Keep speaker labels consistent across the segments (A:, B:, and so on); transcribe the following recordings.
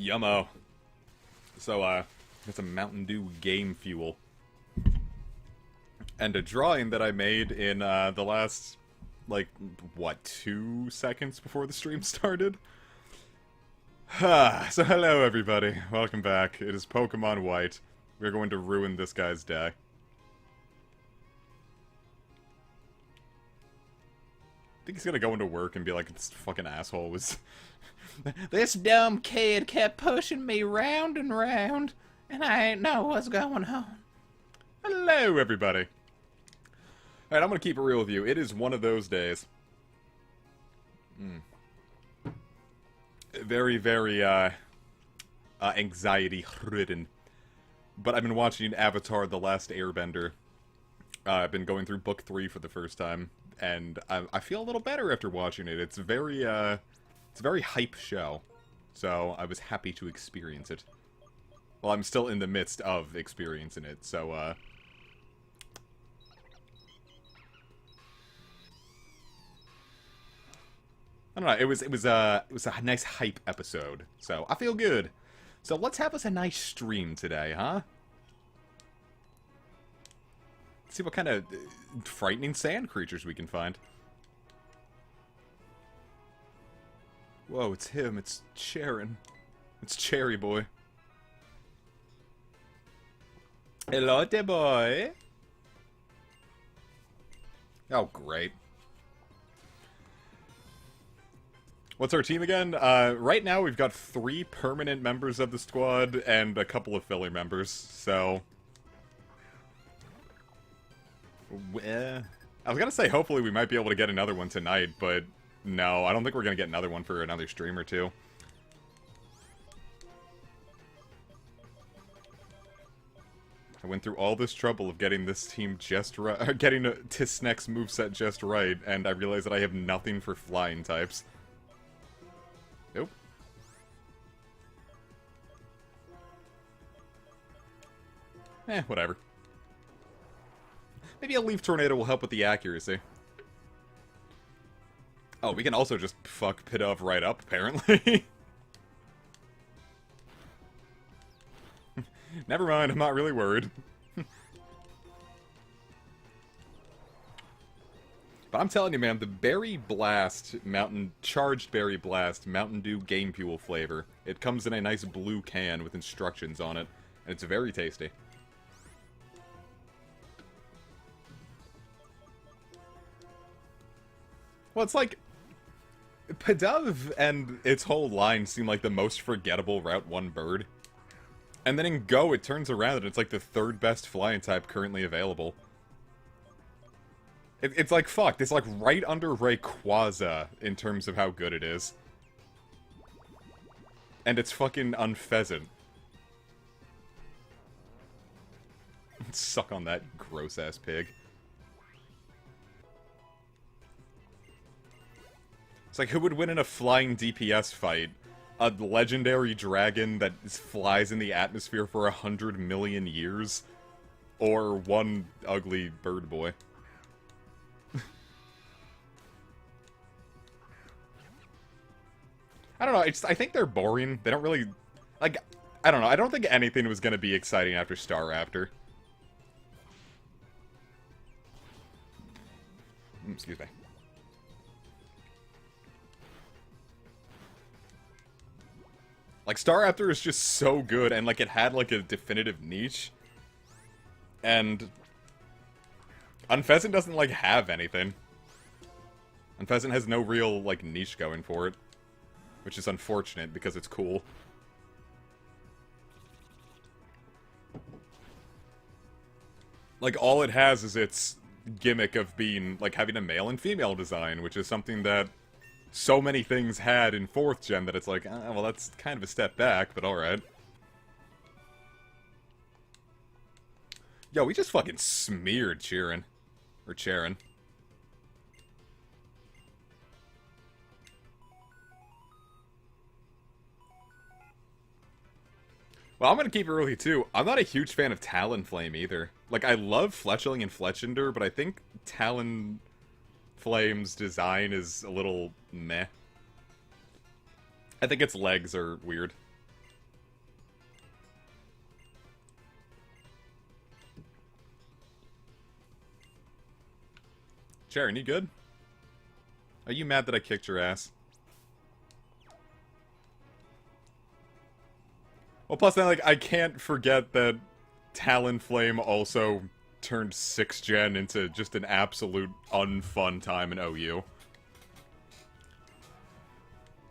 A: Yummo. So, it's a Mountain Dew game fuel. And a drawing that I made in, the last, like, what, 2 seconds before the stream started? So hello everybody, welcome back. It is Pokemon White. We're going to ruin this guy's day. I think he's gonna go into work and be like, this fucking asshole was... This dumb kid kept pushing me round and round, and I ain't know what's going on. Hello everybody. Alright, I'm gonna keep it real with you. It is one of those days. Very, very, anxiety-ridden. But I've been watching Avatar: The Last Airbender. I've been going through book 3 for the first time, and I feel a little better after watching it. It's a very hype show, so I was happy to experience it. Well, I'm still in the midst of experiencing it, so, I don't know, it was a nice hype episode, so I feel good. So let's have us a nice stream today, huh? See what kind of frightening sand creatures we can find. Whoa, it's him, it's Sharon. It's Cherry Boy. Hello there, boy. Oh, great. What's our team again? Right now we've got 3 permanent members of the squad and a couple of filler members, so... I was gonna say hopefully we might be able to get another one tonight, but no, I don't think we're gonna get another one for another stream or two. I went through all this trouble of getting this team just right, getting Tisnek's moveset just right, and I realized that I have nothing for flying types. Nope. Whatever. Maybe a Leaf Tornado will help with the accuracy. Oh, we can also just fuck Pidove right up, apparently. Never mind, I'm not really worried. But I'm telling you, man, the Berry Blast, Charged Berry Blast Mountain Dew Game Fuel flavor. It comes in a nice blue can with instructions on it, and it's very tasty. Well, it's like... Pidove and its whole line seem like the most forgettable Route 1 bird. And then in Go, it turns around and it's like the 3rd best flying type currently available. It's like, fuck, it's like right under Rayquaza in terms of how good it is. And it's fucking Unpheasant. Suck on that gross-ass pig. It's like, who would win in a flying DPS fight? A legendary dragon that flies in the atmosphere for 100 million years? Or one ugly bird boy? I don't know, I think they're boring. They don't really... Like, I don't know, I don't think anything was gonna be exciting after Staraptor. Excuse me. Like, Staraptor is just so good, and, like, it had, like, a definitive niche. And... Unpheasant doesn't, like, have anything. Unpheasant has no real, like, niche going for it. Which is unfortunate, because it's cool. Like, all it has is its gimmick of being, like, having a male and female design, which is something that so many things had in 4th gen that it's like, well, that's kind of a step back, but alright. Yo, we just fucking smeared Cheerin. Or Charon. Well, I'm gonna keep it really too. I'm not a huge fan of Talonflame either. Like, I love Fletchling and Fletchinder, but I think Talonflame's design is a little meh. I think its legs are weird. Sharon, you good? Are you mad that I kicked your ass? Well, plus then, like, I can't forget that Talonflame also turned 6th gen into just an absolute unfun time in OU.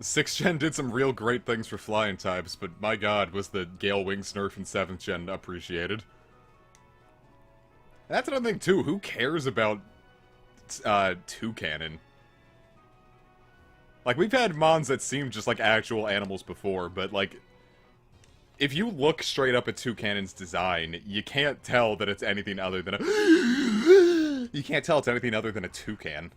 A: 6th gen did some real great things for flying types, but my god, was the Gale Wings nerf in 7th gen appreciated. And that's another thing, too. Who cares about 2-cannon? Like, we've had mons that seem just like actual animals before, but, like, if you look straight up at 2-cannon's design, you can't tell that it's anything other than a... You can't tell it's anything other than a toucan.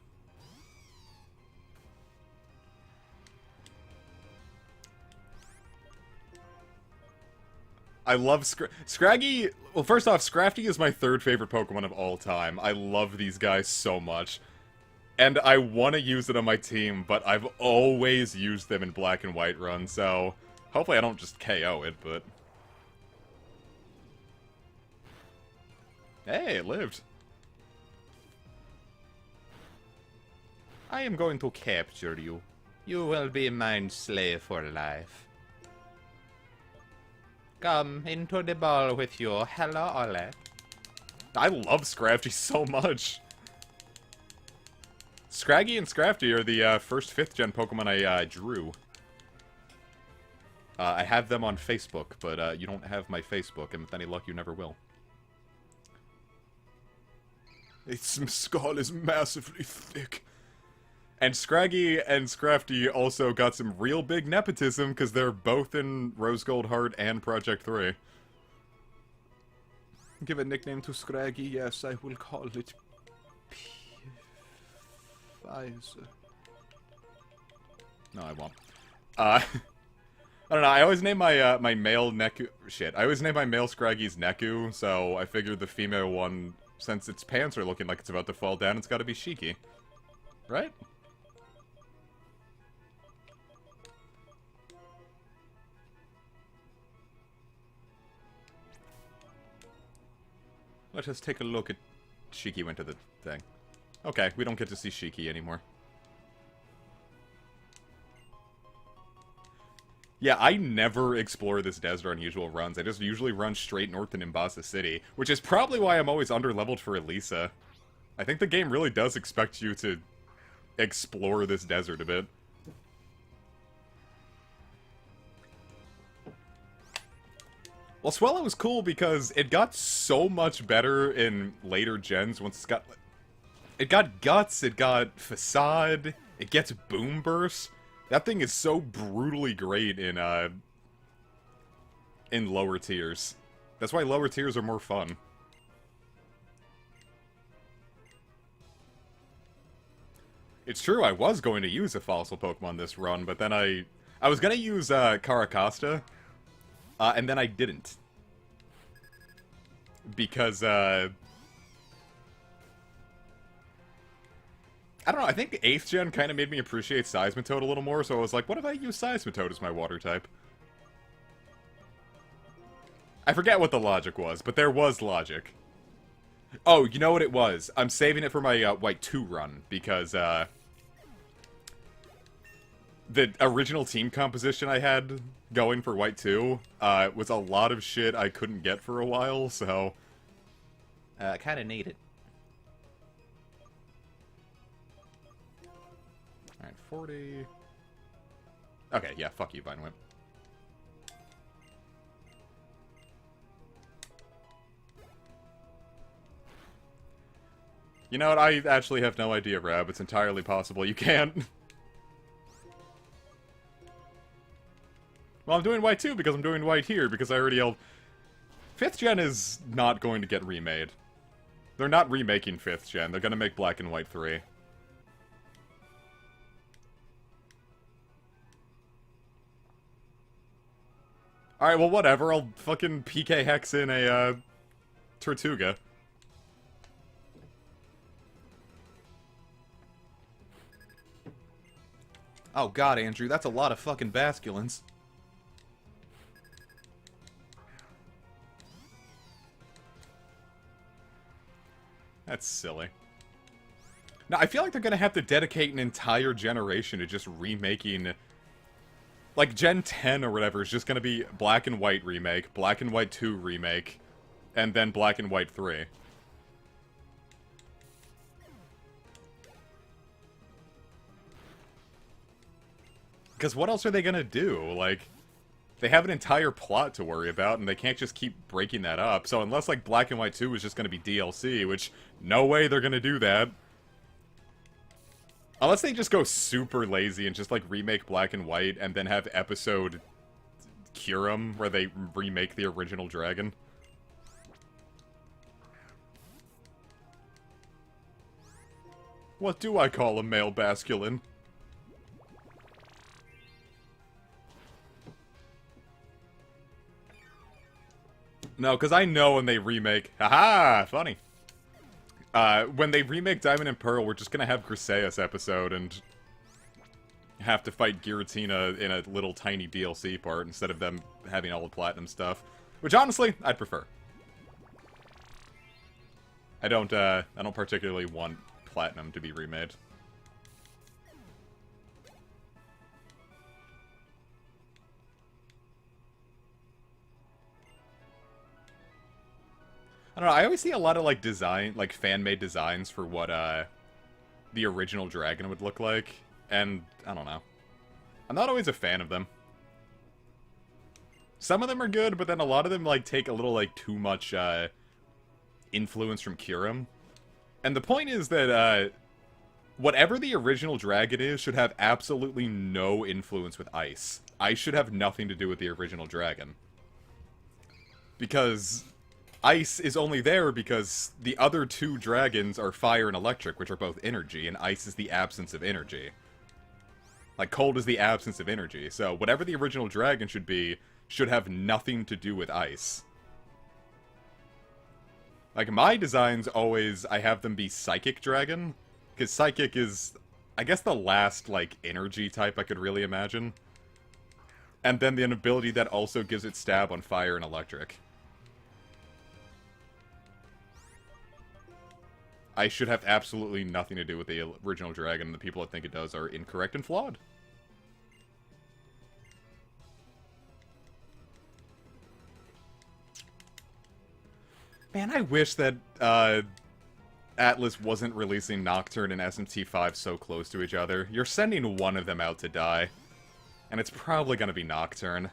A: I love Scraggy. Well, first off, Scrafty is my 3rd favorite Pokemon of all time. I love these guys so much. And I want to use it on my team, but I've always used them in Black and White runs, so hopefully I don't just KO it, but... Hey, it lived. I am going to capture you. You will be mine slave for life. Come into the ball with you. Hello, Ole. I love Scrafty so much. Scraggy and Scrafty are the first 5th gen Pokemon I drew. I have them on Facebook, but you don't have my Facebook, and with any luck, you never will. Its skull is massively thick. And Scraggy and Scrafty also got some real big nepotism, because they're both in Rose Gold Heart and Project 3. Give a nickname to Scraggy, yes, I will call it... Pfizer. No, I won't. I don't know, I always name my, my male Neku... Shit, I always name my male Scraggies Neku, so I figured the female one, since its pants are looking like it's about to fall down, it's gotta be Shiki. Right? Let us take a look at... Shiki went to the thing. Okay, we don't get to see Shiki anymore. Yeah, I never explore this desert on usual runs. I just usually run straight north to Nimbasa City, which is probably why I'm always underleveled for Elisa. I think the game really does expect you to explore this desert a bit. Well, Swellow was cool because it got so much better in later gens once it's got... It got Guts, it got Facade, it gets Boom Burst. That thing is so brutally great in lower tiers. That's why lower tiers are more fun. It's true, I was going to use a fossil Pokemon this run, but then I was gonna use Caracasta, and then I didn't. Because, I don't know, I think the 8th gen kind of made me appreciate Seismitoad a little more, so I was like, what if I use Seismitoad as my water type? I forget what the logic was, but there was logic. Oh, you know what it was? I'm saving it for my White 2 run, because the original team composition I had going for White 2 was a lot of shit I couldn't get for a while, so I kind of need it. Alright, 40... Okay, yeah, fuck you, Vine Whip. You know what, I actually have no idea, Rab. It's entirely possible you can't. Well, I'm doing White 2 because I'm doing White here, because I already yelled... 5th gen is not going to get remade. They're not remaking 5th gen, they're gonna make Black and White 3. Alright, well whatever, I'll fucking PK Hex in a, Tortuga. Oh god, Andrew, that's a lot of fucking Basculins. That's silly. Now, I feel like they're gonna have to dedicate an entire generation to just remaking... Like, Gen 10 or whatever is just gonna be Black and White remake, Black and White 2 remake, and then Black and White 3. Because what else are they gonna do? Like, they have an entire plot to worry about, and they can't just keep breaking that up. So unless, like, Black and White 2 is just gonna be DLC, which, no way they're gonna do that. Unless they just go super lazy and just, like, remake Black and White, and then have episode Kyurem, where they remake the original dragon. What do I call a male basculin? No, because I know when they remake... Haha! Funny. When they remake Diamond and Pearl, we're just gonna have Griseus episode and have to fight Giratina in a little tiny DLC part instead of them having all the Platinum stuff. Which, honestly, I'd prefer. I don't particularly want Platinum to be remade. I don't know, I always see a lot of, like, fan-made designs for what, the original dragon would look like, and, I don't know. I'm not always a fan of them. Some of them are good, but then a lot of them, like, take a little, like, too much, influence from Kyurem. And the point is that, whatever the original dragon is should have absolutely no influence with ice. Ice should have nothing to do with the original dragon. Because... Ice is only there because the other two dragons are fire and electric, which are both energy, and ice is the absence of energy. Like, cold is the absence of energy, so whatever the original dragon should be, should have nothing to do with ice. Like, my designs always, I have them be Psychic Dragon, because Psychic is, I guess, the last, like, energy type I could really imagine. And then an ability that also gives it stab on fire and electric. I should have absolutely nothing to do with the original dragon, and the people that think it does are incorrect and flawed. Man, I wish that, Atlas wasn't releasing Nocturne and SMT5 so close to each other. You're sending one of them out to die. And it's probably gonna be Nocturne.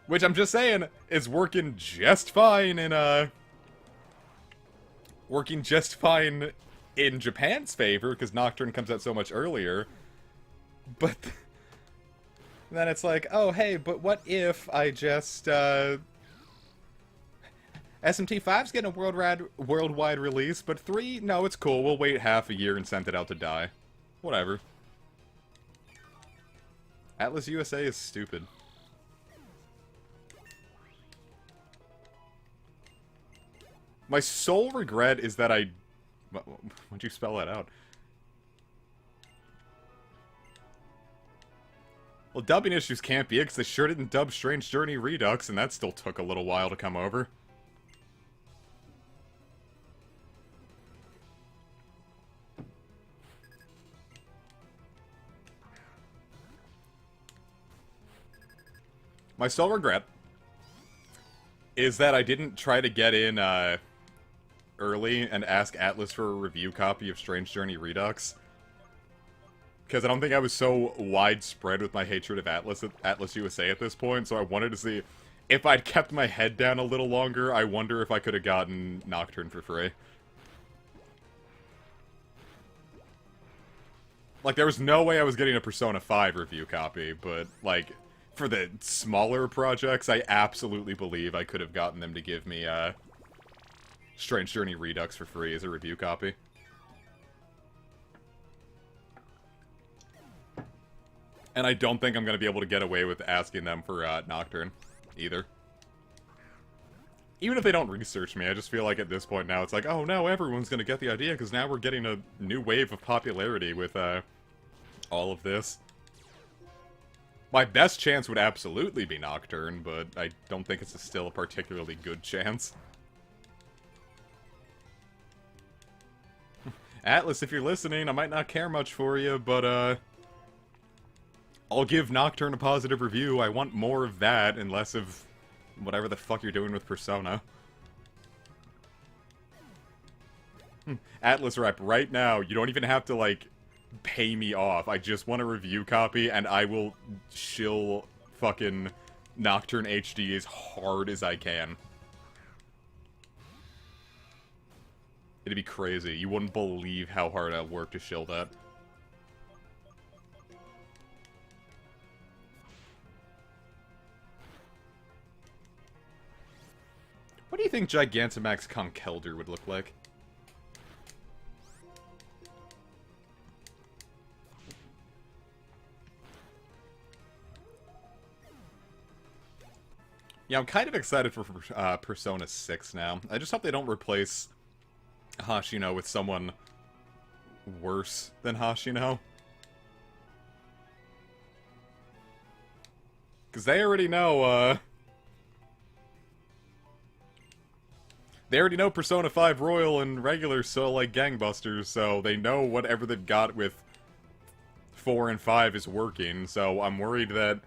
A: Which, I'm just saying, is working just fine in, working just fine in Japan's favor, because Nocturne comes out so much earlier. But then it's like, oh, hey, but what if I just, SMT5's getting a worldwide release, but 3, no, it's cool, we'll wait half a year and send it out to die. Whatever. Atlas USA is stupid. My sole regret is that why'd you spell that out? Well, dubbing issues can't be it, because they sure didn't dub Strange Journey Redux, and that still took a little while to come over. My sole regret is that I didn't try to get in, early and ask Atlas for a review copy of Strange Journey Redux. Because I don't think I was so widespread with my hatred of Atlas USA at this point, so I wanted to see if I'd kept my head down a little longer, I wonder if I could have gotten Nocturne for free. Like, there was no way I was getting a Persona 5 review copy, but, like, for the smaller projects, I absolutely believe I could have gotten them to give me, Strange Journey Redux for free as a review copy. And I don't think I'm going to be able to get away with asking them for Nocturne, either. Even if they don't research me, I just feel like at this point now, it's like, oh no, everyone's going to get the idea, because now we're getting a new wave of popularity with all of this. My best chance would absolutely be Nocturne, but I don't think it's still a particularly good chance. Atlas, if you're listening, I might not care much for you, but, I'll give Nocturne a positive review. I want more of that and less of whatever the fuck you're doing with Persona. Atlas rep, right now, you don't even have to, like, pay me off. I just want a review copy, and I will shill fucking Nocturne HD as hard as I can. It'd be crazy. You wouldn't believe how hard I'll work to shill that. What do you think Gigantamax Conkeldurr would look like? Yeah, I'm kind of excited for Persona 6 now. I just hope they don't replace Hashino with someone worse than Hashino. Because they already know, they already know Persona 5 Royal and regular so like gangbusters, so they know whatever they've got with 4 and 5 is working, so I'm worried that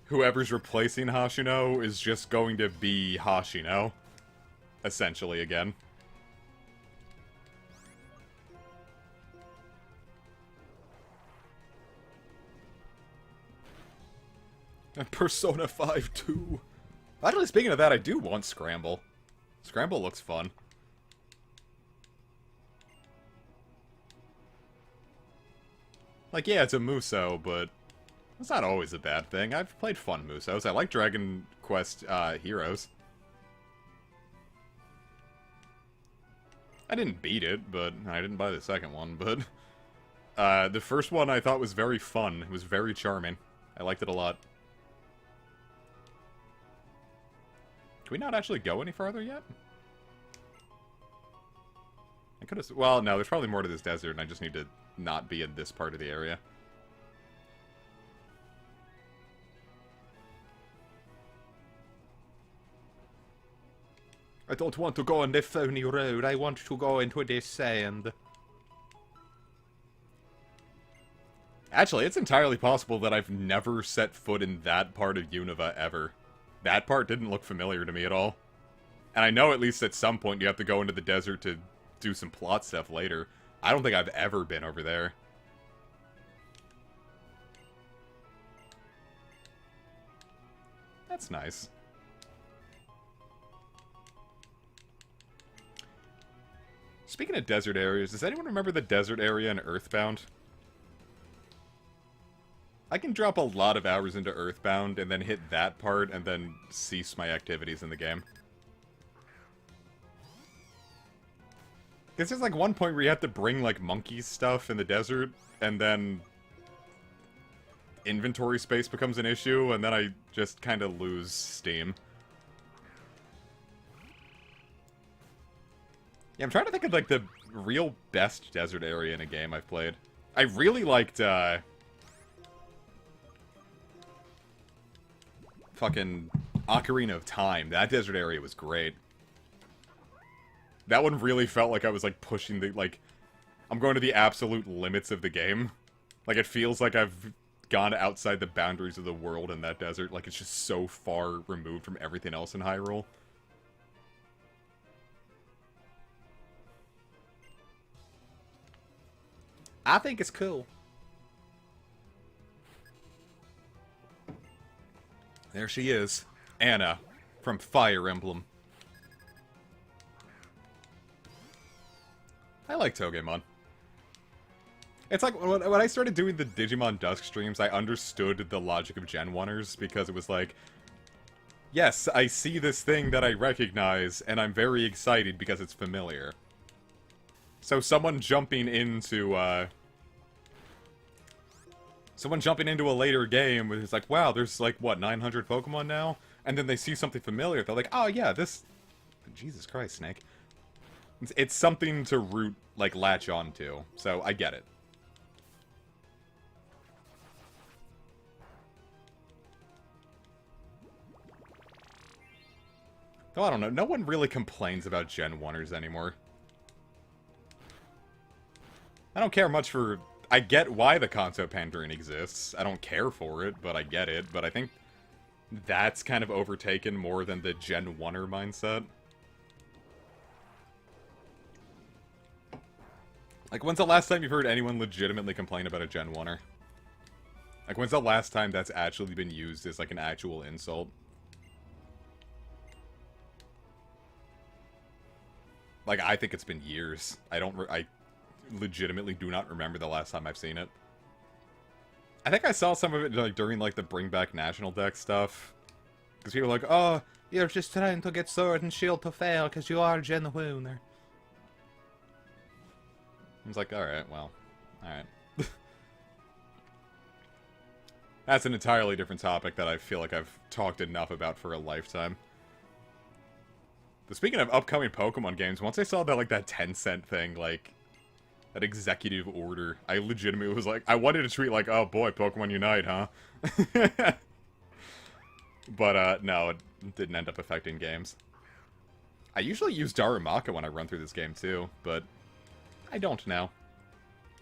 A: whoever's replacing Hashino is just going to be Hashino, essentially, again. And Persona 5 too. Actually, speaking of that, I do want Scramble. Scramble looks fun. Like, yeah, it's a Muso, but it's not always a bad thing. I've played fun Musos. I like Dragon Quest Heroes. I didn't beat it, but I didn't buy the second one, but the first one I thought was very fun. It was very charming. I liked it a lot. Can we not actually go any farther yet? I could have... Well, no, there's probably more to this desert, and I just need to not be in this part of the area. I don't want to go on the phony road. I want to go into the sand. Actually, it's entirely possible that I've never set foot in that part of Unova ever. That part didn't look familiar to me at all. And I know at least at some point you have to go into the desert to do some plot stuff later. I don't think I've ever been over there. That's nice. Speaking of desert areas, does anyone remember the desert area in Earthbound? I can drop a lot of hours into Earthbound and then hit that part and then cease my activities in the game. Because there's like one point where you have to bring like monkey stuff in the desert and then inventory space becomes an issue and then I just kind of lose steam. Yeah, I'm trying to think of like the real best desert area in a game I've played. I really liked fucking Ocarina of Time. That desert area was great. That one really felt like I was, like, pushing the, like... I'm going to the absolute limits of the game. Like, it feels like I've gone outside the boundaries of the world in that desert. Like, it's just so far removed from everything else in Hyrule. I think it's cool. There she is. Anna, from Fire Emblem. I like Togemon. It's like, when I started doing the Digimon Dusk streams, I understood the logic of Gen 1ers, because it was like, yes, I see this thing that I recognize, and I'm very excited because it's familiar. So someone jumping into a later game where it's like, wow, there's like, what, 900 Pokemon now? And then they see something familiar, they're like, oh yeah, this... Jesus Christ, Snake. It's something to like, latch on to, so I get it. Though I don't know, no one really complains about Gen 1ers anymore. I don't care much for... I get why the concept pandering exists. I don't care for it, but I get it. But I think that's kind of overtaken more than the Gen 1er mindset. Like, when's the last time you've heard anyone legitimately complain about a Gen 1er? Like, when's the last time that's actually been used as, like, an actual insult? Like, I think it's been years. I legitimately do not remember the last time I've seen it. I think I saw some of it, like, during, like, the Bring Back National Deck stuff. Because people were like, oh, you're just trying to get Sword and Shield to fail because you are Gen 1er. I was like, alright, well, alright. That's an entirely different topic that I feel like I've talked enough about for a lifetime. But speaking of upcoming Pokemon games, once I saw that, like, that 10-cent thing, like, that executive order, I legitimately was like, I wanted to tweet like, oh boy, Pokemon Unite, huh? But, no, it didn't end up affecting games. I usually use Darumaka when I run through this game, too, but I don't now.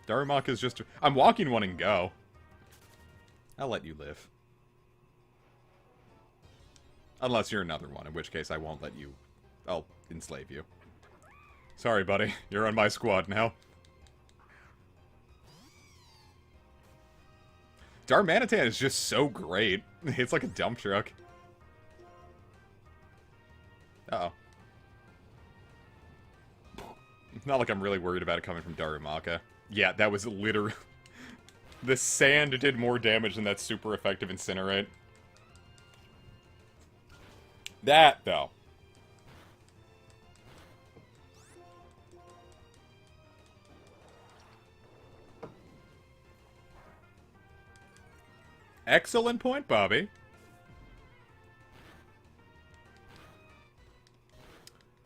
A: Darumaka's just... I'm walking one and go. I'll let you live. Unless you're another one, in which case I won't let you... I'll enslave you. Sorry, buddy. You're on my squad now. Darmanitan is just so great. It's like a dump truck. Uh-oh. Not like I'm really worried about it coming from Darumaka. Yeah, that was literally... The sand did more damage than that super effective Incinerate. That, though. Excellent point, Bobby.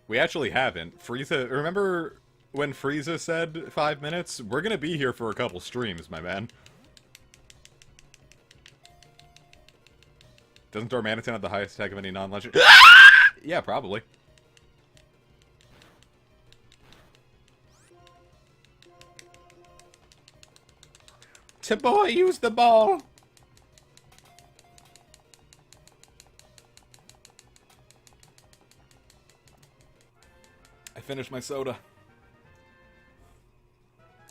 A: We actually haven't. Frieza, remember when Frieza said 5 minutes? We're gonna be here for a couple streams, my man. Doesn't Darmanitan have the highest attack of any non-legend? Yeah, probably. Taboy, use the ball! I finished my soda.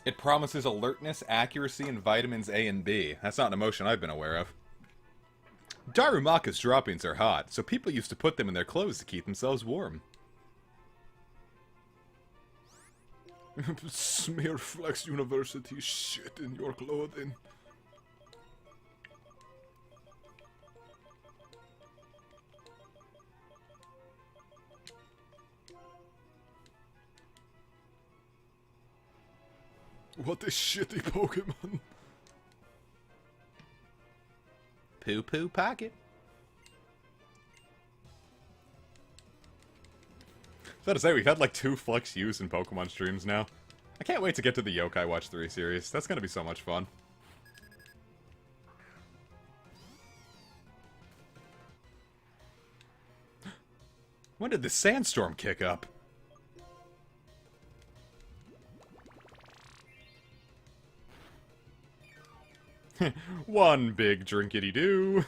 A: It promises alertness, accuracy, and vitamins A and B. That's not an emotion I've been aware of. Darumaka's droppings are hot, so people used to put them in their clothes to keep themselves warm. Smear Flex University shit in your clothing. What a shitty Pokemon. Poo-poo pocket. So to say, we've had like 2 Flex U's in Pokemon streams now. I can't wait to get to the Yokai Watch 3 series. That's gonna be so much fun. When did the sandstorm kick up? One big drinkity-doo.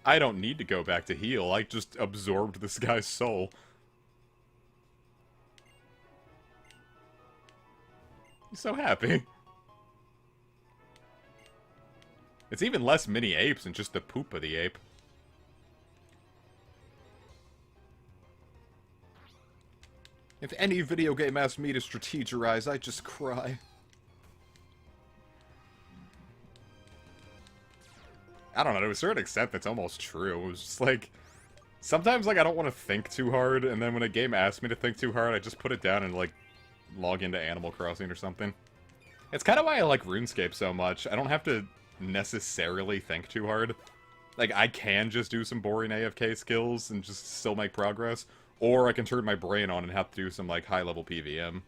A: I don't need to go back to heal. I just absorbed this guy's soul. I'm so happy. It's even less mini apes and just the poop of the ape. If any video game asked me to strategize, I'd just cry. I don't know, to a certain extent, that's almost true. It was just like... Sometimes, like, I don't want to think too hard, and then when a game asks me to think too hard, I just put it down and, like, log into Animal Crossing or something. It's kind of why I like RuneScape so much. I don't have to necessarily think too hard. Like, I can just do some boring AFK skills and just still make progress, or I can turn my brain on and have to do some, like, high-level PVM.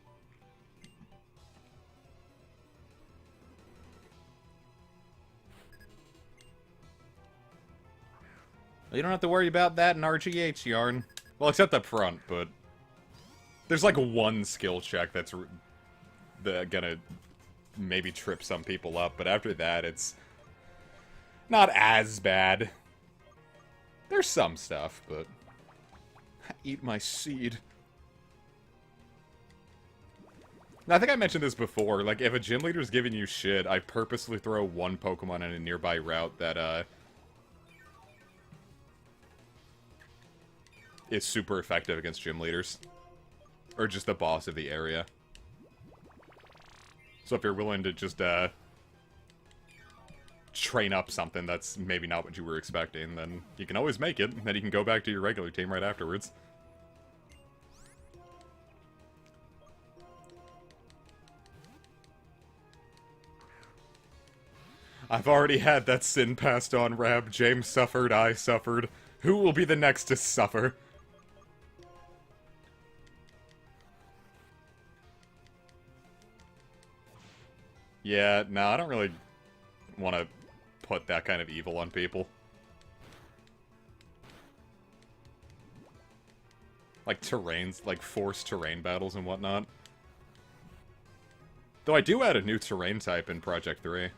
A: You don't have to worry about that in RGH, Yarn. Well, except up front, but... There's like one skill check that's gonna maybe trip some people up, but after that, it's not as bad. There's some stuff, but... Eat my seed. Now, I think I mentioned this before, like, if a gym leader's giving you shit, I purposely throw one Pokemon in a nearby route that, is super effective against gym leaders. Or just the boss of the area. So if you're willing to just, train up something that's maybe not what you were expecting, then you can always make it, and then you can go back to your regular team right afterwards. I've already had that sin passed on, Rab. James suffered, I suffered. Who will be the next to suffer? Yeah, no, I don't really want to put that kind of evil on people. Like terrains, like forced terrain battles and whatnot. Though I do add a new terrain type in Project 3.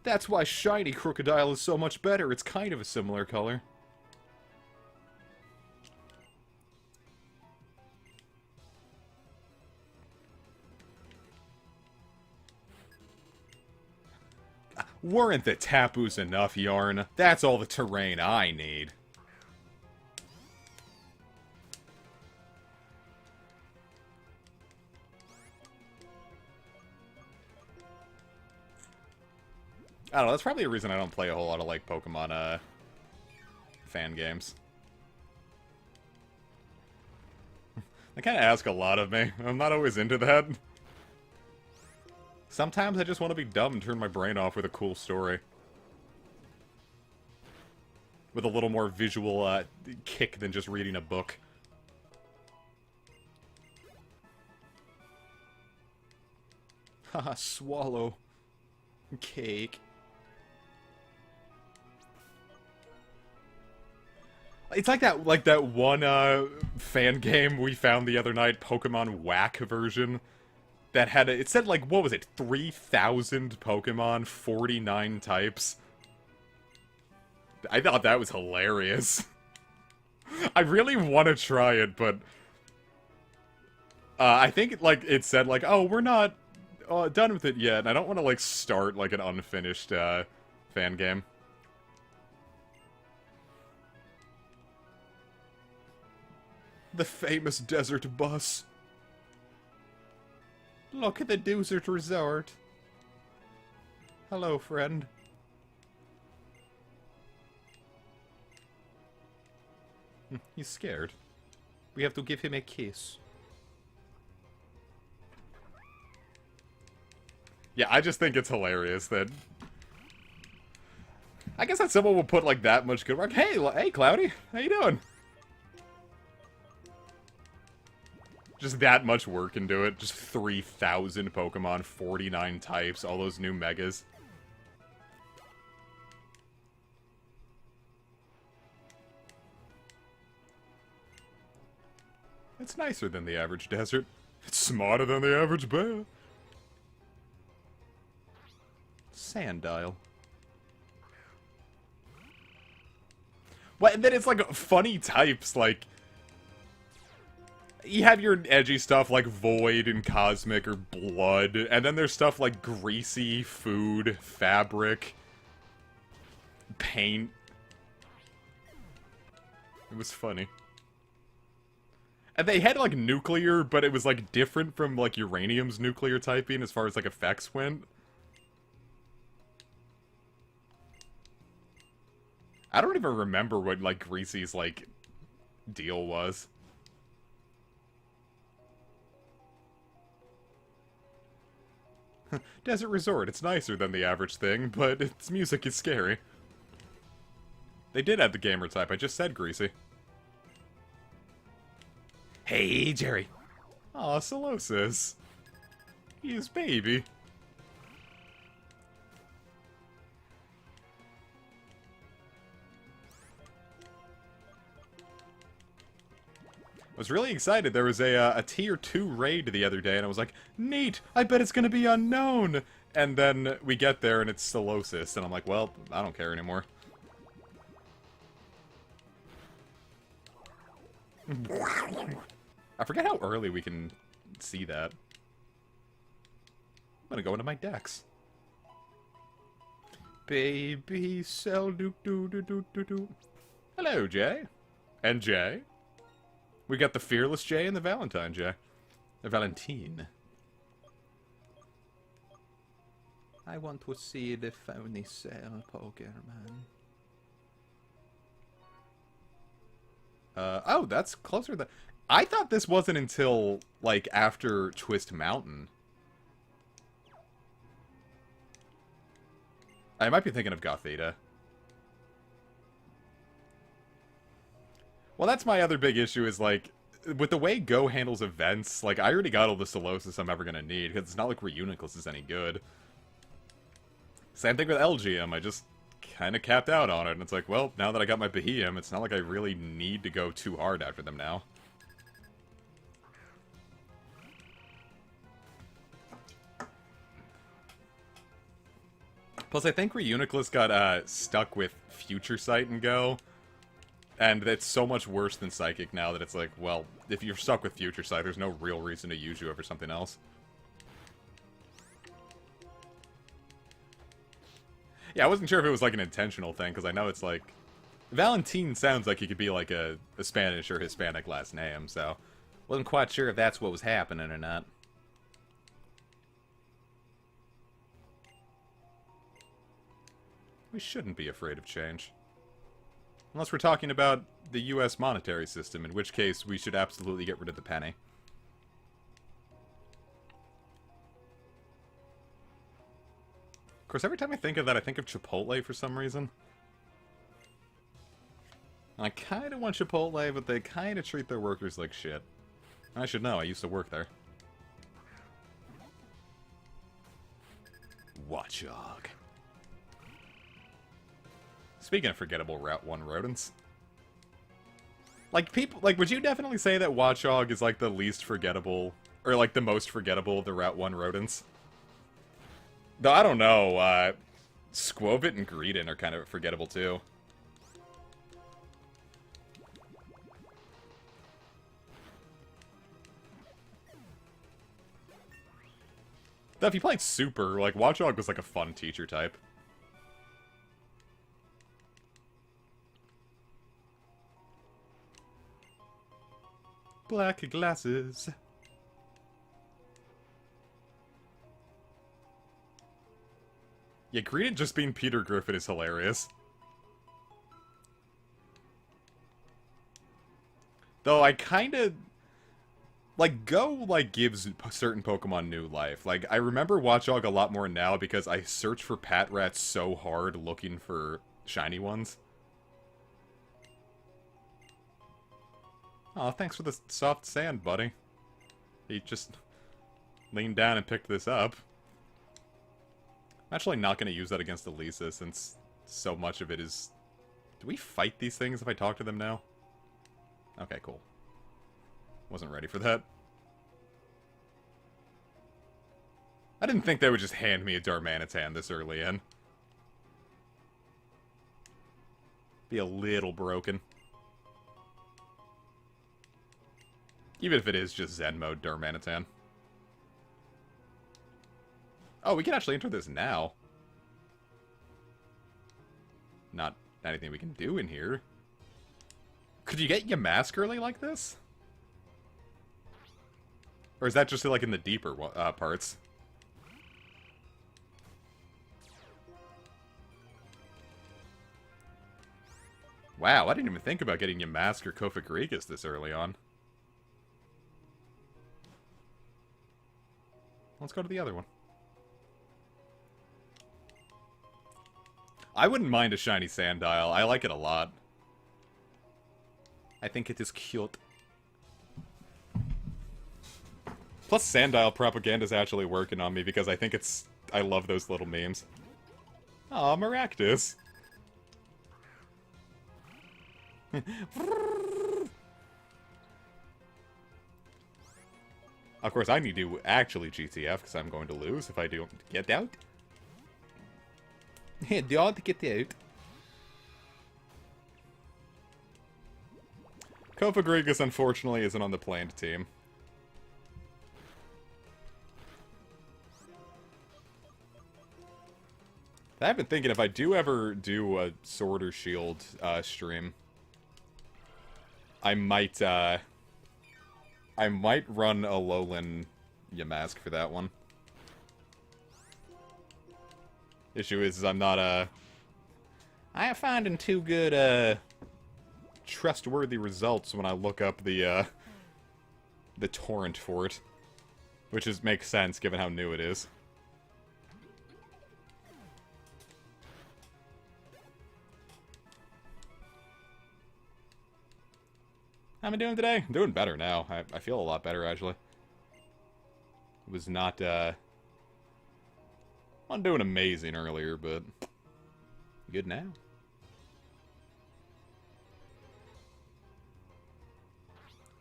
A: That's why Shiny Crocodile is so much better. It's kind of a similar color. Weren't the Tapus enough, Yarn? That's all the terrain I need. I don't know, that's probably a reason I don't play a whole lot of, like, Pokemon, fan games. They kind of ask a lot of me. I'm not always into that. Sometimes I just want to be dumb and turn my brain off with a cool story. With a little more visual, kick than just reading a book. Haha, swallow. Cake. It's like that one, fan game we found the other night, Pokemon Whack version. That had, it said, like, what was it, 3,000 Pokemon, 49 types. I thought that was hilarious. I really want to try it, but... I think, like, it said, like, oh, we're not done with it yet, and I don't want to, like, start, like, an unfinished, fan game. The famous desert bus. Look at the desert resort. Hello, friend. He's scared. We have to give him a kiss. Yeah, I just think it's hilarious that... I guess that someone will put, like, that much good work. Hey, Cloudy! How you doing? Just that much work into it. Just 3,000 Pokemon, 49 types, all those new megas. It's nicer than the average desert. It's smarter than the average bear. Sandile. Well, and then it's like funny types, like... You have your edgy stuff like Void and Cosmic or Blood, and then there's stuff like Greasy, Food, Fabric, Paint. It was funny. And they had like Nuclear, but it was like different from like Uranium's nuclear typing as far as like effects went. I don't even remember what like Greasy's like deal was. Desert Resort, it's nicer than the average thing, but its music is scary. They did add the gamer type, I just said Greasy. Hey, Jerry. Aw, Solosis. He's baby. was really excited. There was a tier 2 raid the other day, and I was like, neat, I bet it's gonna be unknown. And then we get there, and it's Solosis, and I'm like, well, I don't care anymore. I forget how early we can see that. I'm gonna go into my decks. Baby cell do do do do do do. Hello, Jay. And Jay. We got the Fearless Jay and the Valentine Jay. The Valentine. I want to see the phony cell Pokemon. Oh, that's closer than... I thought this wasn't until, like, after Twist Mountain. I might be thinking of Gothita. Well, that's my other big issue is, like, with the way Go handles events, like, I already got all the Solosis I'm ever gonna need, because it's not like Reuniclus is any good. Same thing with LGM, I just kind of capped out on it, and it's like, well, now that I got my Beheeyem, it's not like I really need to go too hard after them now. Plus, I think Reuniclus got stuck with Future Sight and Go, and it's so much worse than Psychic now that it's like, well, if you're stuck with Future Sight, there's no real reason to use you over something else. Yeah, I wasn't sure if it was like an intentional thing, because I know it's like... Valentine sounds like he could be like a Spanish or Hispanic last name, so... Wasn't quite sure if that's what was happening or not. We shouldn't be afraid of change. Unless we're talking about the US monetary system, in which case we should absolutely get rid of the penny. Of course, every time I think of that, I think of Chipotle for some reason. I kind of want Chipotle, but they kind of treat their workers like shit. I should know, I used to work there. Watchog. Speaking of forgettable Route 1 rodents. Like, people, like, would you definitely say that Watchog is, like, the least forgettable, or, like, the most forgettable of the Route 1 rodents? Though, I don't know, Squovit and Greedent are kind of forgettable, too. Though, if you played Super, like, Watchog was, like, a fun teacher type. Black glasses. Yeah, Greedent just being Peter Griffin is hilarious. Though I kinda... Like, Go, like, gives certain Pokemon new life. Like, I remember Watchog a lot more now because I search for Patrats so hard looking for shiny ones. Aw, thanks for the soft sand, buddy. He just leaned down and picked this up. I'm actually not going to use that against Elisa since so much of it is... Do we fight these things if I talk to them now? Okay, cool. Wasn't ready for that. I didn't think they would just hand me a Darmanitan this early in. Be a little broken. Even if it is just Zen mode Darmanitan. Oh, we can actually enter this now. Not anything we can do in here. Could you get Yamask early like this? Or is that just like in the deeper parts? Wow, I didn't even think about getting Yamask or Kofagrigus this early on. Let's go to the other one. I wouldn't mind a shiny Sandile. I like it a lot. I think it is cute. Plus, Sandile propaganda is actually working on me because I think it's... I love those little memes. Aw, Maractus. Of course, I need to actually GTF, because I'm going to lose if I don't get out. Don't get out. Kofagrigus, unfortunately, isn't on the planned team. I've been thinking if I do ever do a Sword or Shield stream, I might run a Alolan Yamask for that one. Issue is I'm not I am finding too good trustworthy results when I look up the torrent for it, which makes sense given how new it is. How am I doing today? I'm doing better now. I feel a lot better, actually. It was not, wasn't doing amazing earlier, but good now.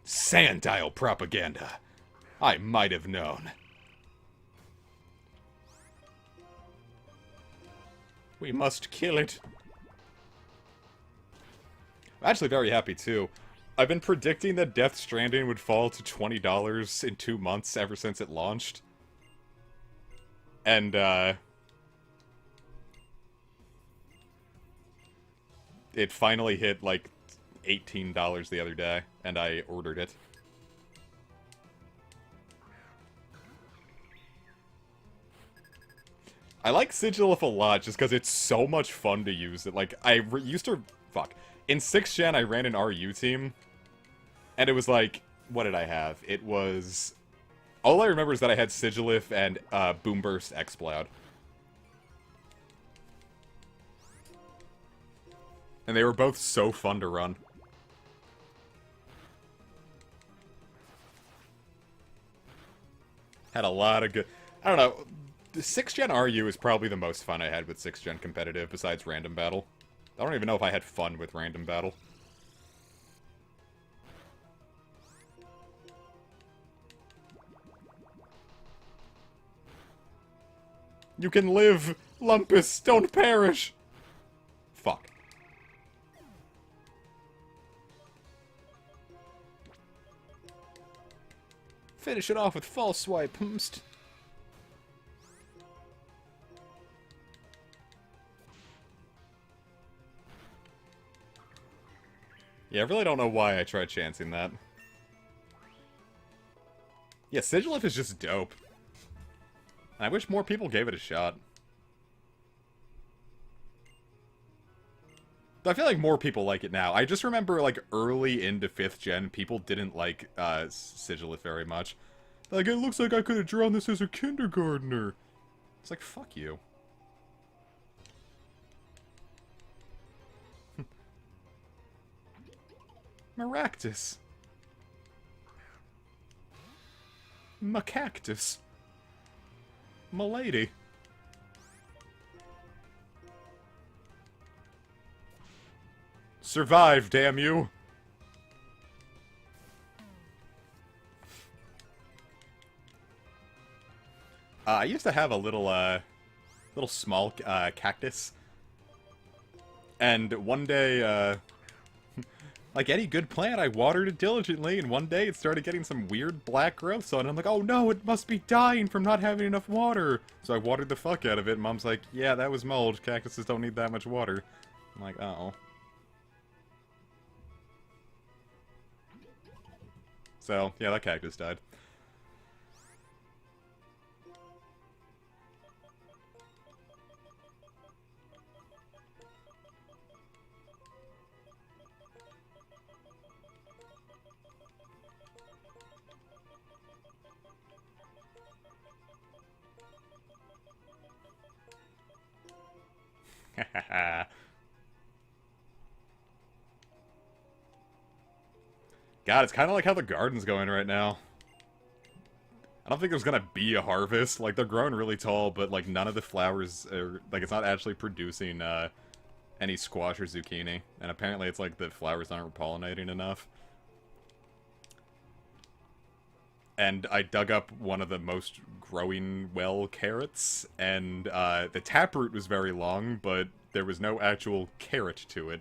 A: Sandile propaganda. I might have known. We must kill it. I'm actually very happy, too. I've been predicting that Death Stranding would fall to $20 in 2 months ever since it launched. And, it finally hit, like, $18 the other day, and I ordered it. I like Sigilif a lot, just because it's so much fun to use it. Like, I used to... Fuck. In 6th gen, I ran an RU team, and it was like... What did I have? It was... All I remember is that I had Sigilif and Boomburst Exploud. And they were both so fun to run. Had a lot of good... I don't know. The 6th gen RU is probably the most fun I had with 6th gen competitive, besides Random Battle. I don't even know if I had fun with Random Battle. You can live! Lumpus, don't perish! Fuck. Finish it off with false swipe. Yeah, I really don't know why I tried chancing that. Yeah, Sigilif is just dope. And I wish more people gave it a shot. I feel like more people like it now. I just remember, like, early into 5th gen, people didn't like Sigilif very much. Like, it looks like I could have drawn this as a kindergartner. It's like, fuck you. Maractus. Macactus. Milady. Survive, damn you! I used to have a little small, cactus. And one day, like any good plant, I watered it diligently, and one day it started getting some weird black growths on it. I'm like, oh no, it must be dying from not having enough water! So I watered the fuck out of it, and Mom's like, yeah, that was mold. Cactuses don't need that much water. I'm like, uh-oh. So, yeah, that cactus died. God, it's kind of like how the garden's going right now. I don't think there's gonna be a harvest. Like, they're growing really tall, but, like, none of the flowers are... Like, it's not actually producing, any squash or zucchini. And apparently it's like the flowers aren't pollinating enough. and I dug up one of the most growing well carrots, and the taproot was very long, but there was no actual carrot to it.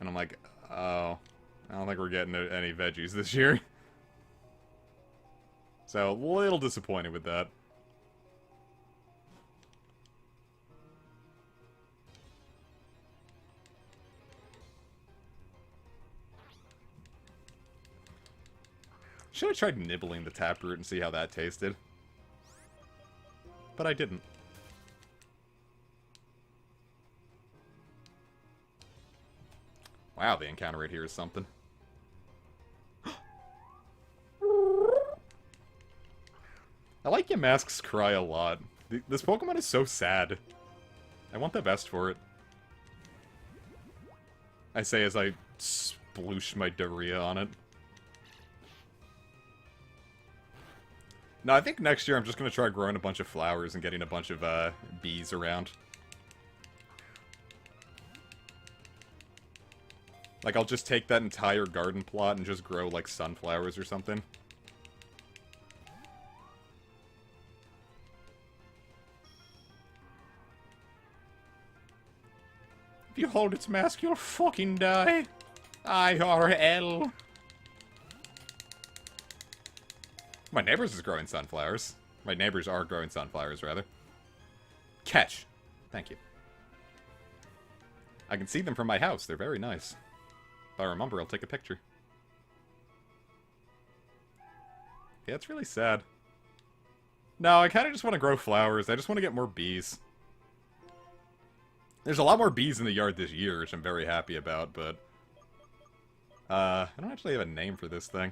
A: And I'm like, oh, I don't think we're getting any veggies this year. So, a little disappointed with that. Should have tried nibbling the taproot and see how that tasted. But I didn't. Wow, the encounter rate here is something. I like Yamask's cry a lot. This Pokemon is so sad. I want the best for it. I say as I sploosh my diarrhea on it. No, I think next year I'm just going to try growing a bunch of flowers and getting a bunch of bees around. Like, I'll just take that entire garden plot and just grow, like, sunflowers or something. If you hold its mask, you'll fucking die. IRL. My neighbors is growing sunflowers. My neighbors are growing sunflowers, rather. Catch. Thank you. I can see them from my house. They're very nice. If I remember, I'll take a picture. Yeah, it's really sad. No, I kind of just want to grow flowers. I just want to get more bees. There's a lot more bees in the yard this year, which I'm very happy about, but... I don't actually have a name for this thing.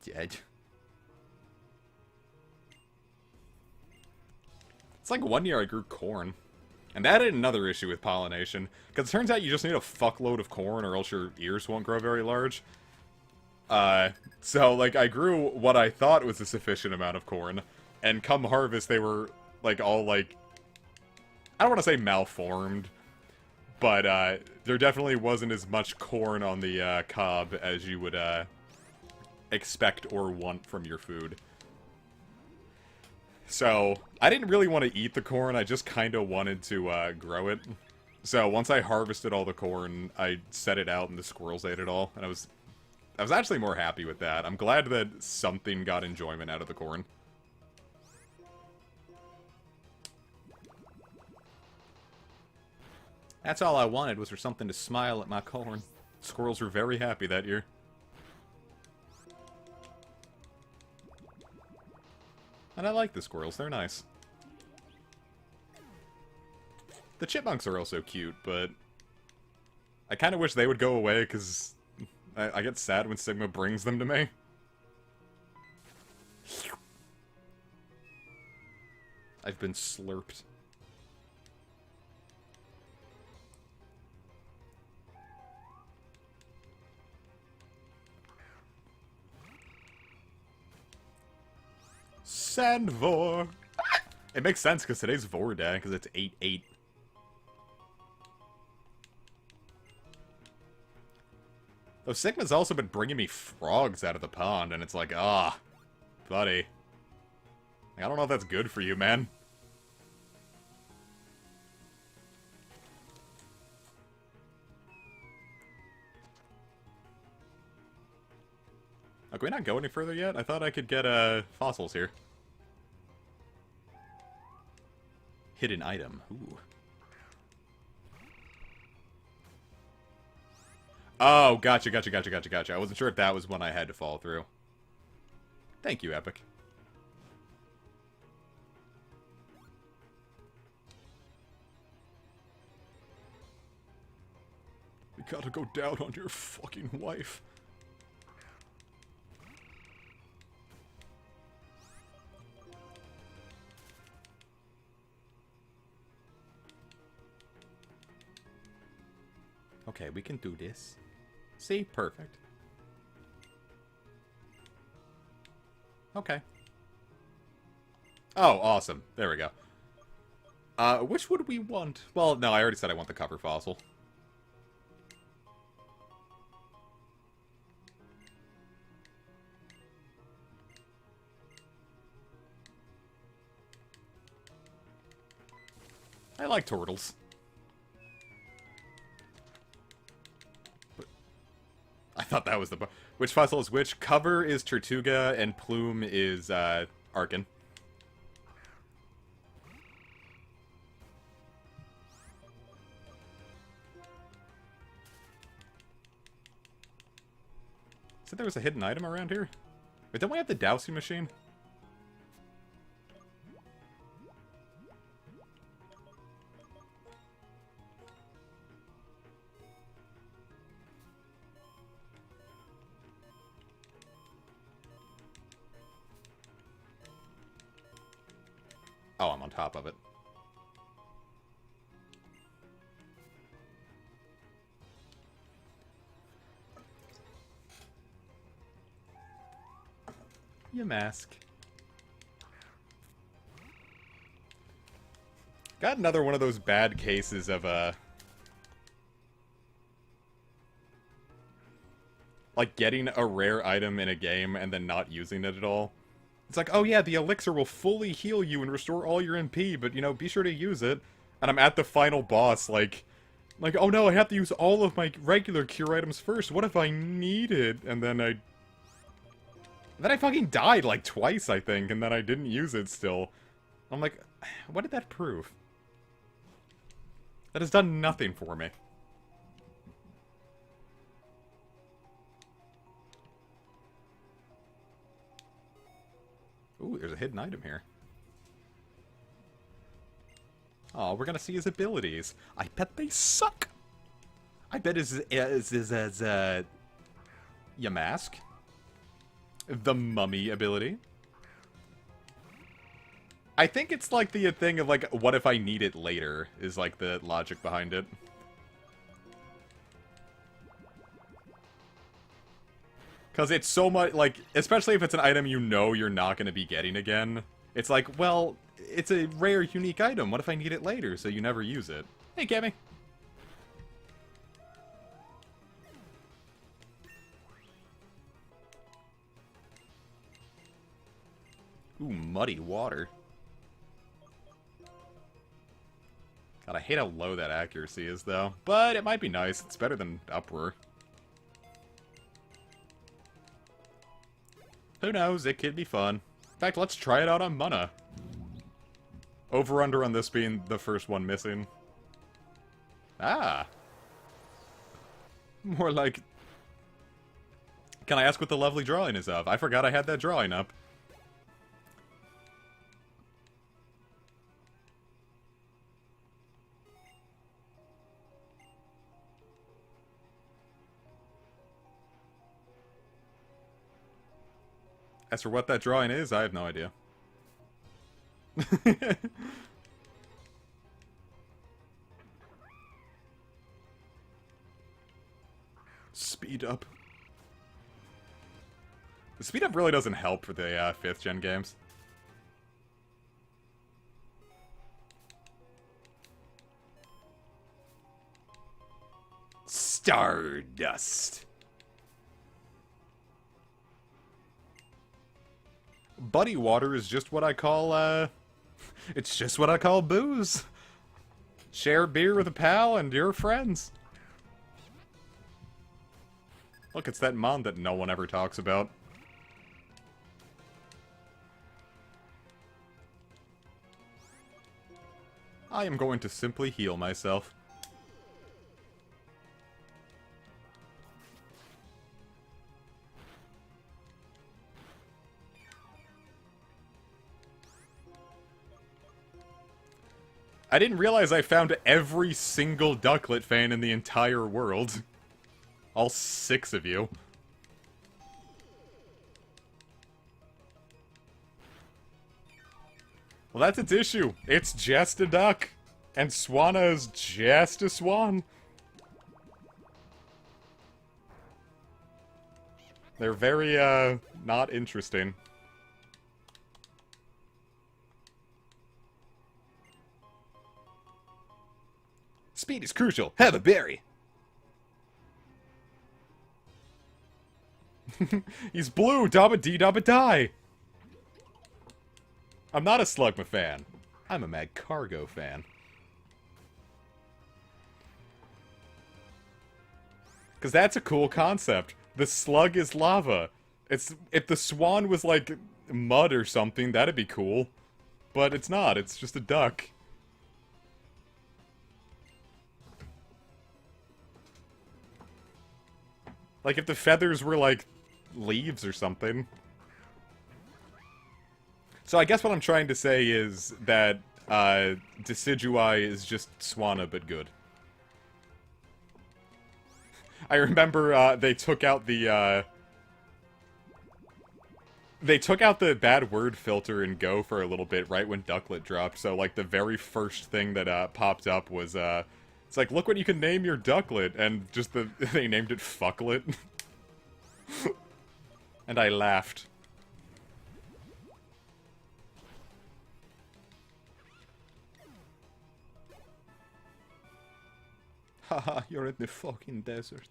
A: Dead. It's like one year I grew corn. And that had another issue with pollination. Because it turns out you just need a fuckload of corn or else your ears won't grow very large. So, like, I grew what I thought was a sufficient amount of corn. And come harvest, they were, like, all, like... I don't want to say malformed. But, there definitely wasn't as much corn on the, cob as you would, expect or want from your food. So, I didn't really want to eat the corn, I just kind of wanted to grow it. So, once I harvested all the corn, I set it out and the squirrels ate it all, and I was actually more happy with that. I'm glad that something got enjoyment out of the corn. That's all I wanted, was for something to smile at my corn. Squirrels were very happy that year. And I like the squirrels, they're nice. The chipmunks are also cute, but... I kind of wish they would go away, because I get sad when Sigma brings them to me. I've been slurped. Sandvor! It makes sense, because today's Vor Day, because it's 8/8. Though Sigma's also been bringing me frogs out of the pond, and it's like, ah, buddy. I don't know if that's good for you, man. Oh, can we not go any further yet? I thought I could get, fossils here. Hidden item. Ooh. Oh, gotcha. I wasn't sure if that was one I had to follow through. Thank you, Epic. You gotta go down on your fucking wife. Okay, we can do this. See? Perfect. Okay. Oh, awesome. There we go. Which would we want? Well, no, I already said I want the cover fossil. I like turtles. But I thought that was the... Which fossil is which? Cover is Tortuga, and Plume is, Arkin. Said there was a hidden item around here? But don't we have the dowsing machine? Oh, I'm on top of it. Your mask. Got another one of those bad cases of, like, getting a rare item in a game and then not using it at all. It's like, oh yeah, the elixir will fully heal you and restore all your MP, but, you know, be sure to use it. And I'm at the final boss, like, oh no, I have to use all of my regular cure items first. What if I need it? And then I fucking died, like, twice, I think, and then I didn't use it still. I'm like, what did that prove? That has done nothing for me. Ooh, there's a hidden item here. Oh, we're gonna see his abilities. I bet they suck! I bet his Yamask. The mummy ability. I think it's like the thing of like, what if I need it later, is like the logic behind it. Because it's so much, like, especially if it's an item you know you're not going to be getting again. It's like, well, it's a rare, unique item. What if I need it later, so you never use it? Hey, Cammy. Ooh, muddy water. God, I hate how low that accuracy is, though. But it might be nice. It's better than Uproar. Who knows? It could be fun. In fact, let's try it out on Mana. Over-under on this being the first one missing. Ah. More like... Can I ask what the lovely drawing is of? I forgot I had that drawing up. As for what that drawing is, I have no idea. Speed up. The speed up really doesn't help for the 5th gen games. Stardust. Buddy water is just what I call, it's just what I call booze. Share beer with a pal and your friends. Look, it's that mon that no one ever talks about. I am going to simply heal myself. I didn't realize I found every single Ducklet fan in the entire world. All 6 of you. Well, that's its issue. It's just a duck. And Swanna is just a swan. They're very, not interesting. Speed is crucial. Have a berry. He's blue. Dabba dee dabba die. I'm not a Slugma fan. I'm a Mad Cargo fan. Because that's a cool concept. The slug is lava. If the swan was like mud or something, that'd be cool. But it's not. It's just a duck. Like if the feathers were like leaves or something. So I guess what I'm trying to say is that Decidueye is just Swanna but good. I remember they took out the bad word filter in Go for a little bit right when Ducklet dropped. So like the very first thing that popped up was it's like, look what you can name your Ducklet, and just they named it Fucklet. And I laughed. Haha, you're in the fucking desert.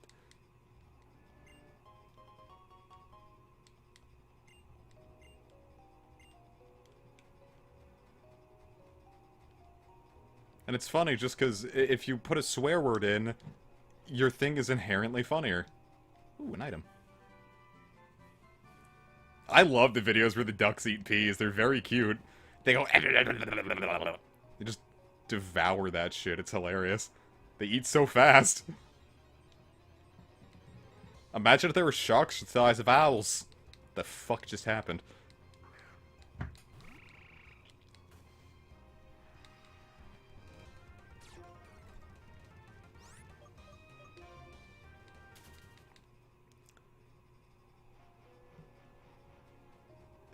A: And it's funny just because if you put a swear word in, your thing is inherently funnier. Ooh, an item. I love the videos where the ducks eat peas. They're very cute. They go... They just devour that shit. It's hilarious. They eat so fast. Imagine if there were sharks the size of owls. The fuck just happened?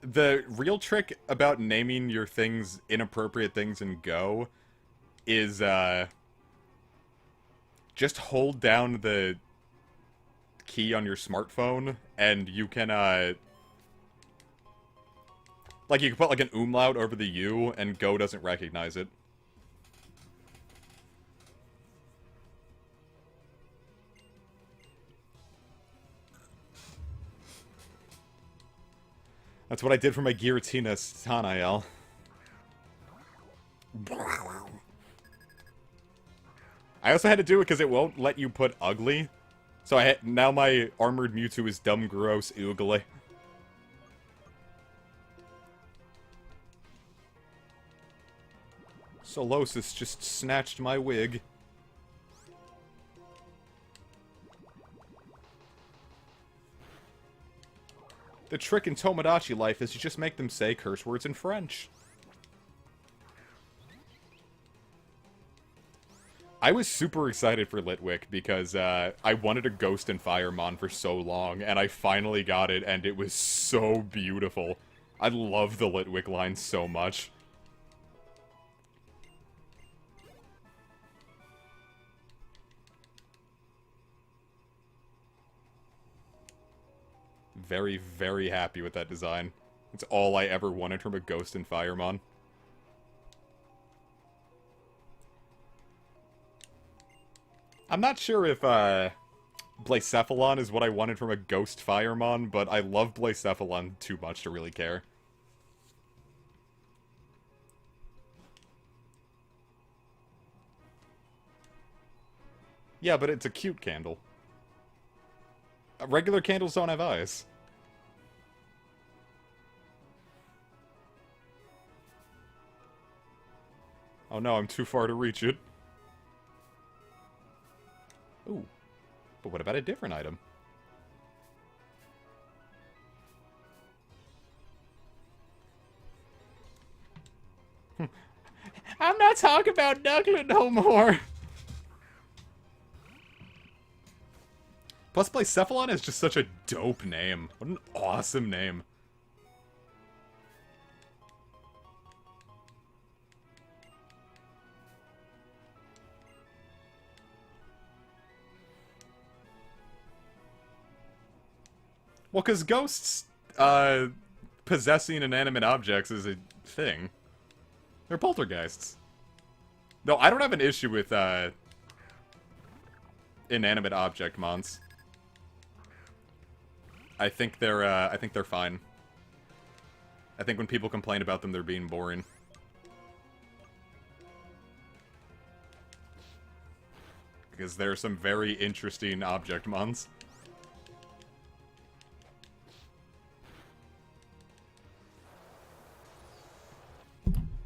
A: The real trick about naming your things inappropriate things in Go is, just hold down the key on your smartphone, and you can, like, you can put, like, an umlaut over the U, and Go doesn't recognize it. That's what I did for my Giratina Stanael. I also had to do it because it won't let you put ugly. So now my armored Mewtwo is dumb, gross, oogly. Solosis just snatched my wig. The trick in Tomodachi life is you just make them say curse words in French. I was super excited for Litwick because I wanted a Ghost and Firemon for so long, and I finally got it, and it was so beautiful. I love the Litwick line so much. Very, very happy with that design. It's all I ever wanted from a Ghost and Firemon. I'm not sure if, Blacephalon is what I wanted from a Ghost Firemon, but I love Blacephalon too much to really care. Yeah, but it's a cute candle. Regular candles don't have eyes. Oh no, I'm too far to reach it. Ooh. But what about a different item? I'm not talking about Ducklet no more! Plus, Blacephalon is just such a dope name. What an awesome name. Well, because ghosts, possessing inanimate objects is a thing. They're poltergeists. No, I don't have an issue with, inanimate object mons. I think they're fine. I think when people complain about them, they're being boring. Because there are some very interesting object mons.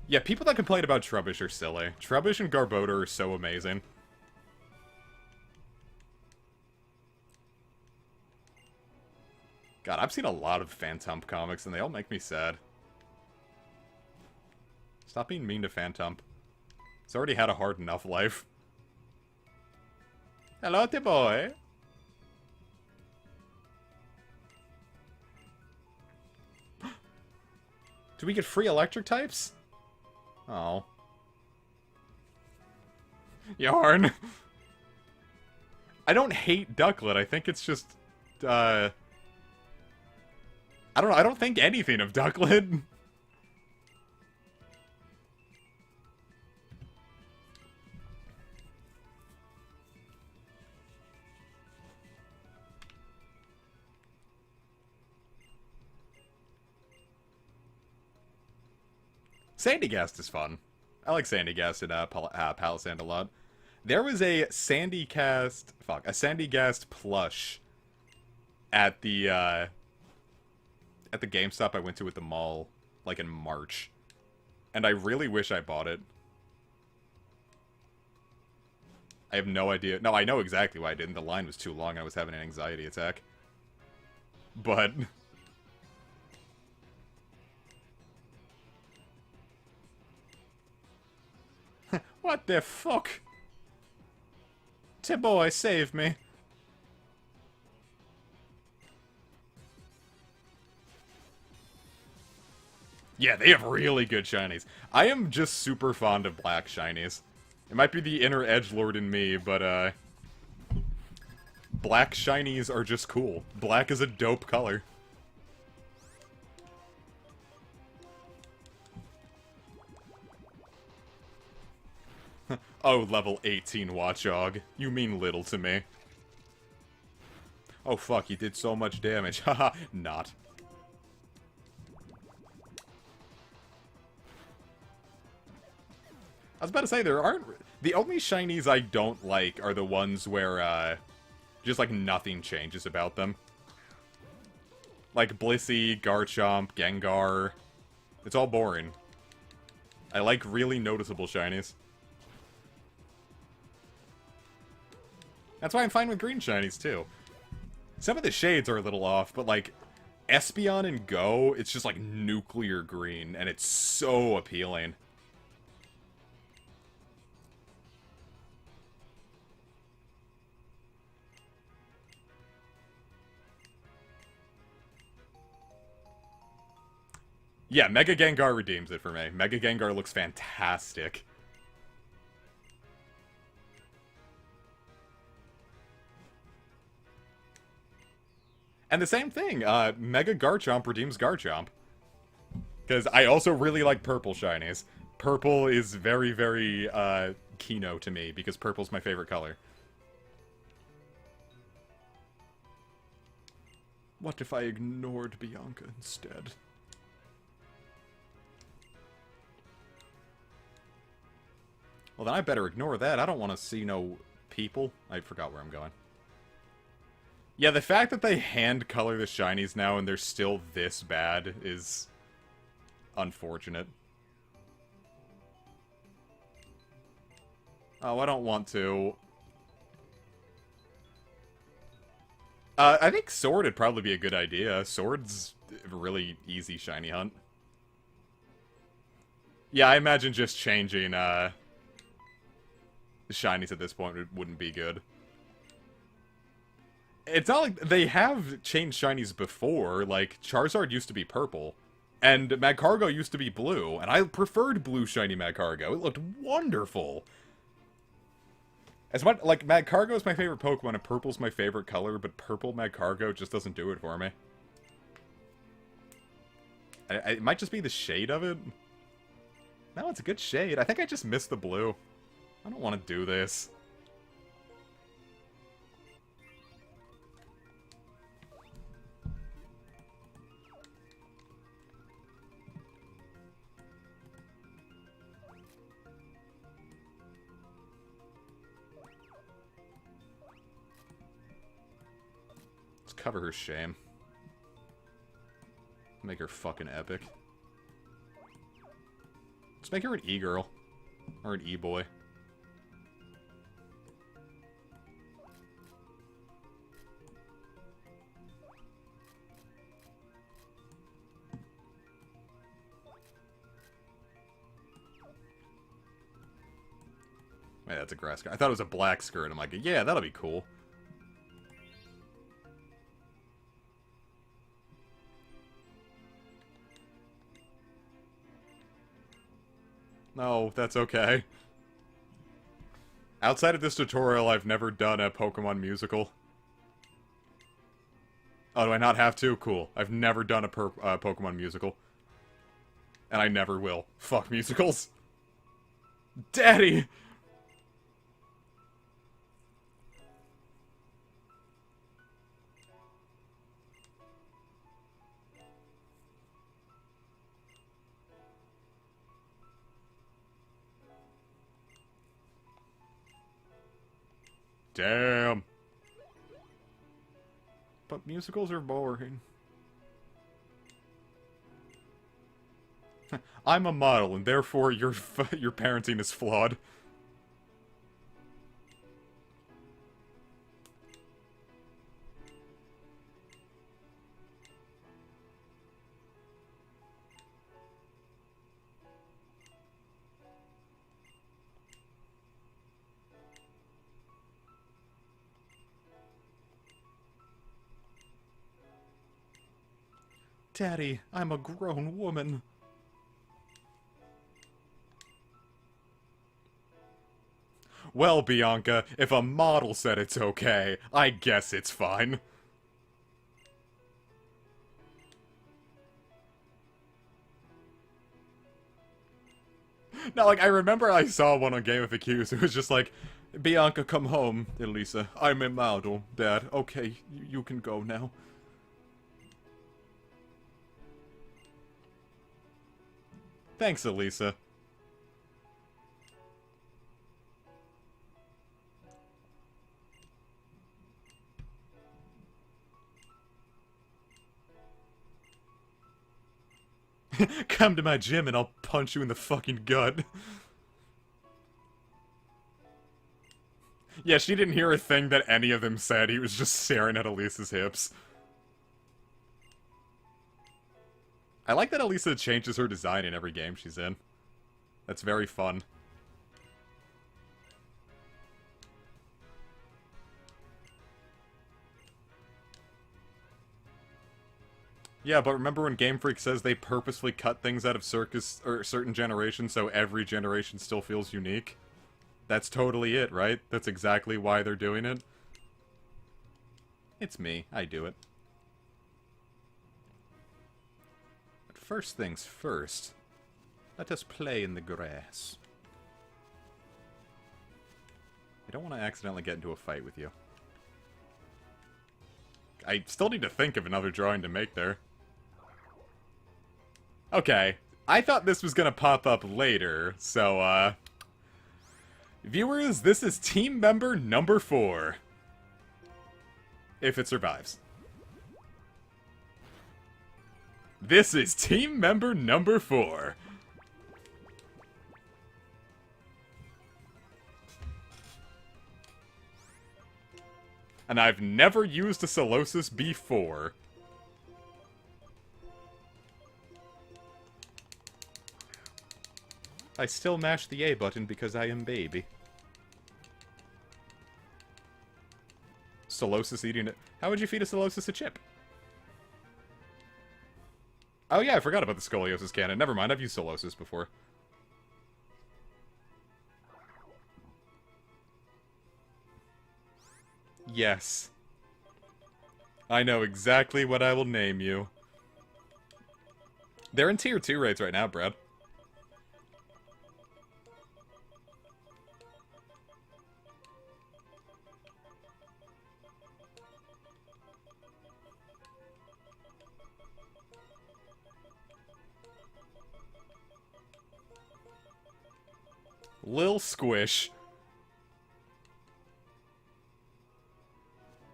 A: Yeah, people that complain about Trubbish are silly. Trubbish and Garbodor are so amazing. God, I've seen a lot of Phantump comics, and they all make me sad. Stop being mean to Phantump. It's already had a hard enough life. Hello, boy. Do we get free electric types? Oh. Yarn. I don't hate Ducklet. I think it's just, I don't know. I don't think anything of Ducklet. Sandygast is fun. I like Sandygast in Palisand a lot. There was a Sandygast plush at the GameStop I went to at the mall, like in March. And I really wish I bought it. I have no idea. No, I know exactly why I didn't. The line was too long. I was having an anxiety attack. But... What the fuck? T-boy, save me. Yeah, they have really good shinies. I am just super fond of black shinies. It might be the inner edgelord in me, but, black shinies are just cool. Black is a dope color. Oh, level 18 Watchog. You mean little to me. Oh fuck, he did so much damage. Haha, not. I was about to say, there aren't... The only shinies I don't like are the ones where, just, like, nothing changes about them. Like Blissey, Garchomp, Gengar. It's all boring. I like really noticeable shinies. That's why I'm fine with green shinies, too. Some of the shades are a little off, but, like, Espeon and Go, it's just, like, nuclear green, and it's so appealing. Yeah, Mega Gengar redeems it for me. Mega Gengar looks fantastic. And the same thing, Mega Garchomp redeems Garchomp. Because I also really like purple shinies. Purple is very, very, Kino to me, because purple's my favorite color. What if I ignored Bianca instead? Well, then I better ignore that. I don't want to see no people. I forgot where I'm going. Yeah, the fact that they hand-color the shinies now and they're still this bad is unfortunate. Oh, I don't want to. I think Sword would probably be a good idea. Sword's a really easy shiny hunt. Yeah, I imagine just changing, shinies at this point wouldn't be good. It's not like they have changed shinies before. Like, Charizard used to be purple, and Magcargo used to be blue, and I preferred blue shiny Magcargo. It looked wonderful. As much, like, Magcargo is my favorite Pokemon, and purple's my favorite color, but purple Magcargo just doesn't do it for me. It might just be the shade of it. No, it's a good shade. I think I just missed the blue. I don't want to do this. cover her shame. Make her fucking epic. Let's make her an e-girl. Or an e-boy. Wait, that's a grass skirt. I thought it was a black skirt. I'm like, yeah, that'll be cool. No, that's okay. Outside of this tutorial, I've never done a Pokemon musical. Oh, do I not have to? Cool. I've never done a Pokemon musical. And I never will. Fuck musicals. Daddy! Damn. But musicals are boring. I'm a model, and therefore your parenting is flawed. Daddy, I'm a grown woman. Well, Bianca, if a model said it's okay, I guess it's fine. Now, like, I remember I saw one on Game of Accused. It was just like, Bianca, come home, Elisa. I'm a model, Dad. Okay, you can go now. Thanks, Elisa. Come to my gym and I'll punch you in the fucking gut. Yeah, she didn't hear a thing that any of them said. He was just staring at Elisa's hips. I like that Elisa changes her design in every game she's in. That's very fun. Yeah, but remember when Game Freak says they purposefully cut things out of circus or certain generations so every generation still feels unique? That's totally it, right? That's exactly why they're doing it. It's me. I do it. But first things first, let us play in the grass. I don't want to accidentally get into a fight with you. I still need to think of another drawing to make there. Okay, I thought this was gonna pop up later, so, viewers, this is team member number 4. If it survives. This is team member number 4. And I've never used a Solosis before. I still mash the A button because I am baby. Solosis eating it. How would you feed a Solosis a chip? Oh yeah, I forgot about the scoliosis cannon. Never mind, I've used Solosis before. Yes. I know exactly what I will name you. They're in tier 2 raids right now, Brad. Lil Squish.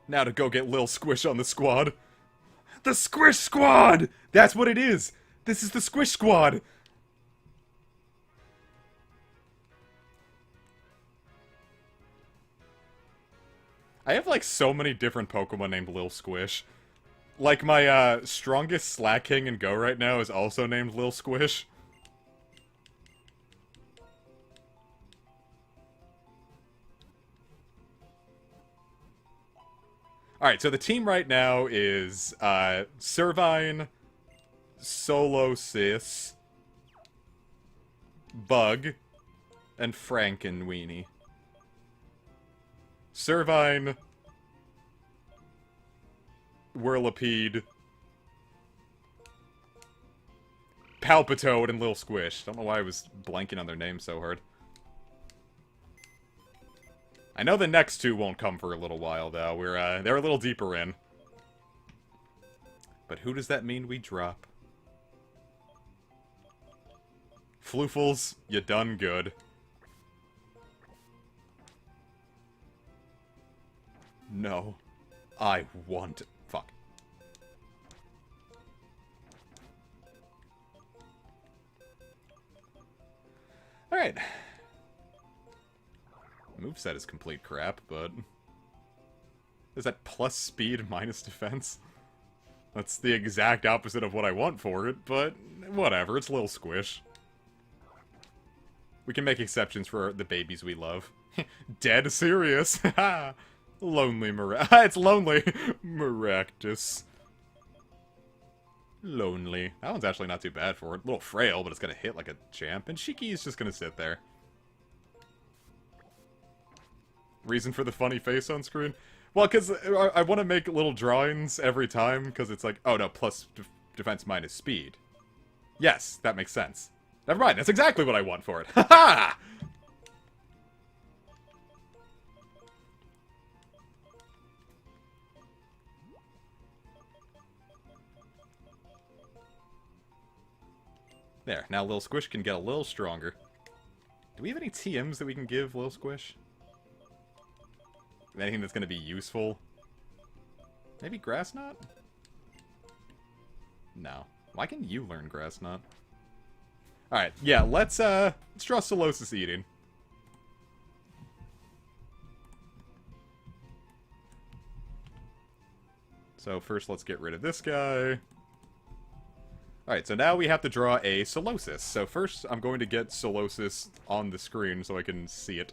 A: Now to go get Lil Squish on the squad. The Squish Squad! That's what it is! This is the Squish Squad! I have, like, so many different Pokemon named Lil Squish. Like, my, strongest Slack King in Go right now is also named Lil Squish. Alright, so the team right now is, Servine, Solosis, Bug, and Frankenweenie. Servine, Whirlipede, Palpitoad, and Lil Squish. Don't know why I was blanking on their names so hard. I know the next two won't come for a little while, though. They're a little deeper in. But who does that mean we drop? Floofles, you done good. No. I want... Fuck. Alright. Moveset is complete crap, but... Is that plus speed minus defense? That's the exact opposite of what I want for it, but whatever, it's a little squish. We can make exceptions for the babies we love. Dead serious! Lonely it's lonely! Maractus. Lonely. That one's actually not too bad for it. A little frail, but it's gonna hit like a champ. And Shiki is just gonna sit there. Reason for the funny face on screen? Well, because I want to make little drawings every time, because it's like, oh no, plus defense minus speed. Yes, that makes sense. Never mind, that's exactly what I want for it. Ha-ha! There, now Lil Squish can get a little stronger. Do we have any TMs that we can give Lil Squish? Anything that's going to be useful? Maybe Grass Knot? No. Why can you learn Grass Knot? Alright, yeah, let's draw Solosis Eating. So first let's get rid of this guy. Alright, so now we have to draw a Solosis. So first I'm going to get Solosis on the screen so I can see it.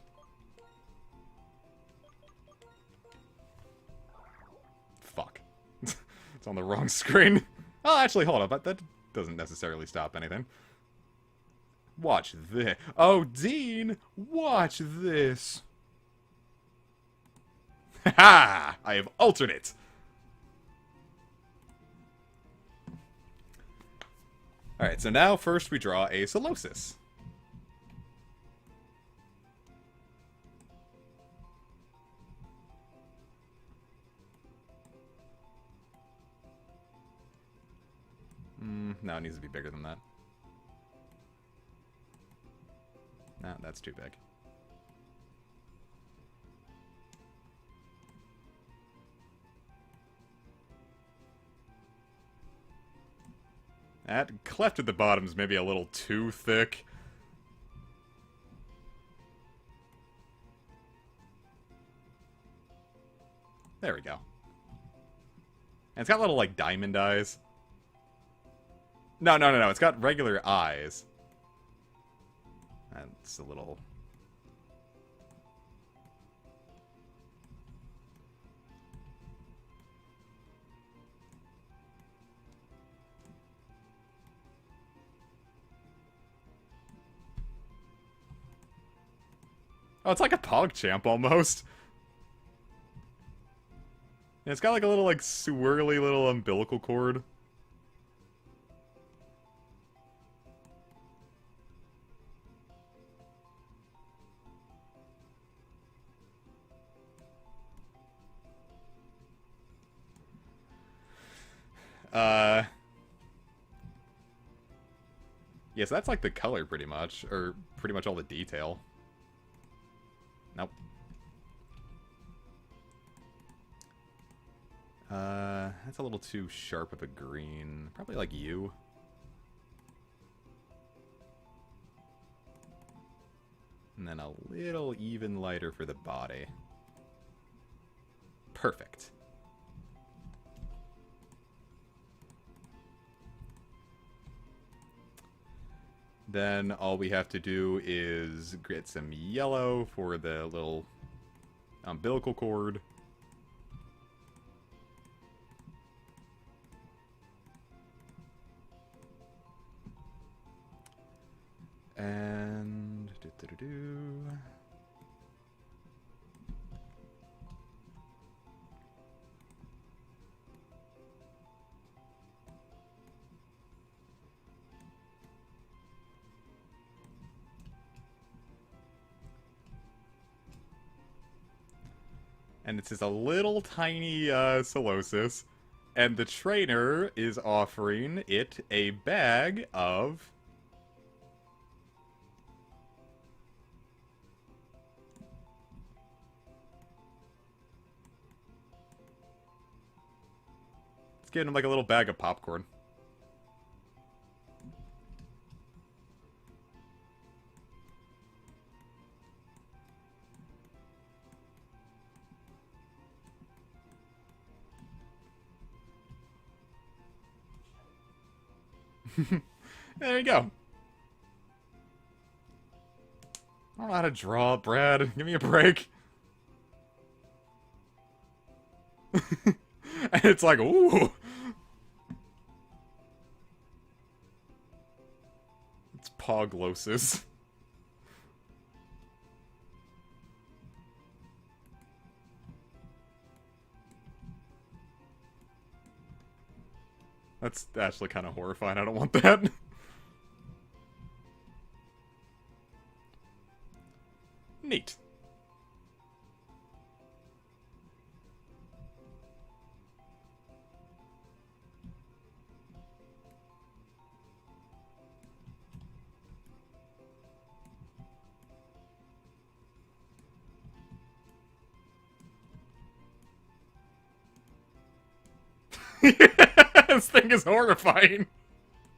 A: Fuck. It's on the wrong screen. Oh, actually, hold on, but that doesn't necessarily stop anything. Watch this. Oh, Dean! Watch this! Ha! I have altered it! Alright, so now first we draw a Solosis. No, it needs to be bigger than that. Nah, that's too big. That cleft at the bottom is maybe a little too thick. There we go. And it's got little, like, diamond eyes. No, it's got regular eyes. That's a little... Oh, it's like a PogChamp almost. And it's got like a little like swirly little umbilical cord. Yeah, so that's like the color pretty much, or pretty much all the detail. Nope. That's a little too sharp of a green. Probably like you. And then a little even lighter for the body. Perfect. Then all we have to do is get some yellow for the little umbilical cord. And and it's just a little tiny Solosis, and the trainer is offering it a bag of getting him like a little bag of popcorn. There you go. I don't know how to draw, Brad. Give me a break. And it's like, ooh. It's Poglosis. That's actually kind of horrifying. I don't want that. Neat. This thing is horrifying.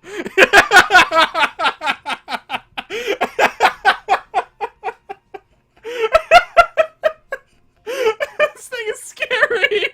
A: This thing is scary.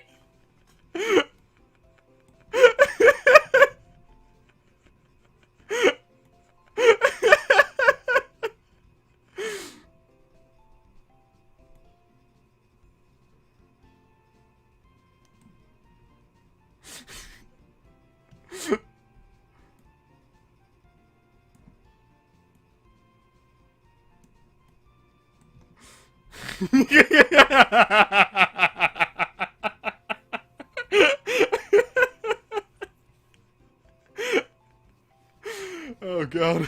A: Oh god.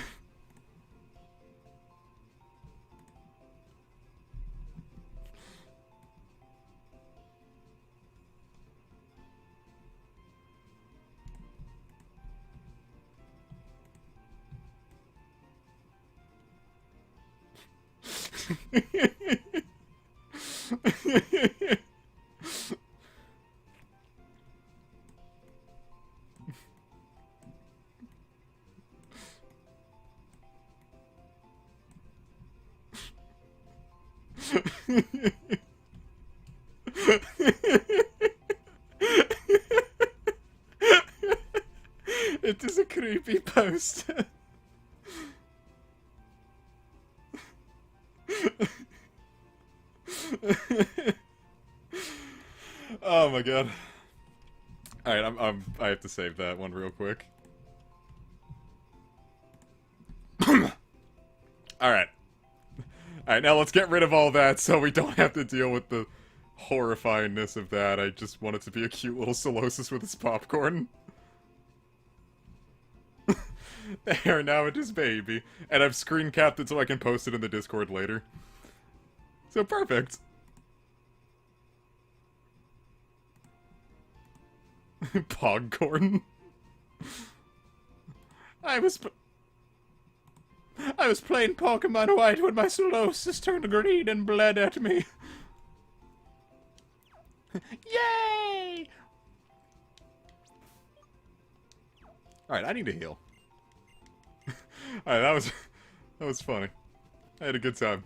A: It is a creepy poster. Oh my god. Alright, I have to save that one real quick. Alright. Alright, now let's get rid of all that so we don't have to deal with the horrifyingness of that. I just want it to be a cute little Solosis with his popcorn. There, now it is baby. And I've screen capped it so I can post it in the Discord later. So perfect. Pogcorn. I was playing Pokemon White when my Solosis turned green and bled at me. Yay! Alright, I need to heal. Alright, that was funny. I had a good time.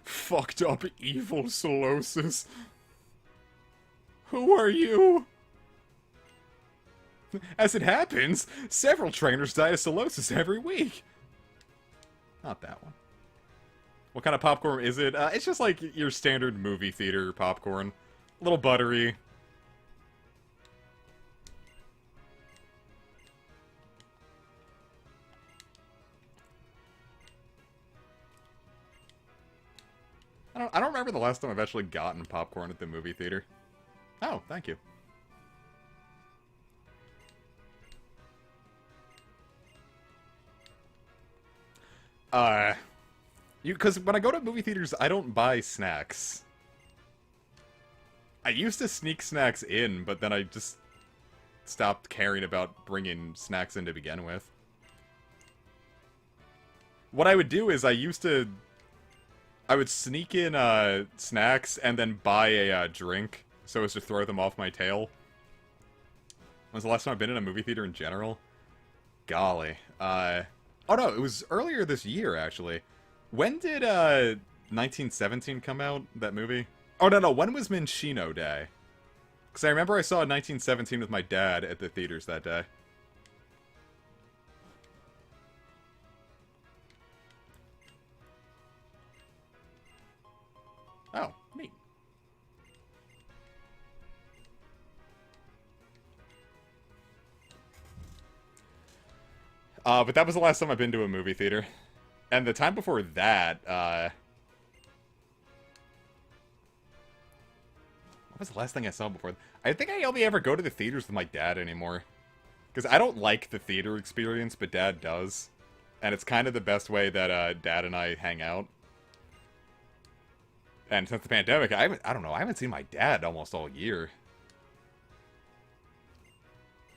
A: Fucked up evil Solosis. Who are you? As it happens, several trainers die of Solosis every week. Not that one. What kind of popcorn is it? It's just like your standard movie theater popcorn. A little buttery. I don't remember the last time I've actually gotten popcorn at the movie theater. Oh, thank you. Because when I go to movie theaters, I don't buy snacks. I used to sneak snacks in, but then I just stopped caring about bringing snacks in to begin with. What I would do is I would sneak in snacks and then buy a drink so as to throw them off my tail. When's the last time I've been in a movie theater in general? Golly. Oh no, it was earlier this year, actually. When did 1917 come out, that movie? Oh, no, when was Minchino Day? Because I remember I saw 1917 with my dad at the theaters that day. Oh, neat. But that was the last time I've been to a movie theater. And the time before that, what was the last thing I saw before? I think I only ever go to the theaters with my dad anymore. Because I don't like the theater experience, but Dad does. And it's kind of the best way that Dad and I hang out. And since the pandemic, I don't know, I haven't seen my dad almost all year.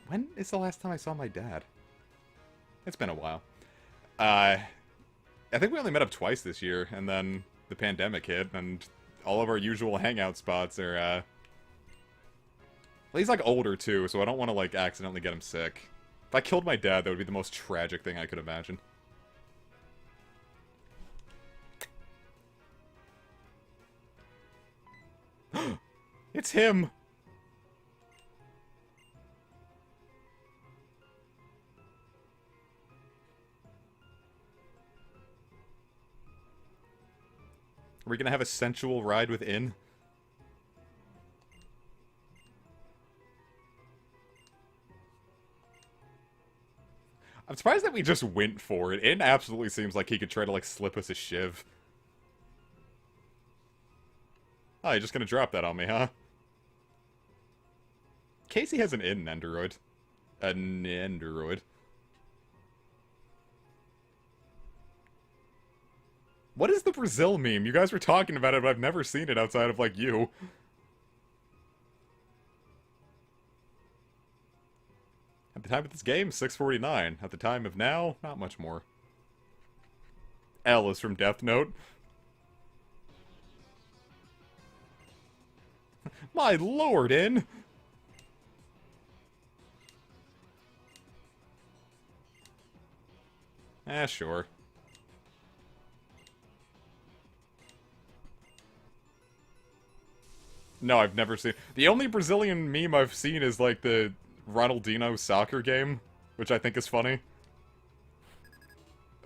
A: When is the last time I saw my dad? It's been a while. I think we only met up twice this year, and then the pandemic hit, and all of our usual hangout spots are, well, he's, like, older, too, so I don't want to, like, accidentally get him sick. If I killed my dad, that would be the most tragic thing I could imagine. It's him! Are we gonna have a sensual ride with In? I'm surprised that we just went for it. In absolutely seems like he could try to, like, slip us a shiv. Oh, you're just gonna drop that on me, huh? Casey has an In Android. An Android. What is the Brazil meme? You guys were talking about it, but I've never seen it outside of, like, you. At the time of this game, 6:49. At the time of now, not much more. L is from Death Note. My lord, In! Sure. No, I've never seen... The only Brazilian meme I've seen is, like, the Ronaldinho soccer game, which I think is funny.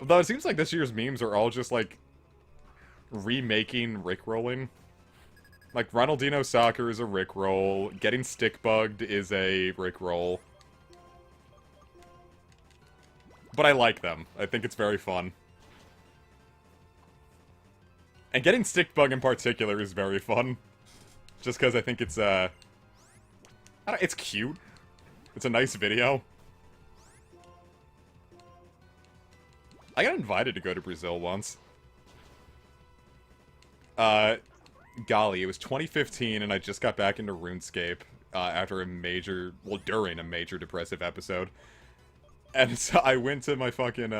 A: Though it seems like this year's memes are all just, like, remaking Rickrolling. Like, Ronaldinho soccer is a Rickroll, getting stick-bugged is a Rickroll. But I like them. I think it's very fun. And getting stick-bug in particular is very fun. Just because I think it's, it's cute. It's a nice video. I got invited to go to Brazil once. Golly, it was 2015 and I just got back into RuneScape, after a major, well, during a major depressive episode. And so I went to my fucking,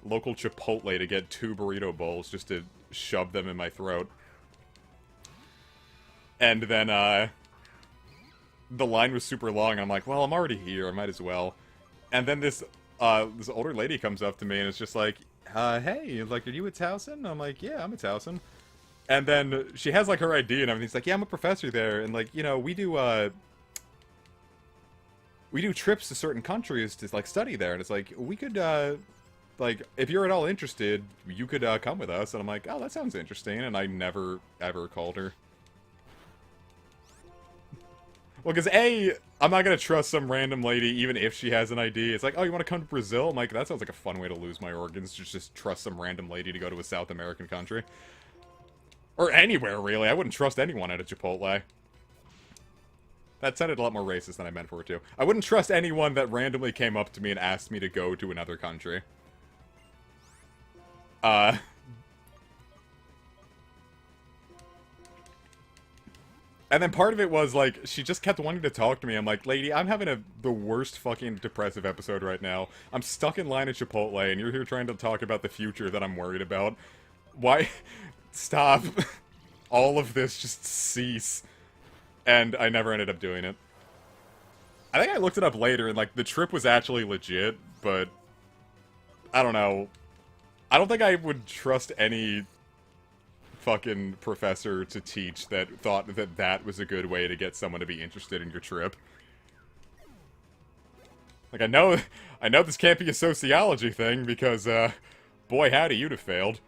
A: local Chipotle to get 2 burrito bowls just to shove them in my throat. And then, the line was super long, and I'm like, well, I'm already here, I might as well. And then this older lady comes up to me and is just like, hey, like, are you a Towson? I'm like, yeah, I'm a Towson. And then she has, like, her ID and everything. She's like, yeah, I'm a professor there, and, like, you know, we do trips to certain countries to, like, study there, and it's like, we could, like, if you're at all interested, you could, come with us. And I'm like, oh, that sounds interesting, and I never, ever called her. Well, because A, I'm not gonna trust some random lady, even if she has an ID. It's like, oh, you want to come to Brazil? I'm like, that sounds like a fun way to lose my organs, just trust some random lady to go to a South American country. Or anywhere, really. I wouldn't trust anyone at a Chipotle. That sounded a lot more racist than I meant for it to. I wouldn't trust anyone that randomly came up to me and asked me to go to another country. And then part of it was, like, she just kept wanting to talk to me. I'm like, lady, I'm having the worst fucking depressive episode right now. I'm stuck in line at Chipotle, and you're here trying to talk about the future that I'm worried about. Why? Stop. All of this, just cease. And I never ended up doing it. I think I looked it up later, and, like, the trip was actually legit, but I don't know. I don't think I would trust any fucking professor to teach that thought that that was a good way to get someone to be interested in your trip. Like, I know this can't be a sociology thing, because, boy howdy, you'd have failed.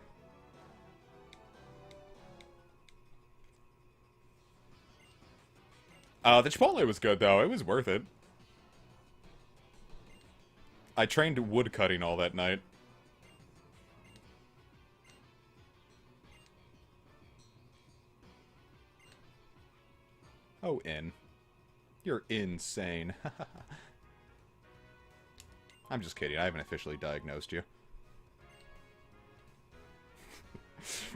A: The Chipotle was good, though. It was worth it. I trained wood cutting all that night. Oh, You're insane. I'm just kidding. I haven't officially diagnosed you.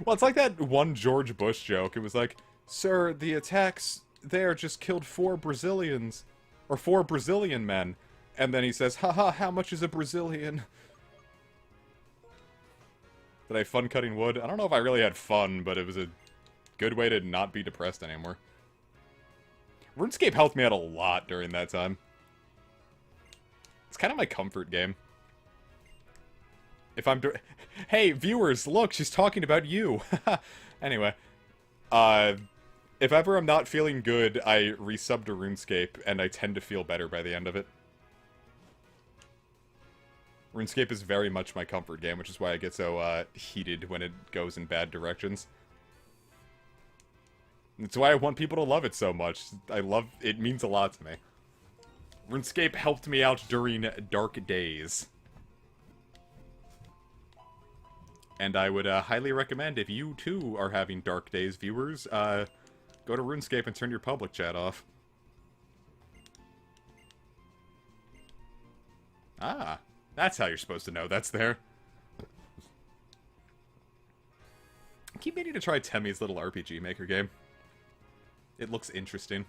A: Well, it's like that one George Bush joke. It was like, sir, the attacks there just killed 4 Brazilians. Or 4 Brazilian men. And then he says, haha, how much is a Brazilian? Did I have fun cutting wood? I don't know if I really had fun, but it was a good way to not be depressed anymore. RuneScape helped me out a lot during that time. It's kind of my comfort game. If I'm hey, viewers, look, she's talking about you. Anyway. If ever I'm not feeling good, I resub to RuneScape, and I tend to feel better by the end of it. RuneScape is very much my comfort game, which is why I get so, heated when it goes in bad directions. That's why I want people to love it so much. It means a lot to me. RuneScape helped me out during dark days. And I would highly recommend, if you too are having dark days, viewers, go to RuneScape and turn your public chat off. Ah, that's how you're supposed to know that's there. I keep meaning to try Temmie's little RPG Maker game. It looks interesting.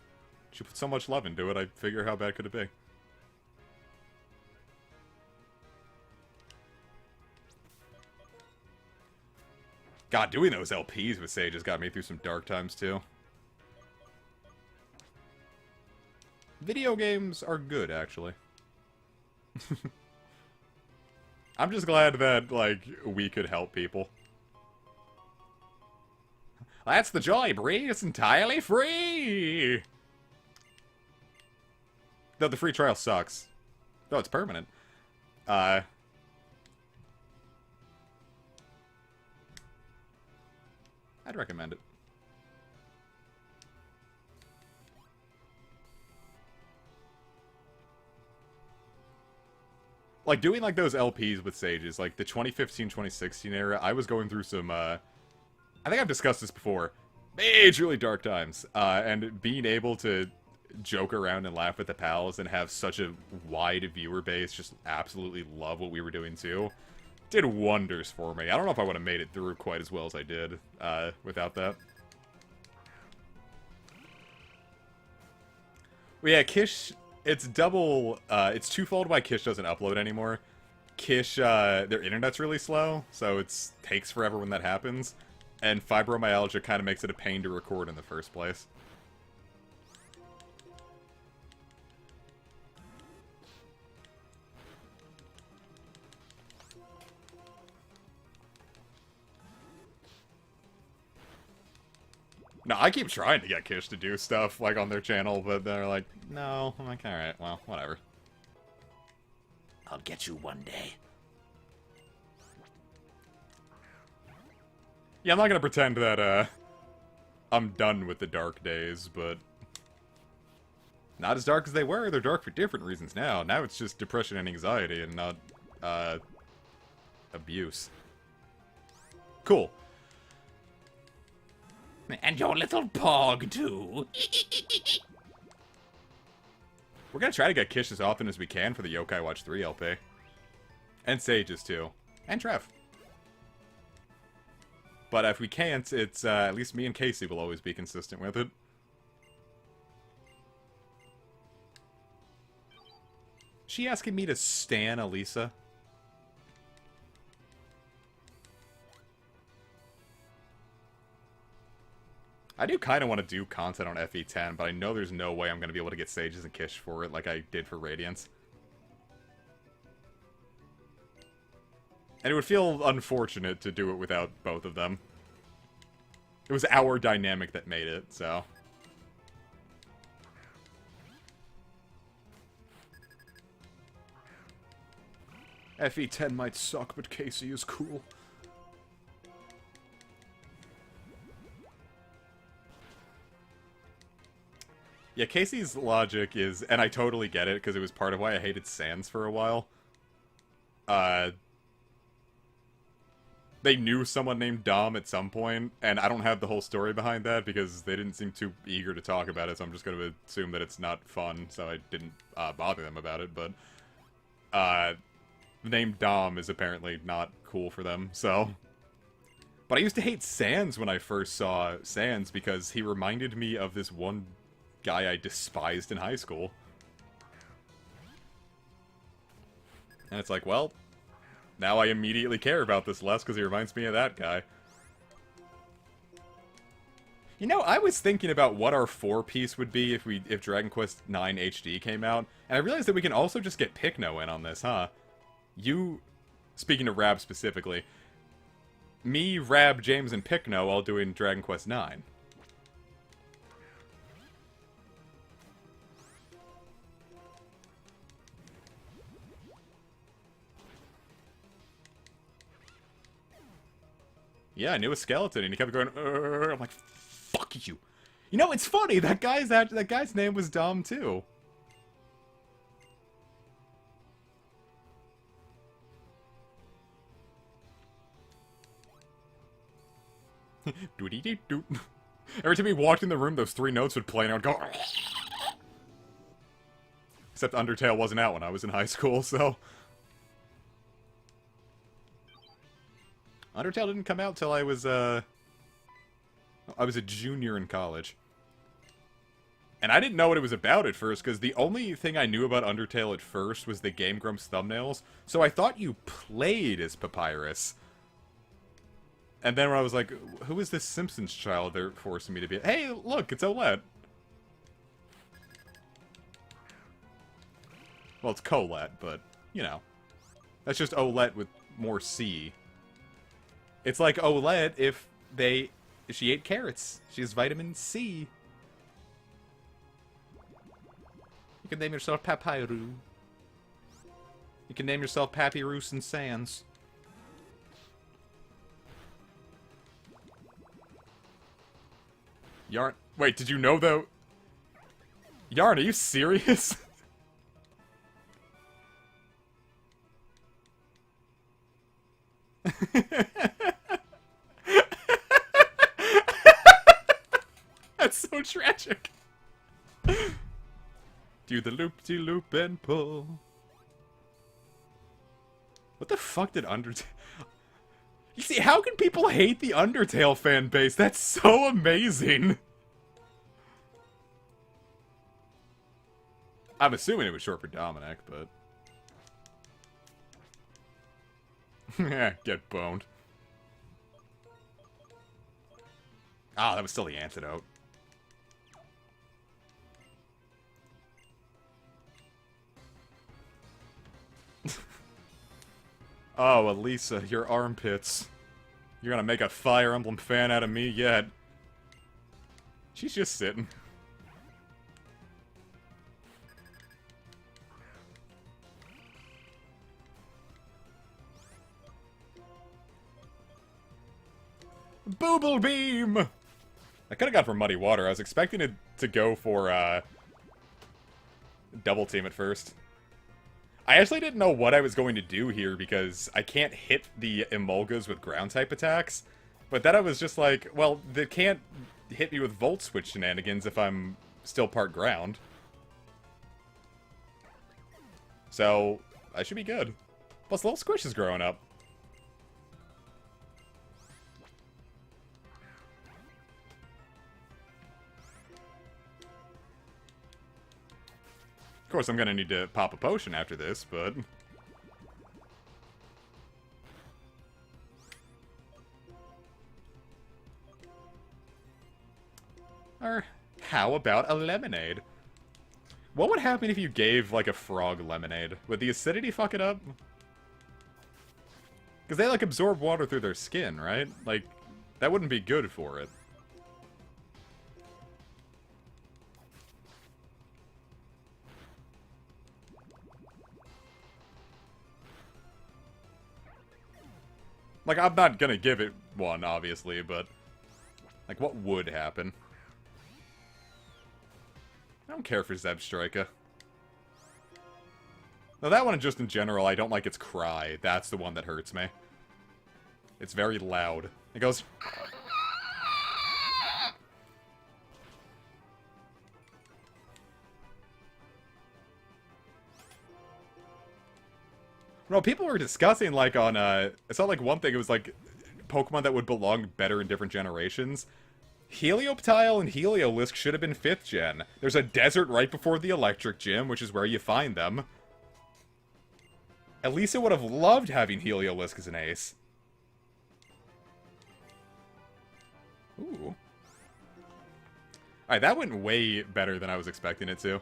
A: She put so much love into it, I figure how bad could it be? God, doing those LPs with Sage has got me through some dark times, too. Video games are good, actually. I'm just glad that, like, we could help people. That's the joy, Bree. It's entirely free! Though the free trial sucks. Though it's permanent. I'd recommend it. Like, doing, like, those LPs with Sages, like, the 2015-2016 era, I was going through some, I think I've discussed this before. Majorly dark times. And being able to joke around and laugh with the pals and have such a wide viewer base, just absolutely love what we were doing too, did wonders for me. I don't know if I would have made it through quite as well as I did, without that. Well, yeah, Kish, it's double, it's twofold why Kish doesn't upload anymore. Kish, their internet's really slow, so it takes forever when that happens. And fibromyalgia kind of makes it a pain to record in the first place. No, I keep trying to get Kish to do stuff, like, on their channel, but they're like, no. I'm like, alright, well, whatever.
B: I'll get you one day.
A: Yeah, I'm not gonna pretend that, I'm done with the dark days, but... Not as dark as they were. They're dark for different reasons now. Now it's just depression and anxiety and not, abuse. Cool.
B: And your little pog, too.
A: We're gonna try to get Kish as often as we can for the Yokai Watch 3 LP. And Sages, too. And Trev. But if we can't, it's, at least me and Casey will always be consistent with it. She asking me to stan Elisa? I do kind of want to do content on FE10, but I know there's no way I'm going to be able to get Sages and Kish for it like I did for Radiance. And it would feel unfortunate to do it without both of them. It was our dynamic that made it, so... FE10 might suck, but Casey is cool. Yeah, Casey's logic is, and I totally get it, because it was part of why I hated Sans for a while. They knew someone named Dom at some point, and I don't have the whole story behind that, because they didn't seem too eager to talk about it, so I'm just going to assume that it's not fun, so I didn't bother them about it, but... the name Dom is apparently not cool for them, so... But I used to hate Sans when I first saw Sans, because he reminded me of this one guy I despised in high school. And it's like, well, now I immediately care about this less because he reminds me of that guy. You know, I was thinking about what our 4-piece would be if Dragon Quest IX HD came out, and I realized that we can also just get Picno in on this, huh? You, speaking of Rab specifically, me, Rab, James, and Picno all doing Dragon Quest IX. Yeah, I knew a skeleton, and he kept going, I'm like, fuck you. You know, it's funny, that guy's name was Dom, too. Doody-dee-doo. Every time he walked in the room, those 3 notes would play, and I would go... Except Undertale wasn't out when I was in high school, so... Undertale didn't come out till I was a junior in college. And I didn't know what it was about at first, because the only thing I knew about Undertale at first was the Game Grumps thumbnails, so I thought you played as Papyrus. And then when I was like, who is this Simpsons child they're forcing me to be? Hey, look, it's Olette. Well, it's Colette, but, you know. That's just Olette with more C. It's like Olette if she ate carrots. She has vitamin C. You can name yourself Papyrus. You can name yourself Papyrus and Sans. Yarn. Wait, did you know though? Yarn, are you serious? That's so tragic. Do the loop-de-loop and pull. What the fuck did Undertale... You see, how can people hate the Undertale fan base? That's so amazing. I'm assuming it was short for Dominic, but... Get boned. Ah, that was still the antidote. Oh, Elisa, your armpits. You're gonna make a Fire Emblem fan out of me yet. She's just sitting. Booble Beam! I could have gone for Muddy Water. I was expecting it to go for, Double Team at first. I actually didn't know what I was going to do here because I can't hit the Emolgas with ground-type attacks. But then I was just like, well, they can't hit me with Volt Switch shenanigans if I'm still part ground. So, I should be good. Plus, Little Squish is growing up. Of course, I'm gonna need to pop a potion after this, but... Or, how about a lemonade? What would happen if you gave, like, a frog lemonade? Would the acidity fuck it up? Because they, like, absorb water through their skin, right? Like, that wouldn't be good for it. Like, I'm not gonna give it one, obviously, but... Like, what would happen? I don't care for Zebstrika. No, that one, just in general, I don't like its cry. That's the one that hurts me. It's very loud. It goes... No, people were discussing, like, on, it's not like one thing, it was, like, Pokemon that would belong better in different generations. Helioptile and Heliolisk should have been 5th gen. There's a desert right before the Electric Gym, which is where you find them. At least I would have loved having Heliolisk as an ace. Ooh. Alright, that went way better than I was expecting it to.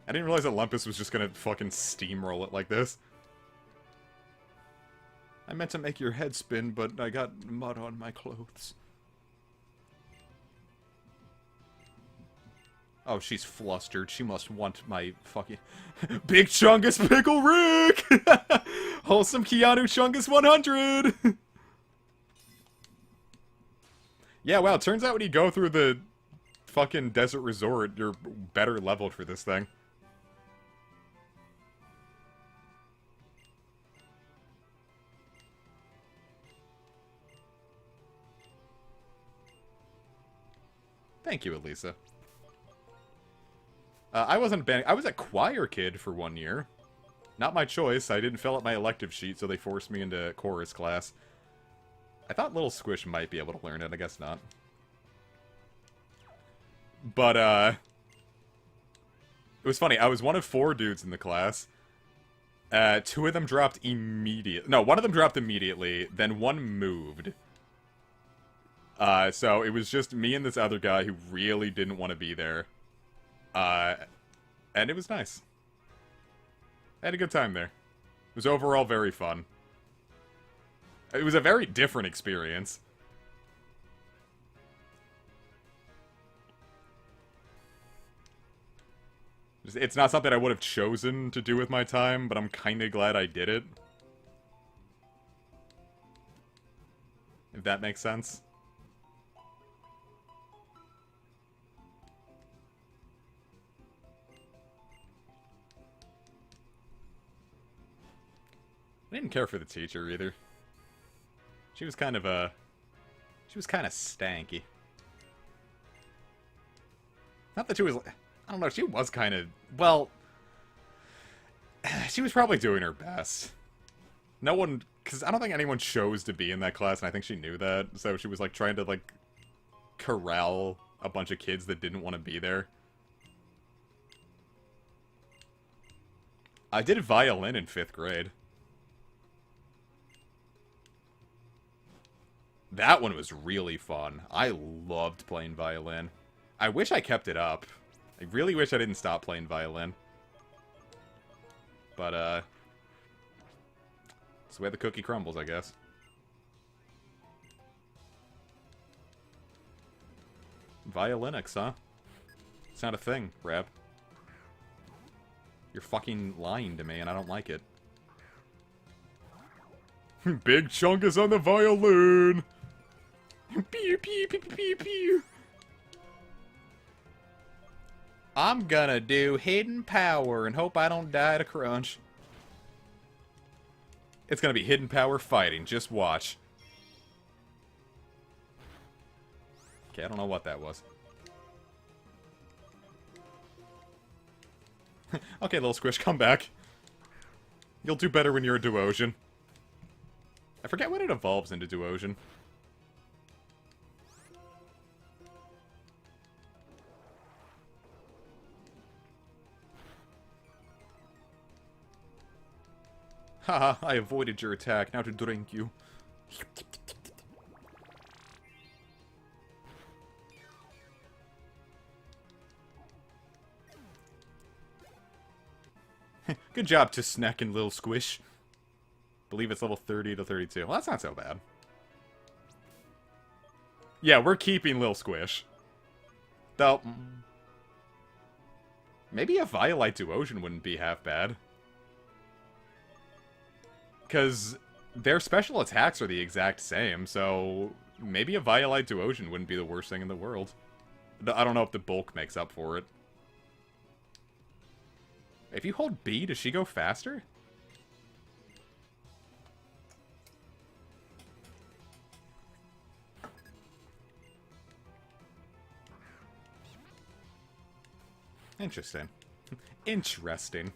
A: I didn't realize that Lumpus was just gonna fucking steamroll it like this. I meant to make your head spin, but I got mud on my clothes. Oh, she's flustered. She must want my fucking... Big Chungus Pickle Rick! Wholesome Keanu Chungus 100! Yeah, wow, turns out when you go through the fucking desert resort, you're better leveled for this thing. Thank you, Elisa. I wasn't banning. I was a choir kid for 1 year. Not my choice. I didn't fill out my elective sheet, so they forced me into chorus class. I thought Little Squish might be able to learn it. I guess not. But, it was funny. I was one of 4 dudes in the class. 2 of them dropped immediately. No, 1 of them dropped immediately. Then 1 moved. So it was just me and this other guy who really didn't want to be there. And it was nice. I had a good time there. It was overall very fun. It was a very different experience. It's not something I would have chosen to do with my time, but I'm kinda glad I did it. If that makes sense. I didn't care for the teacher, either. She was kind of, she was kind of stanky. Not that she was... I don't know, she was kind of... Well... She was probably doing her best. No one... Because I don't think anyone chose to be in that class, and I think she knew that. So she was, like, trying to, like, corral a bunch of kids that didn't want to be there. I did violin in 5th grade. That one was really fun. I loved playing violin. I wish I kept it up. I really wish I didn't stop playing violin. But, it's the way the cookie crumbles, I guess. Via Linux, huh? It's not a thing, Rab. You're fucking lying to me, and I don't like it. Big Chunk is on the violin! Pew, pew, pew, pew, pew. I'm gonna do Hidden Power and hope I don't die to crunch. It's gonna be Hidden Power fighting, just watch. Okay, I don't know what that was. Okay, little Squish, come back. You'll do better when you're a Duosian. I forget when it evolves into Duosian. Haha, I avoided your attack, now to drink you. Good job to Snack and Lil Squish. Believe it's level 30 to 32. Well, that's not so bad. Yeah, we're keeping Lil Squish. Though, maybe a Violite Duosian wouldn't be half bad. Because their special attacks are the exact same, so maybe a Violite Duosian wouldn't be the worst thing in the world. I don't know if the bulk makes up for it. If you hold B, does she go faster? Interesting. Interesting.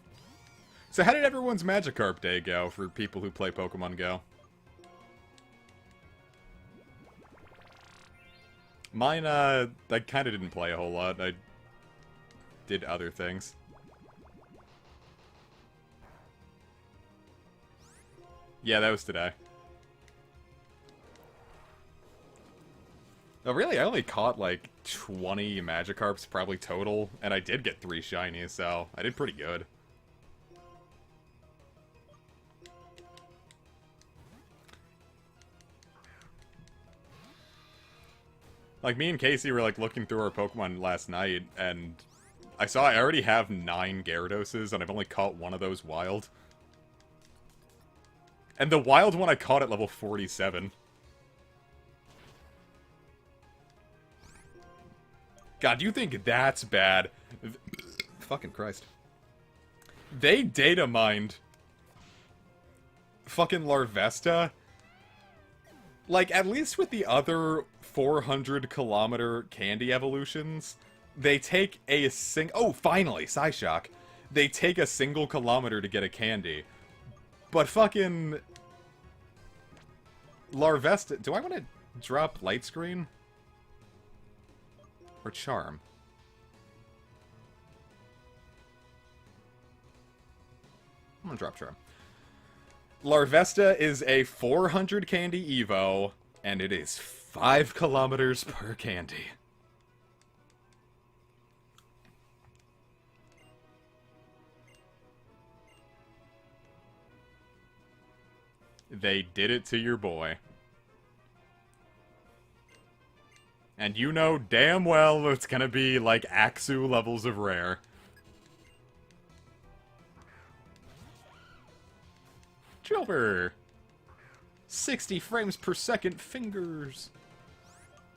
A: So how did everyone's Magikarp day go for people who play Pokemon Go? Mine, I kinda didn't play a whole lot. I did other things. Yeah, that was today. Oh, really? I only caught, like, 20 Magikarps, probably total, and I did get 3 shinies, so I did pretty good. Like, me and Casey were, like, looking through our Pokemon last night, and I saw I already have 9 Gyarados, and I've only caught one of those wild. And the wild one I caught at level 47. God, do you think that's bad? Fucking Christ. They data mined fucking Larvesta. Like, at least with the other 400-kilometer candy evolutions, they take a oh, finally, Psyshock. They take a single kilometer to get a candy. But fucking Larvesta... Do I want to drop Light Screen? Or Charm? I'm gonna drop Charm. Larvesta is a 400 candy Evo, and it is 5 kilometers per candy. They did it to your boy. And you know damn well it's gonna be like Axu levels of rare. Jilber! 60 frames per second fingers.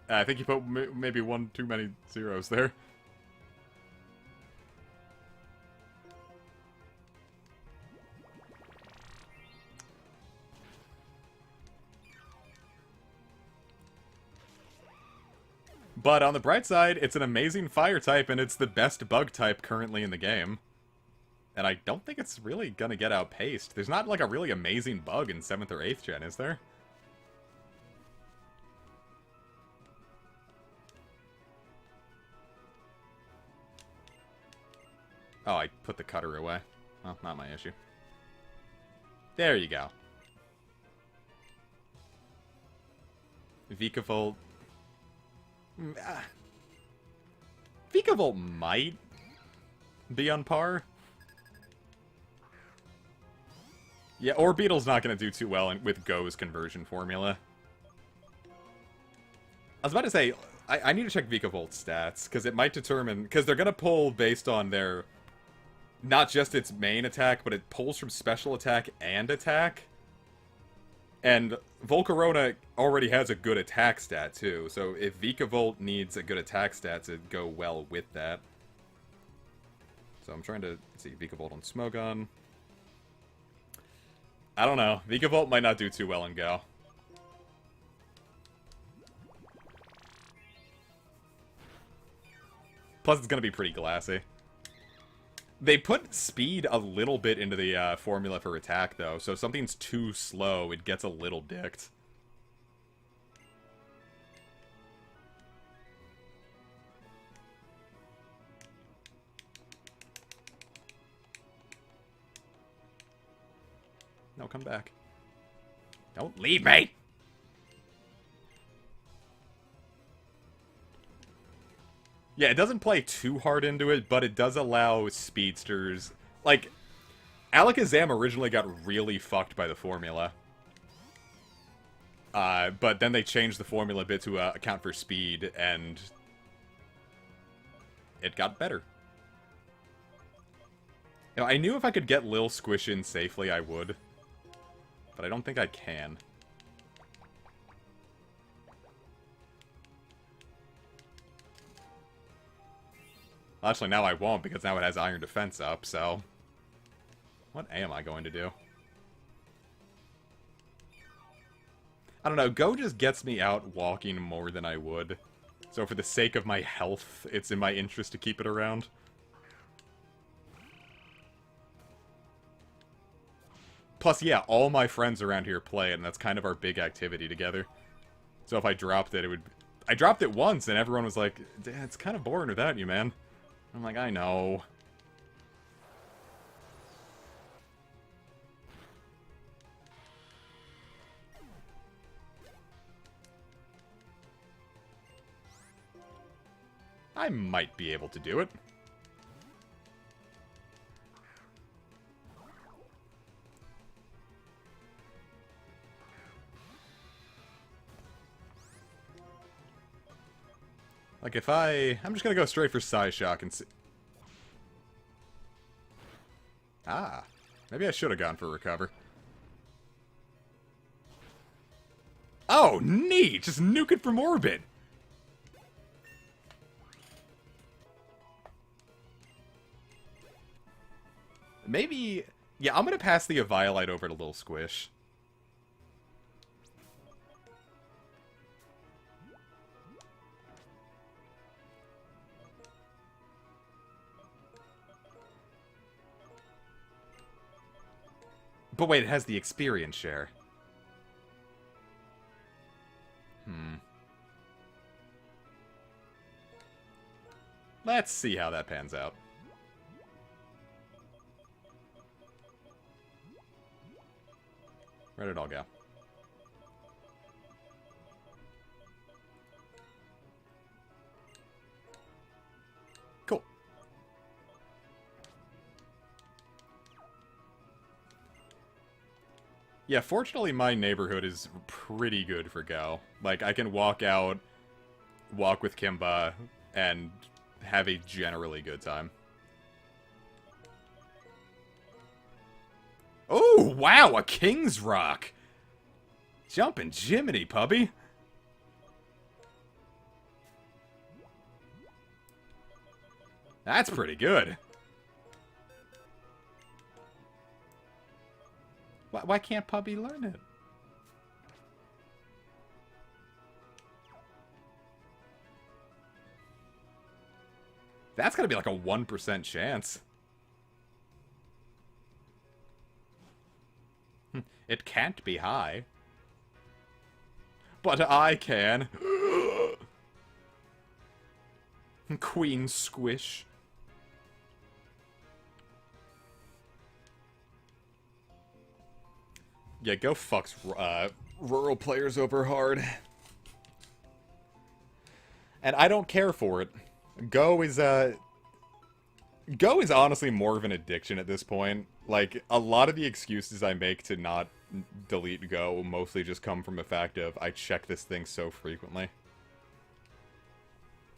A: I think you put maybe one too many zeros there. But on the bright side, it's an amazing fire type, and it's the best bug type currently in the game. And I don't think it's really gonna get outpaced. There's not, like, a really amazing bug in 7th or 8th gen, is there? Oh, I put the cutter away. Well, not my issue. There you go. Vikavolt... Vikavolt might be on par. Yeah, Orbeetle's not going to do too well with Go's conversion formula. I was about to say, I need to check Vikavolt stats, because it might determine... Because they're going to pull based on their... Not just its main attack, but it pulls from special attack and attack. And Volcarona already has a good attack stat, too. So if Vikavolt needs a good attack stat to go well with that. So I'm trying to see Vikavolt on Smogon. I don't know. Vikavolt might not do too well in Go. Plus, it's going to be pretty glassy. They put speed a little bit into the formula for attack, though. So if something's too slow, it gets a little dicked. No, come back. Don't leave me! Yeah, it doesn't play too hard into it, but it does allow speedsters... Like, Alakazam originally got really fucked by the formula. But then they changed the formula a bit to account for speed, and... it got better. You know, I knew if I could get Lil Squish in safely, I would. But I don't think I can. Well, actually, now I won't, because now it has Iron Defense up, so... What am I going to do? I don't know, Go just gets me out walking more than I would. So for the sake of my health, it's in my interest to keep it around. Plus, yeah, all my friends around here play, and that's kind of our big activity together. So if I dropped it, it would... I dropped it once, and everyone was like, it's kind of boring without you, man. I'm like, I know. I might be able to do it. Like, if I'm just gonna go straight for Psyshock and see... Ah. Maybe I should have gone for Recover. Oh, neat! Just nuke it from orbit! Maybe... Yeah, I'm gonna pass the Eviolite over to Lil Squish. But wait, it has the experience share. Let's see how that pans out. Where'd it all go? Cool. Yeah, fortunately my neighborhood is pretty good for Go. Like, I can walk out, walk with Kimba, and have a generally good time. Oh, wow, a King's Rock! Jumpin' Jiminy, puppy! That's pretty good. Why can't Puppy learn it? That's gotta be like a 1% chance. It can't be high. But I can. Queen Squish. Yeah, Go fucks rural players over hard. And I don't care for it. Go is honestly more of an addiction at this point. Like, a lot of the excuses I make to not delete Go mostly just come from the fact of I check this thing so frequently.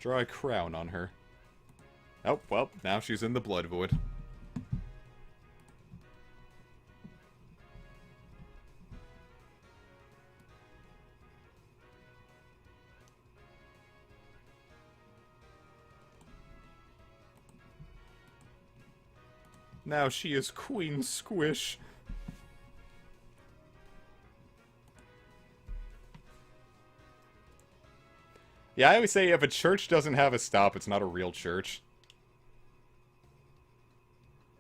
A: Draw a crown on her. Oh, well, now she's in the Blood Void. Now she is Queen Squish. Yeah, I always say if a church doesn't have a stop, it's not a real church.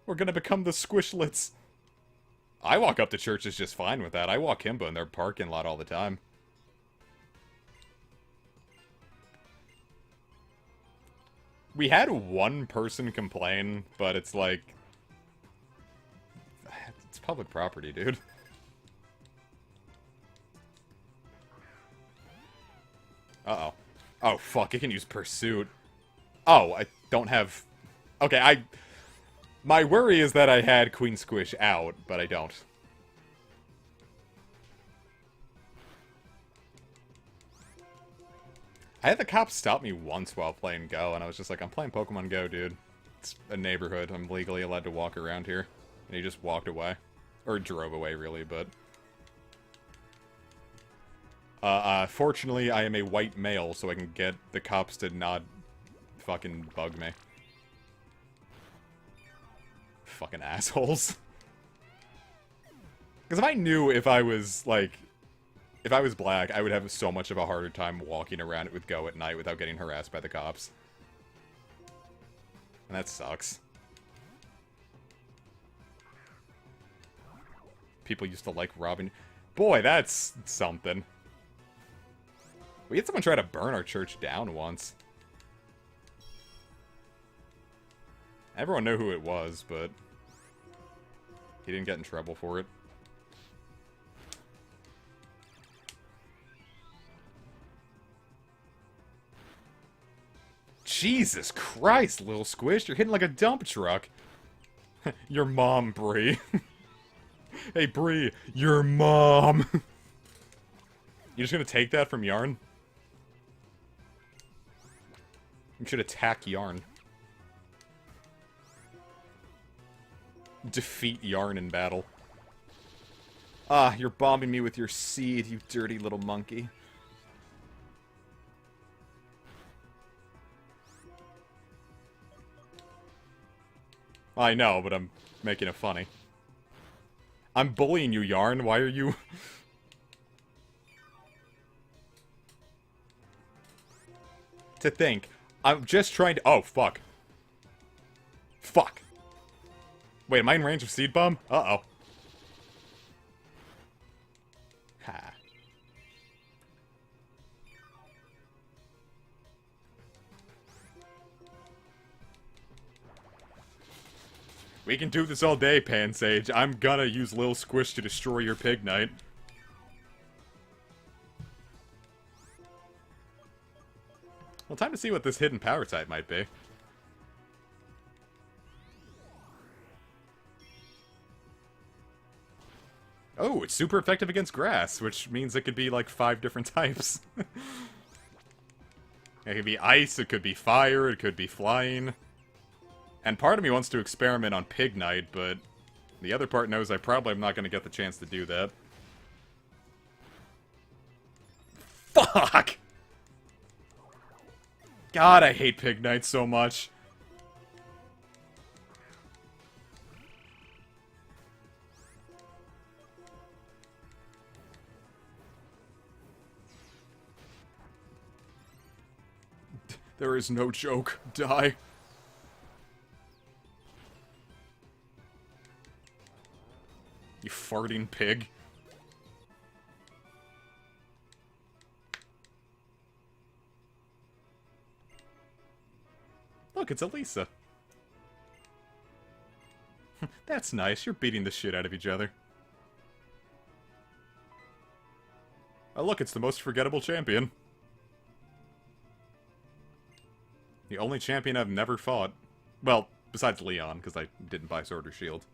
A: We're gonna become the Squishlets. I walk up to churches just fine with that. I walk Kimba in their parking lot all the time. We had one person complain, but it's like... It's public property, dude. Uh-oh. Oh, fuck, it can use Pursuit. Oh, I don't have... Okay, my worry is that I had Queen Squish out, but I don't. I had the cops stop me once while playing Go, and I was just like, I'm playing Pokemon Go, dude. It's a neighborhood. I'm legally allowed to walk around here. And he just walked away. Or drove away, really, but... fortunately, I am a white male, so I can get the cops to not fucking bug me. Fucking assholes. Because if I knew if I was, like... If I was black, I would have so much of a harder time walking around it with Go at night without getting harassed by the cops. And that sucks. People used to like robbing... Boy, that's something. We had someone try to burn our church down once. Everyone knew who it was, but... he didn't get in trouble for it. Jesus Christ, little squish, you're hitting like a dump truck. Your mom, Bree. Hey, Bree, your mom. You just gonna take that from Yarn? You should attack Yarn. Defeat Yarn in battle. Ah, you're bombing me with your seed, you dirty little monkey. I know, but I'm making it funny. I'm bullying you, Yarn. Why are you... To think. I'm just trying to... Oh, fuck. Fuck. Wait, am I in range of Seed Bomb? Uh-oh. Ha. We can do this all day, Pansage. I'm gonna use Lil Squish to destroy your Pig Knight. Well, time to see what this hidden power type might be. Oh, it's super effective against grass, which means it could be like 5 different types. It could be ice, it could be fire, it could be flying. And part of me wants to experiment on Pig Knight, but the other part knows I probably am not going to get the chance to do that. Fuck! God, I hate Pig Knight so much. There is no joke. Die. You farting pig. Look, it's Elisa. That's nice. You're beating the shit out of each other. Oh, look, it's the most forgettable champion. The only champion I've never fought. Well, besides Leon, because I didn't buy Sword or Shield.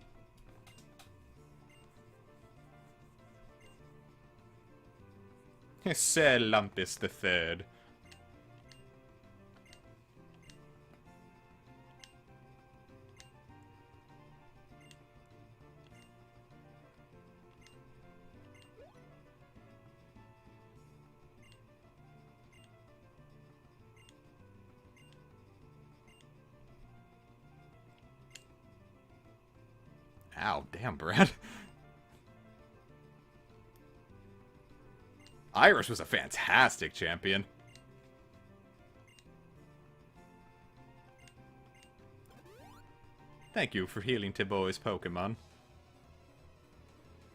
A: Sir Lumpus the Third. Ow, damn, Brad. Irish was a fantastic champion. Thank you for healing Tiboy's Pokemon.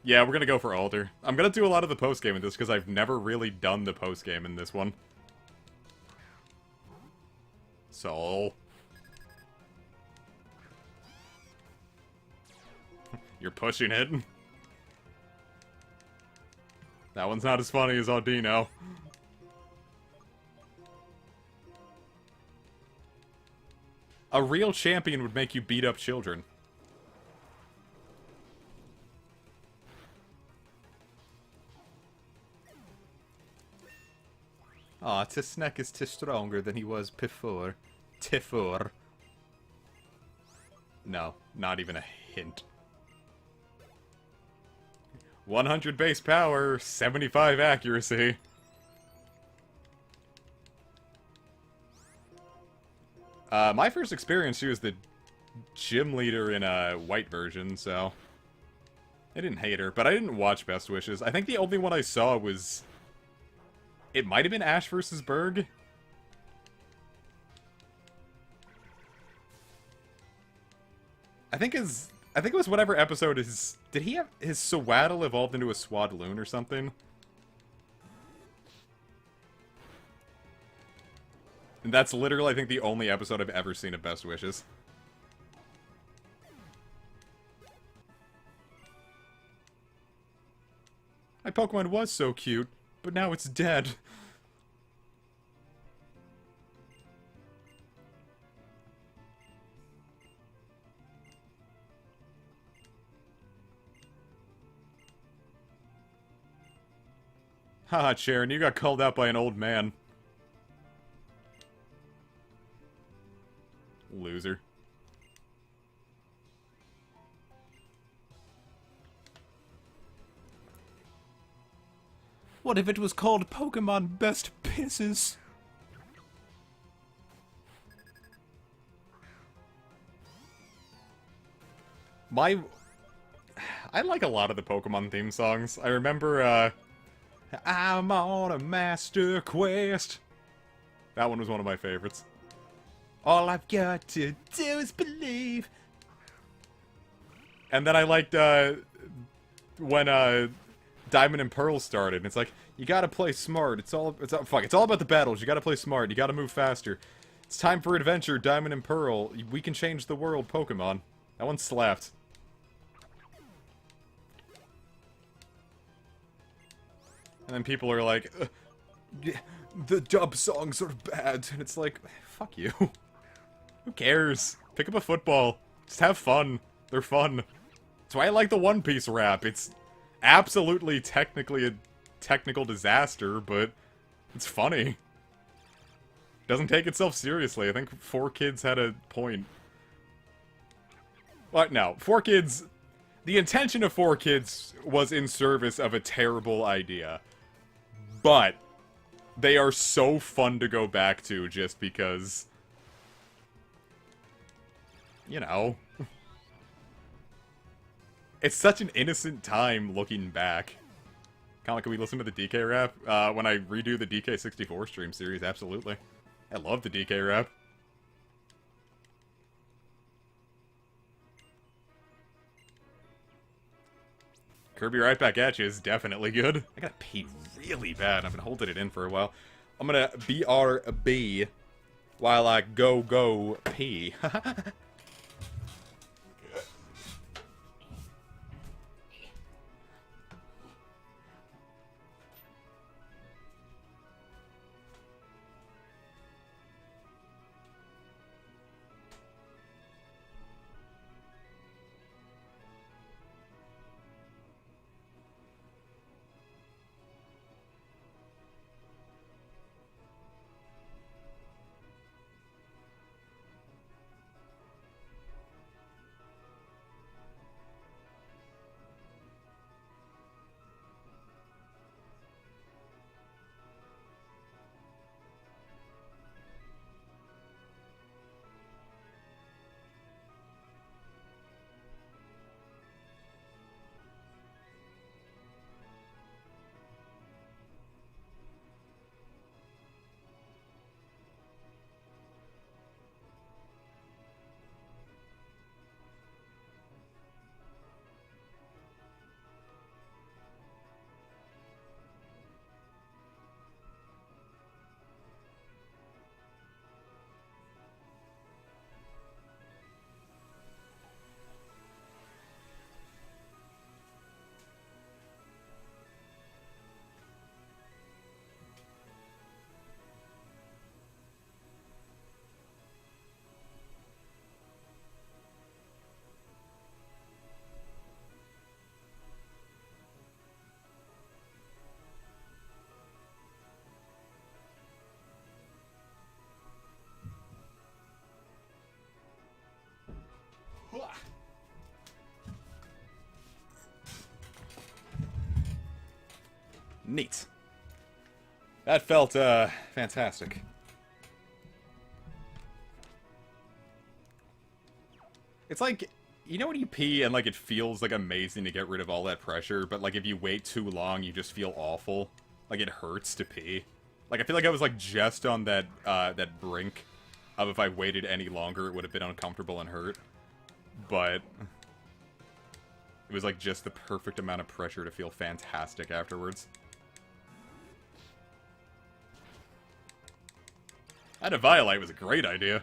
A: Yeah, we're gonna go for Alder. I'm gonna do a lot of the postgame in this because I've never really done the postgame in this one. So... You're pushing it. That one's not as funny as Audino. A real champion would make you beat up children. Aw, Tisnek is stronger than he was before. Tifur. No, not even a hint. 100 base power, 75 accuracy. My first experience, she was the gym leader in a white version, so... I didn't hate her, but I didn't watch Best Wishes. I think the only one I saw was... It might have been Ash vs. Berg. I think it was whatever episode his... Did he have his Sewaddle evolved into a Swadloon or something? And that's literally, I think, the only episode I've ever seen of Best Wishes. My Pokemon was so cute, but now it's dead. Haha, Sharon, you got called out by an old man. Loser. What if it was called Pokemon Best Pisses? I like a lot of the Pokemon theme songs. I remember, I'm on a master quest. That one was one of my favorites. All I've got to do is believe. And then I liked, when, Diamond and Pearl started. It's like, you gotta play smart. It's all about the battles. You gotta play smart. You gotta move faster. It's time for adventure, Diamond and Pearl. We can change the world, Pokemon. That one slapped. And then people are like, the dub songs are bad. And it's like, fuck you. Who cares? Pick up a football. Just have fun. They're fun. That's why I like the One Piece rap. It's absolutely technically a technical disaster, but it's funny. Doesn't take itself seriously. I think 4Kids had a point. What? No. 4Kids... The intention of 4Kids was in service of a terrible idea. But they are so fun to go back to just because... You know. It's such an innocent time looking back. Kinda like, can we listen to the DK rap? When I redo the DK64 stream series, absolutely. I love the DK rap. Kirby right back at you is definitely good. I gotta pee really bad. I've been holding it in for a while. I'm gonna BRB while I go pee. Neat. That felt, fantastic. It's like, you know when you pee and, like, it feels, like, amazing to get rid of all that pressure, but, like, if you wait too long, you just feel awful? Like, it hurts to pee. Like, I feel like I was, like, just on that, that brink of if I waited any longer, it would have been uncomfortable and hurt. But it was, like, just the perfect amount of pressure to feel fantastic afterwards. That Eviolite was a great idea.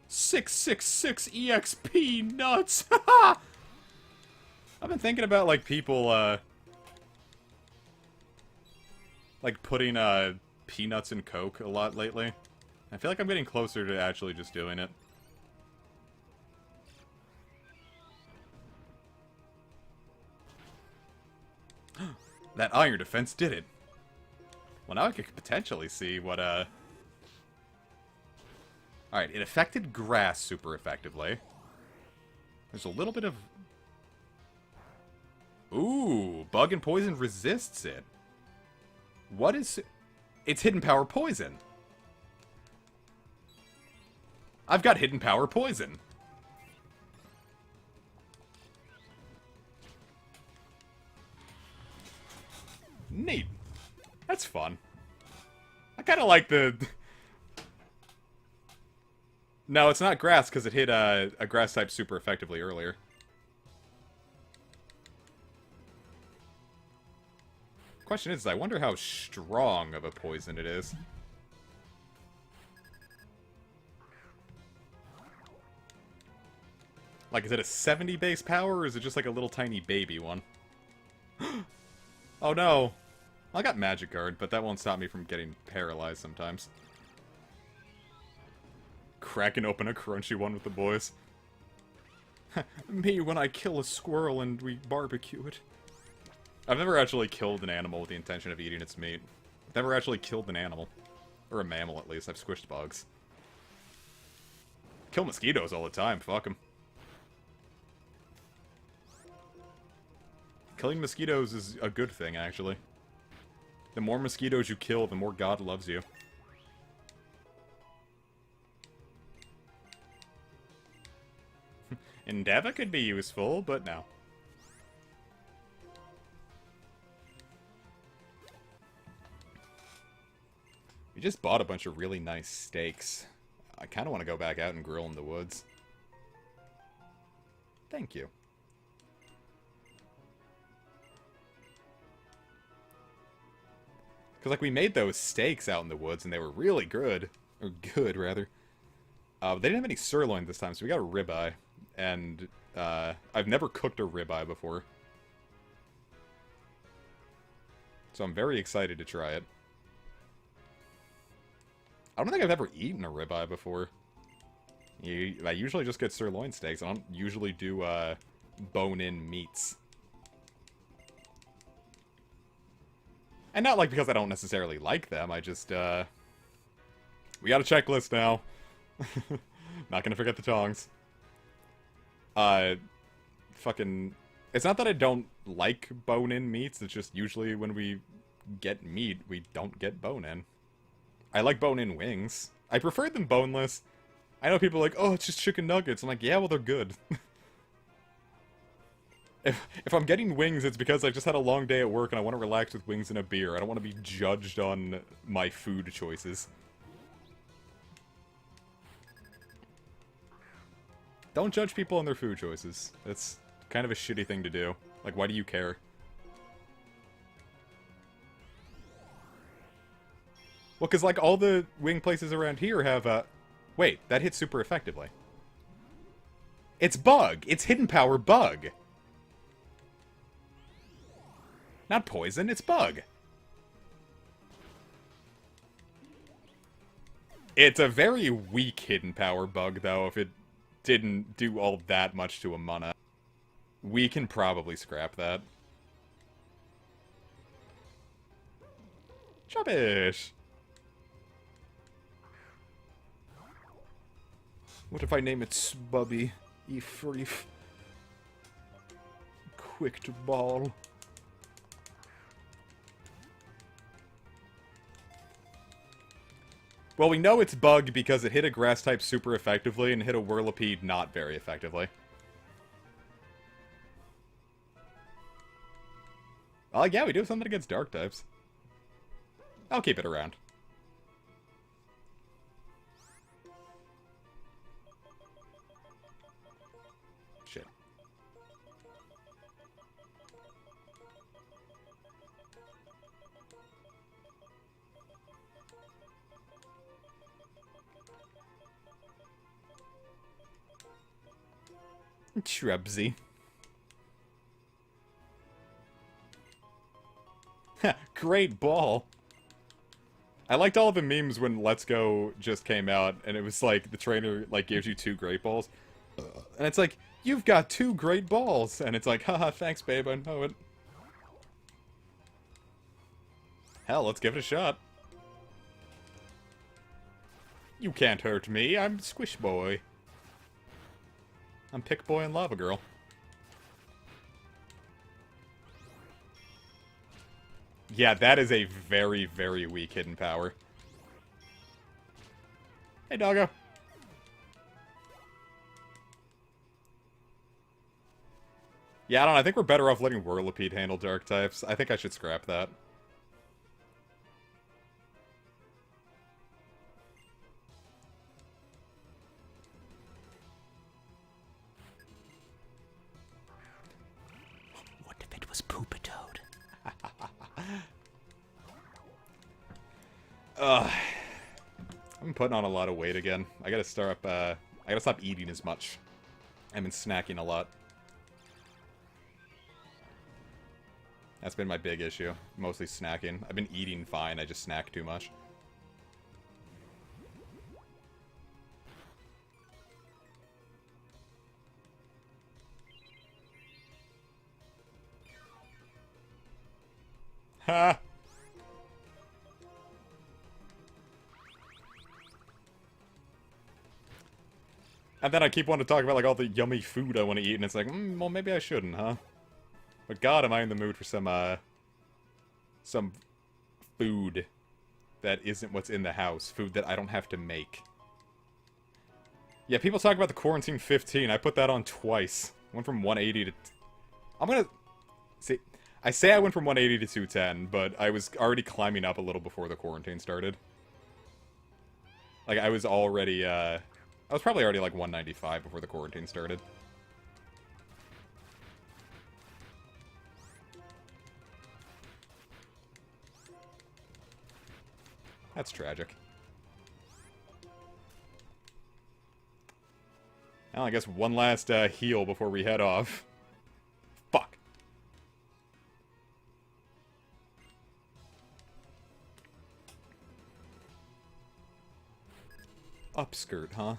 A: "666 EXP nuts!" I've been thinking about, like, people, like, putting, peanuts in Coke a lot lately. I feel like I'm getting closer to actually just doing it. That iron defense did it. Well, now I could potentially see what, Alright, it affected grass super effectively. There's a little bit of... Ooh, bug and poison resists it. What is... It's hidden power poison. I've got hidden power poison. Neat. That's fun. I kind of like the... No, it's not grass, because it hit a grass type super effectively earlier. Question is, I wonder how strong of a poison it is. Like, is it a 70 base power, or is it just like a little tiny baby one? Oh no! I got Magic Guard, but that won't stop me from getting paralyzed sometimes. Cracking open a crunchy one with the boys. Me when I kill a squirrel and we barbecue it. I've never actually killed an animal with the intention of eating its meat. I've never actually killed an animal. Or a mammal, at least. I've squished bugs. Kill mosquitoes all the time, fuck them. Killing mosquitoes is a good thing, actually. The more mosquitoes you kill, the more God loves you. Endeavor could be useful, but no. We just bought a bunch of really nice steaks. I kind of want to go back out and grill in the woods. Thank you. Because, like, we made those steaks out in the woods, and they were really good. Or good, rather. They didn't have any sirloin this time, so we got a ribeye. And, I've never cooked a ribeye before. So I'm very excited to try it. I don't think I've ever eaten a ribeye before. I usually just get sirloin steaks. I don't usually do, bone-in meats. And not, like, because I don't necessarily like them. I just, we got a checklist now. Not gonna forget the tongs. Fucking... It's not that I don't like bone-in meats. It's just usually when we get meat, we don't get bone-in. I like bone-in wings. I prefer them boneless. I know people are like, oh, it's just chicken nuggets. I'm like, yeah, well, they're good. If I'm getting wings, it's because I just had a long day at work and I want to relax with wings and a beer. I don't want to be judged on my food choices. Don't judge people on their food choices. That's kind of a shitty thing to do. Like, why do you care? Well, because, like, all the wing places around here have, Wait, that hits super effectively. It's bug! It's hidden power bug! Not poison, it's bug. It's a very weak hidden power bug, though, if it didn't do all that much to a mana. We can probably scrap that. Chubbish! What if I name it Spubby? Ifrif. Quick to ball. Well, we know it's bug because it hit a grass type super effectively and hit a Whirlipede not very effectively. Yeah, we do have something against dark types. I'll keep it around. Shit. Shrubsy. Great ball. I liked all of the memes when Let's Go just came out, and it was like, the trainer, like, gives you 2 great balls. And it's like, you've got 2 great balls! And it's like, haha, thanks babe, I know it. Hell, let's give it a shot. You can't hurt me, I'm Squish Boy. I'm Pick Boy and Lava Girl. Yeah, that is a very, very weak hidden power. Hey, doggo. Yeah, I don't know. I think we're better off letting Whirlipede handle dark types. I think I should scrap that.
B: What if it was Poopatoad?
A: I'm putting on a lot of weight again. I gotta start up, I gotta stop eating as much. I've been snacking a lot. That's been my big issue. Mostly snacking. I've been eating fine, I just snack too much. Ha! And then I keep wanting to talk about, like, all the yummy food I want to eat, and it's like, well, maybe I shouldn't, huh? But god, am I in the mood for some food that isn't what's in the house. Food that I don't have to make. Yeah, people talk about the Quarantine 15. I put that on twice. Went from 180 to... I'm gonna... See, I say I went from 180 to 210, but I was already climbing up a little before the quarantine started. Like, I was already, I was probably already, like, 195 before the quarantine started. That's tragic. Well, I guess one last, heal before we head off. Fuck. Upskirt, huh?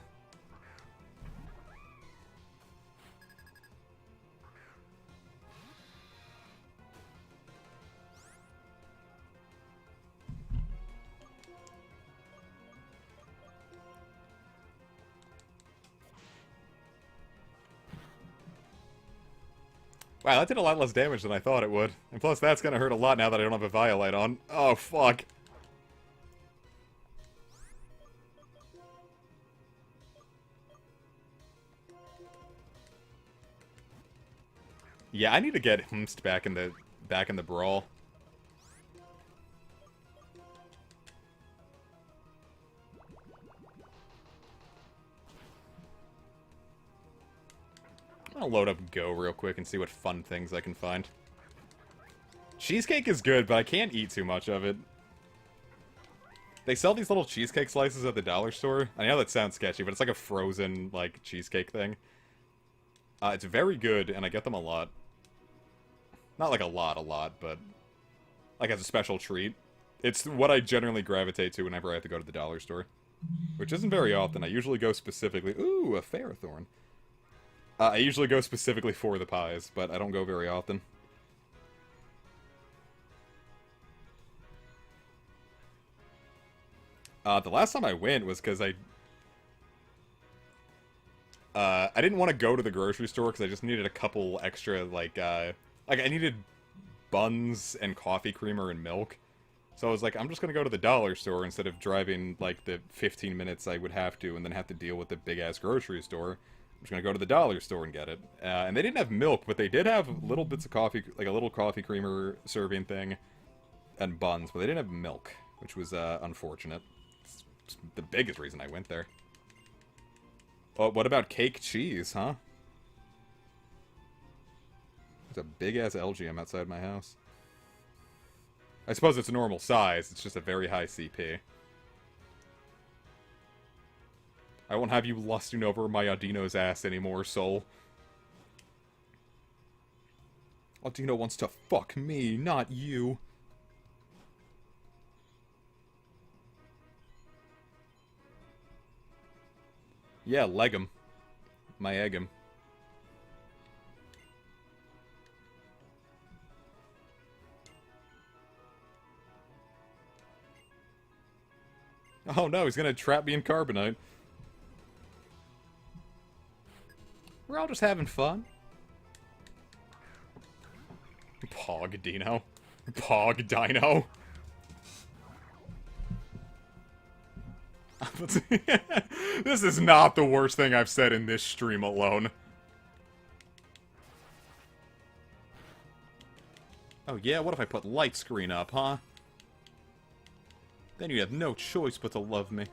A: Wow, that did a lot less damage than I thought it would. And plus, that's gonna hurt a lot now that I don't have a Violite on. Oh, fuck. Yeah, I need to get Humst back in the brawl. I'll load up Go real quick and see what fun things I can find. Cheesecake is good, but I can't eat too much of it. They sell these little cheesecake slices at the dollar store. I know that sounds sketchy, but it's like a frozen, like, cheesecake thing. It's very good, and I get them a lot. Not like a lot, but like as a special treat. It's what I generally gravitate to whenever I have to go to the dollar store. Which isn't very often. I usually go specifically... Ooh, a Ferrothorn. I usually go specifically for the pies, but I don't go very often. The last time I went was because I didn't want to go to the grocery store because I just needed a couple extra, like I needed buns and coffee creamer and milk. So I was like, I'm just gonna go to the dollar store instead of driving, like, the 15 minutes I would have to and then have to deal with the big-ass grocery store. I'm just gonna go to the dollar store and get it. And they didn't have milk, but they did have little bits of coffee, like a little coffee creamer serving thing, and buns, but they didn't have milk, which was, unfortunate. It's the biggest reason I went there. Oh, what about cake cheese, huh? There's a big-ass LGM outside my house. I suppose it's a normal size, it's just a very high CP. I won't have you lusting over my Audino's ass anymore, soul. Audino wants to fuck me, not you. Yeah, leg him. My egg him. Oh no, he's gonna trap me in Carbonite. We're all just having fun. Pog Dino. Pog Dino. This is not the worst thing I've said in this stream alone. Oh yeah, what if I put light screen up, huh? Then you have no choice but to love me.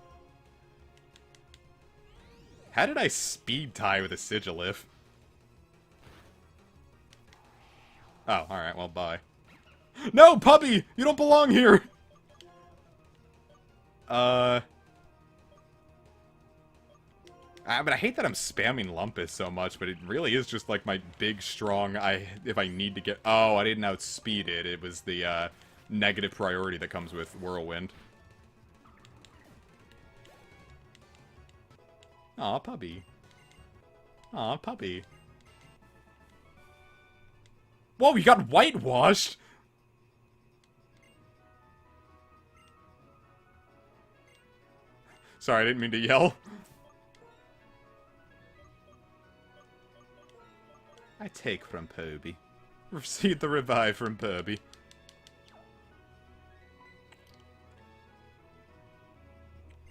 A: How did I speed tie with a Sigilif? Oh, alright, well, bye. No, puppy! You don't belong here! But I hate that I'm spamming Lumpus so much, but it really is just like my big, strong, if I need to get... Oh, I didn't outspeed it. It was the, negative priority that comes with Whirlwind. Aw, puppy. Aw, puppy. Whoa, you got whitewashed! Sorry, I didn't mean to yell. I take from Poby. Receive the revive from Poby.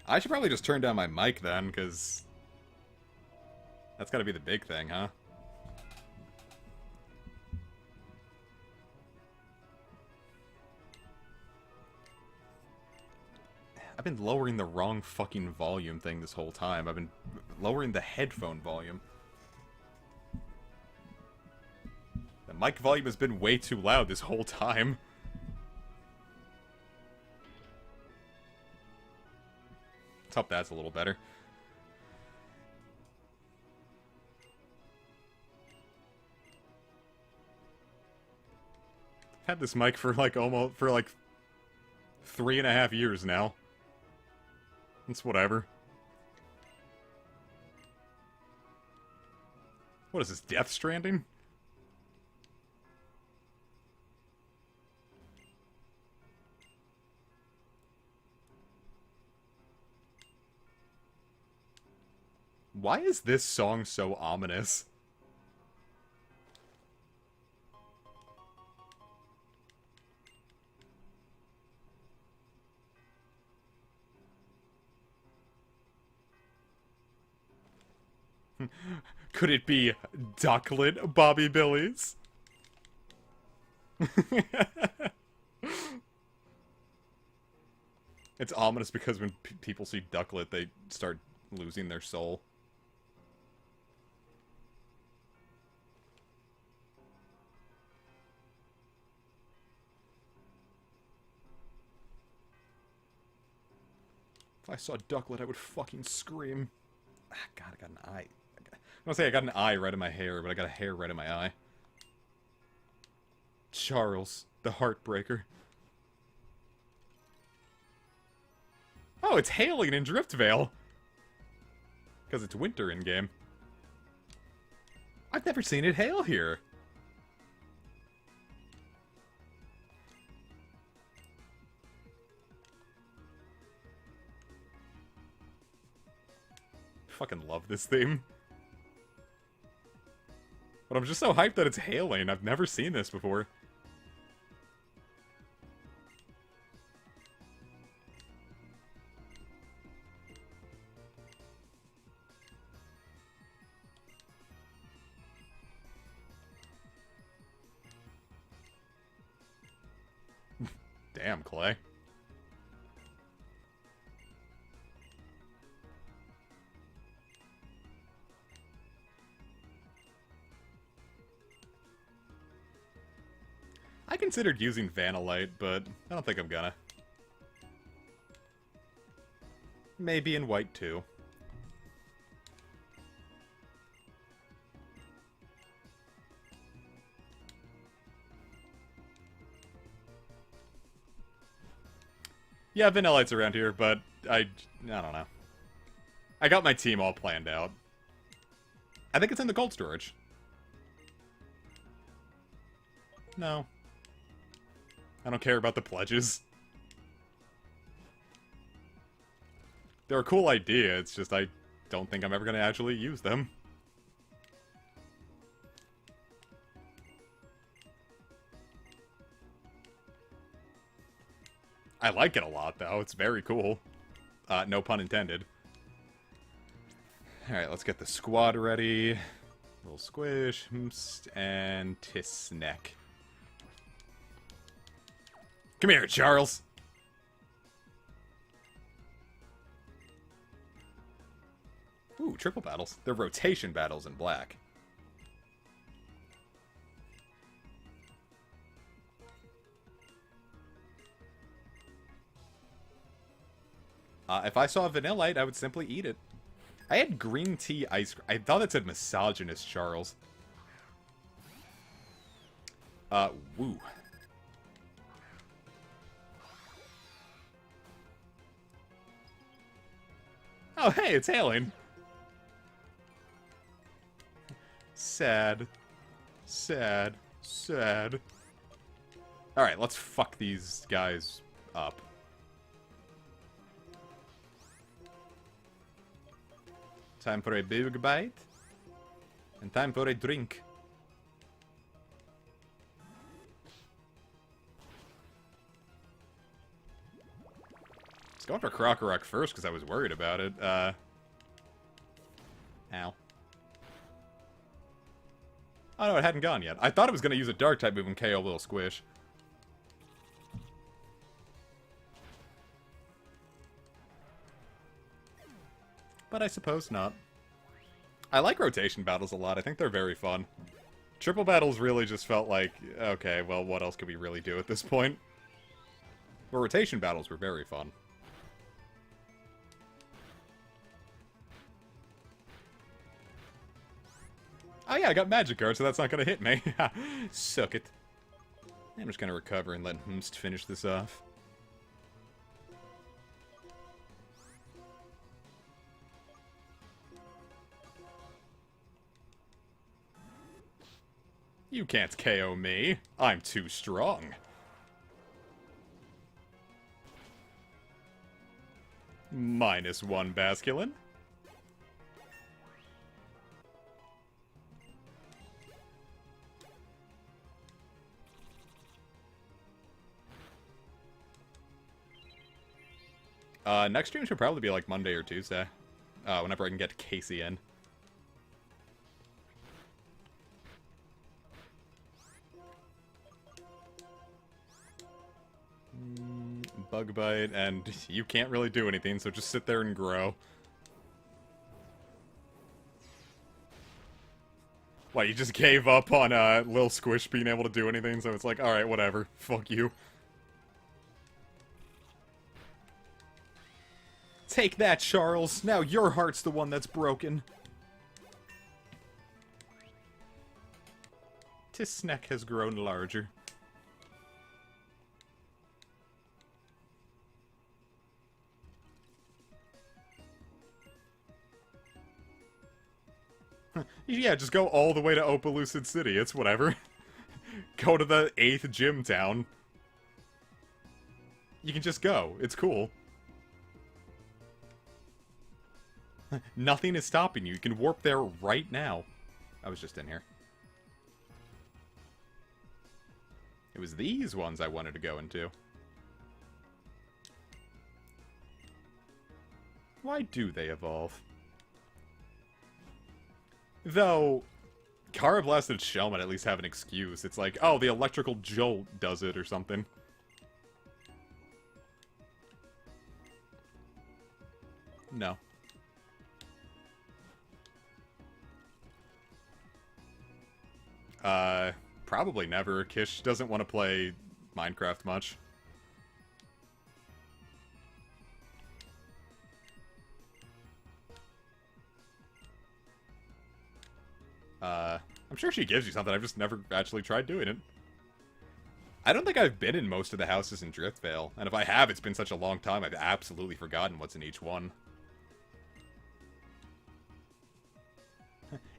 A: I should probably just turn down my mic then, because... That's gotta be the big thing, huh? I've been lowering the wrong fucking volume thing this whole time. I've been lowering the headphone volume. The mic volume has been way too loud this whole time. Let's hope that's a little better. I've had this mic for like 3.5 years now. It's whatever. What is this, Death Stranding? Why is this song so ominous? Could it be Ducklet Bobby Billies? It's ominous because when people see Ducklet, they start losing their soul. If I saw Ducklet, I would fucking scream. Ah, God, I got an eye. I don't say I got an eye right in my hair, but I got a hair right in my eye. Charles, the Heartbreaker. Oh, it's hailing in Driftvale. Because it's winter in-game. I've never seen it hail here. Fucking love this theme. But I'm just so hyped that it's hailing. I've never seen this before. Damn, Clay. I considered using Vanillite, but I don't think I'm gonna. Maybe in white, too. Yeah, Vanillite's around here, but I don't know. I got my team all planned out. I think it's in the cold storage. No. I don't care about the pledges. They're a cool idea, it's just I don't think I'm ever going to actually use them. I like it a lot, though. It's very cool. No pun intended. Alright, let's get the squad ready. Little Squish, and Tisneck. Come here, Charles! Ooh, triple battles. They're rotation battles in black. If I saw Vanillite, I would simply eat it. I had green tea ice cream. I thought it said misogynist, Charles. Woo. Oh, hey, it's hailing. Sad. Sad. Sad. Alright, let's fuck these guys up. Time for a big bite. And time for a drink. Let's go for Krokorok first because I was worried about it. Ow. Oh no, it hadn't gone yet. I thought it was going to use a dark type move and KO Little Squish. But I suppose not. I like rotation battles a lot. I think they're very fun. Triple battles really just felt like, okay, well, what else could we really do at this point? But rotation battles were very fun. Oh yeah, I got Magikarp, so that's not gonna hit me. Suck it. I'm just gonna recover and let Humst finish this off. You can't KO me. I'm too strong. -1 Basculin. Next stream should probably be like Monday or Tuesday. Whenever I can get Casey in. Bug bite, and you can't really do anything, so just sit there and grow. What, you just gave up on Lil Squish being able to do anything, so it's like, alright, whatever. Fuck you. Take that, Charles! Now your heart's the one that's broken. Tisneck has grown larger. Yeah, just go all the way to Opelucid City, it's whatever. Go to the 8th gym town. You can just go, it's cool. Nothing is stopping you, you can warp there right now. I was just in here. It was these ones I wanted to go into. Why do they evolve? Though, Kara Blasted Shell might at least have an excuse. It's like, oh, the electrical jolt does it or something. No. Probably never. Kish doesn't want to play Minecraft much. I'm sure she gives you something, I've just never actually tried doing it. I don't think I've been in most of the houses in Driftvale, and if I have, it's been such a long time, I've absolutely forgotten what's in each one.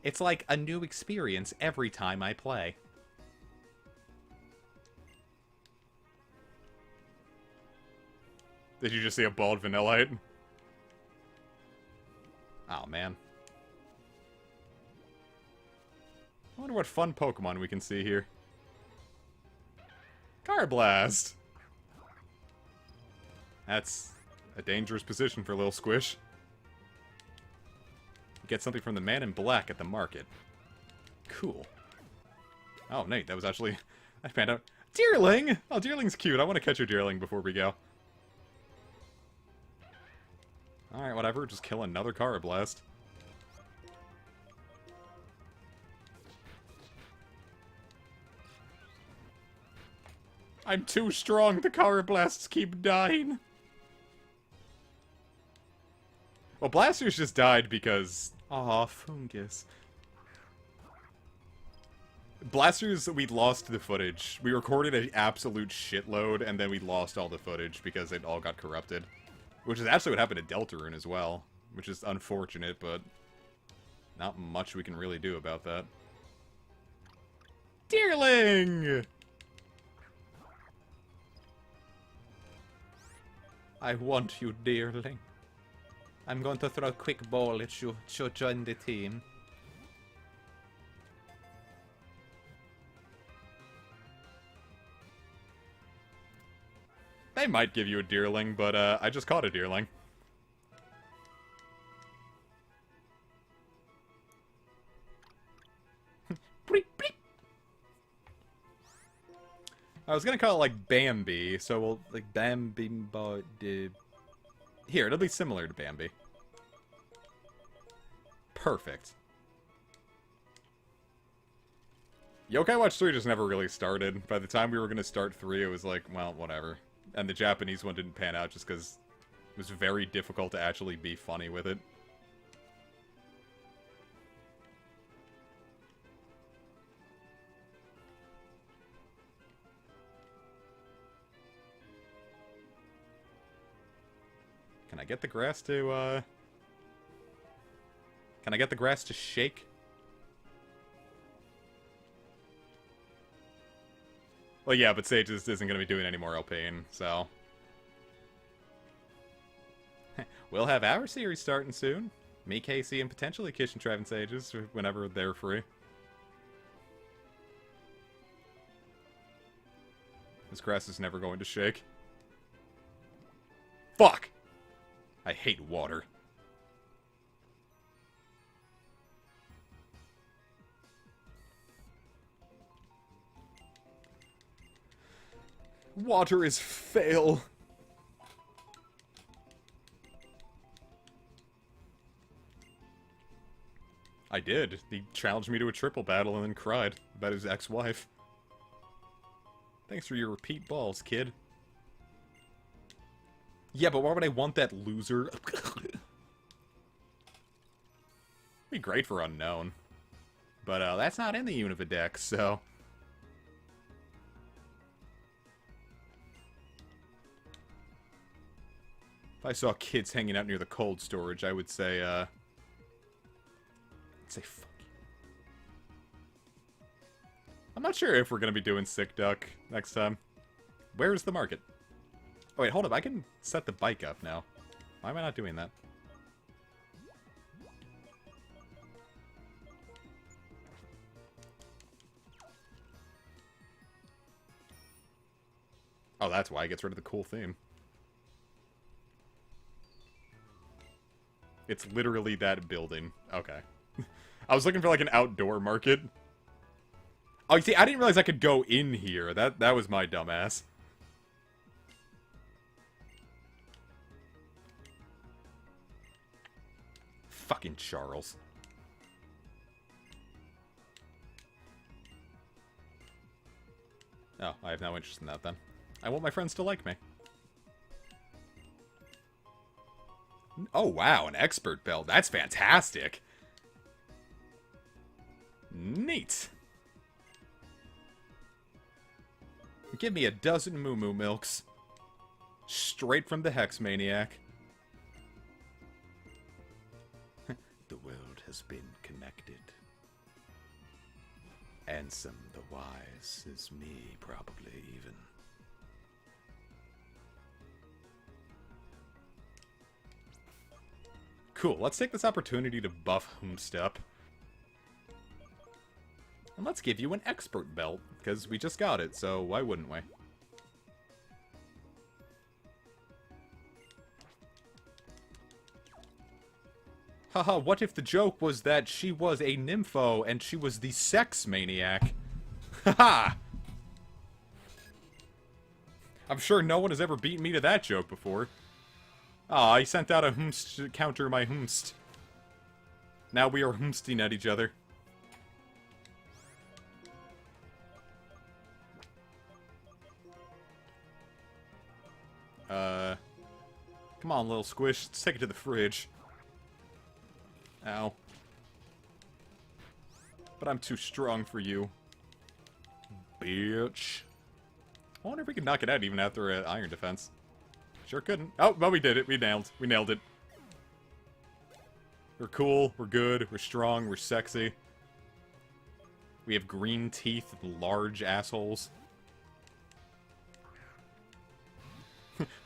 A: It's like a new experience every time I play. Did you just see a bald Vanillite? Oh, man. I wonder what fun Pokemon we can see here. Carblast! That's a dangerous position for a little Squish. Get something from the man in black at the market. Cool. Oh, Nate, that was actually... I found out... Deerling! Oh, Deerling's cute. I want to catch a Deerling before we go. Alright, whatever. Just kill another Carablast. I'm too strong. The Carablasts keep dying. Well, Blasters just died because... Aw, fungus. Blasters, we lost the footage. We recorded an absolute shitload, and then we lost all the footage because it all got corrupted. Which is actually what happened to Deltarune as well. Which is unfortunate, but... not much we can really do about that. Deerling! I want you, Deerling. I'm going to throw a quick ball at you to join the team. They might give you a Deerling, but I just caught a Deerling. Bleep, bleep. I was gonna call it like Bambi, so we'll like Bambi. Here, it'll be similar to Bambi. Perfect. Yokai Watch 3 just never really started. By the time we were gonna start 3, it was like, well, whatever. And the Japanese one didn't pan out just because it was very difficult to actually be funny with it. Can I get the grass to, Can I get the grass to shake? Well, yeah, but Sage just isn't going to be doing any more LPing, so... We'll have our series starting soon. Me, Casey, and potentially Kish and Trev and Sages, whenever they're free. This grass is never going to shake. Fuck! I hate water. Water is fail. I did. He challenged me to a triple battle and then cried about his ex-wife. Thanks for your repeat balls, kid. Yeah, but why would I want that loser? Be great for Unknown. But that's not in the Unova deck, so... If I saw kids hanging out near the cold storage, I would say, fuck you. I'm not sure if we're gonna be doing Sick Duck next time. Where's the market? Oh wait, hold up, I can set the bike up now. Why am I not doing that? Oh, that's why it gets rid of the cool theme. It's literally that building. Okay. I was looking for, like, an outdoor market. Oh, you see, I didn't realize I could go in here. That was my dumbass. Fucking Charles. Oh, I have no interest in that, then. I want my friends to like me. Oh, wow, an expert belt. That's fantastic. Neat. Give me a dozen Moo Moo Milks. Straight from the Hex Maniac.
B: The world has been connected. Ansem the Wise is me, probably, even.
A: Cool, let's take this opportunity to buff Hoomstep. And let's give you an expert belt, because we just got it, so why wouldn't we? Haha, what if the joke was that she was a nympho and she was the sex maniac? Haha! I'm sure no one has ever beaten me to that joke before. Aw, he sent out a Hoomst to counter my Hoomst. Now we are Hoomsting at each other. Come on, little squish. Let's take it to the fridge. Ow. But I'm too strong for you. Bitch. I wonder if we could knock it out even after an iron defense. Sure couldn't. Oh, but we did it. We nailed it. We're cool. We're good. We're strong. We're sexy. We have green teeth and large assholes.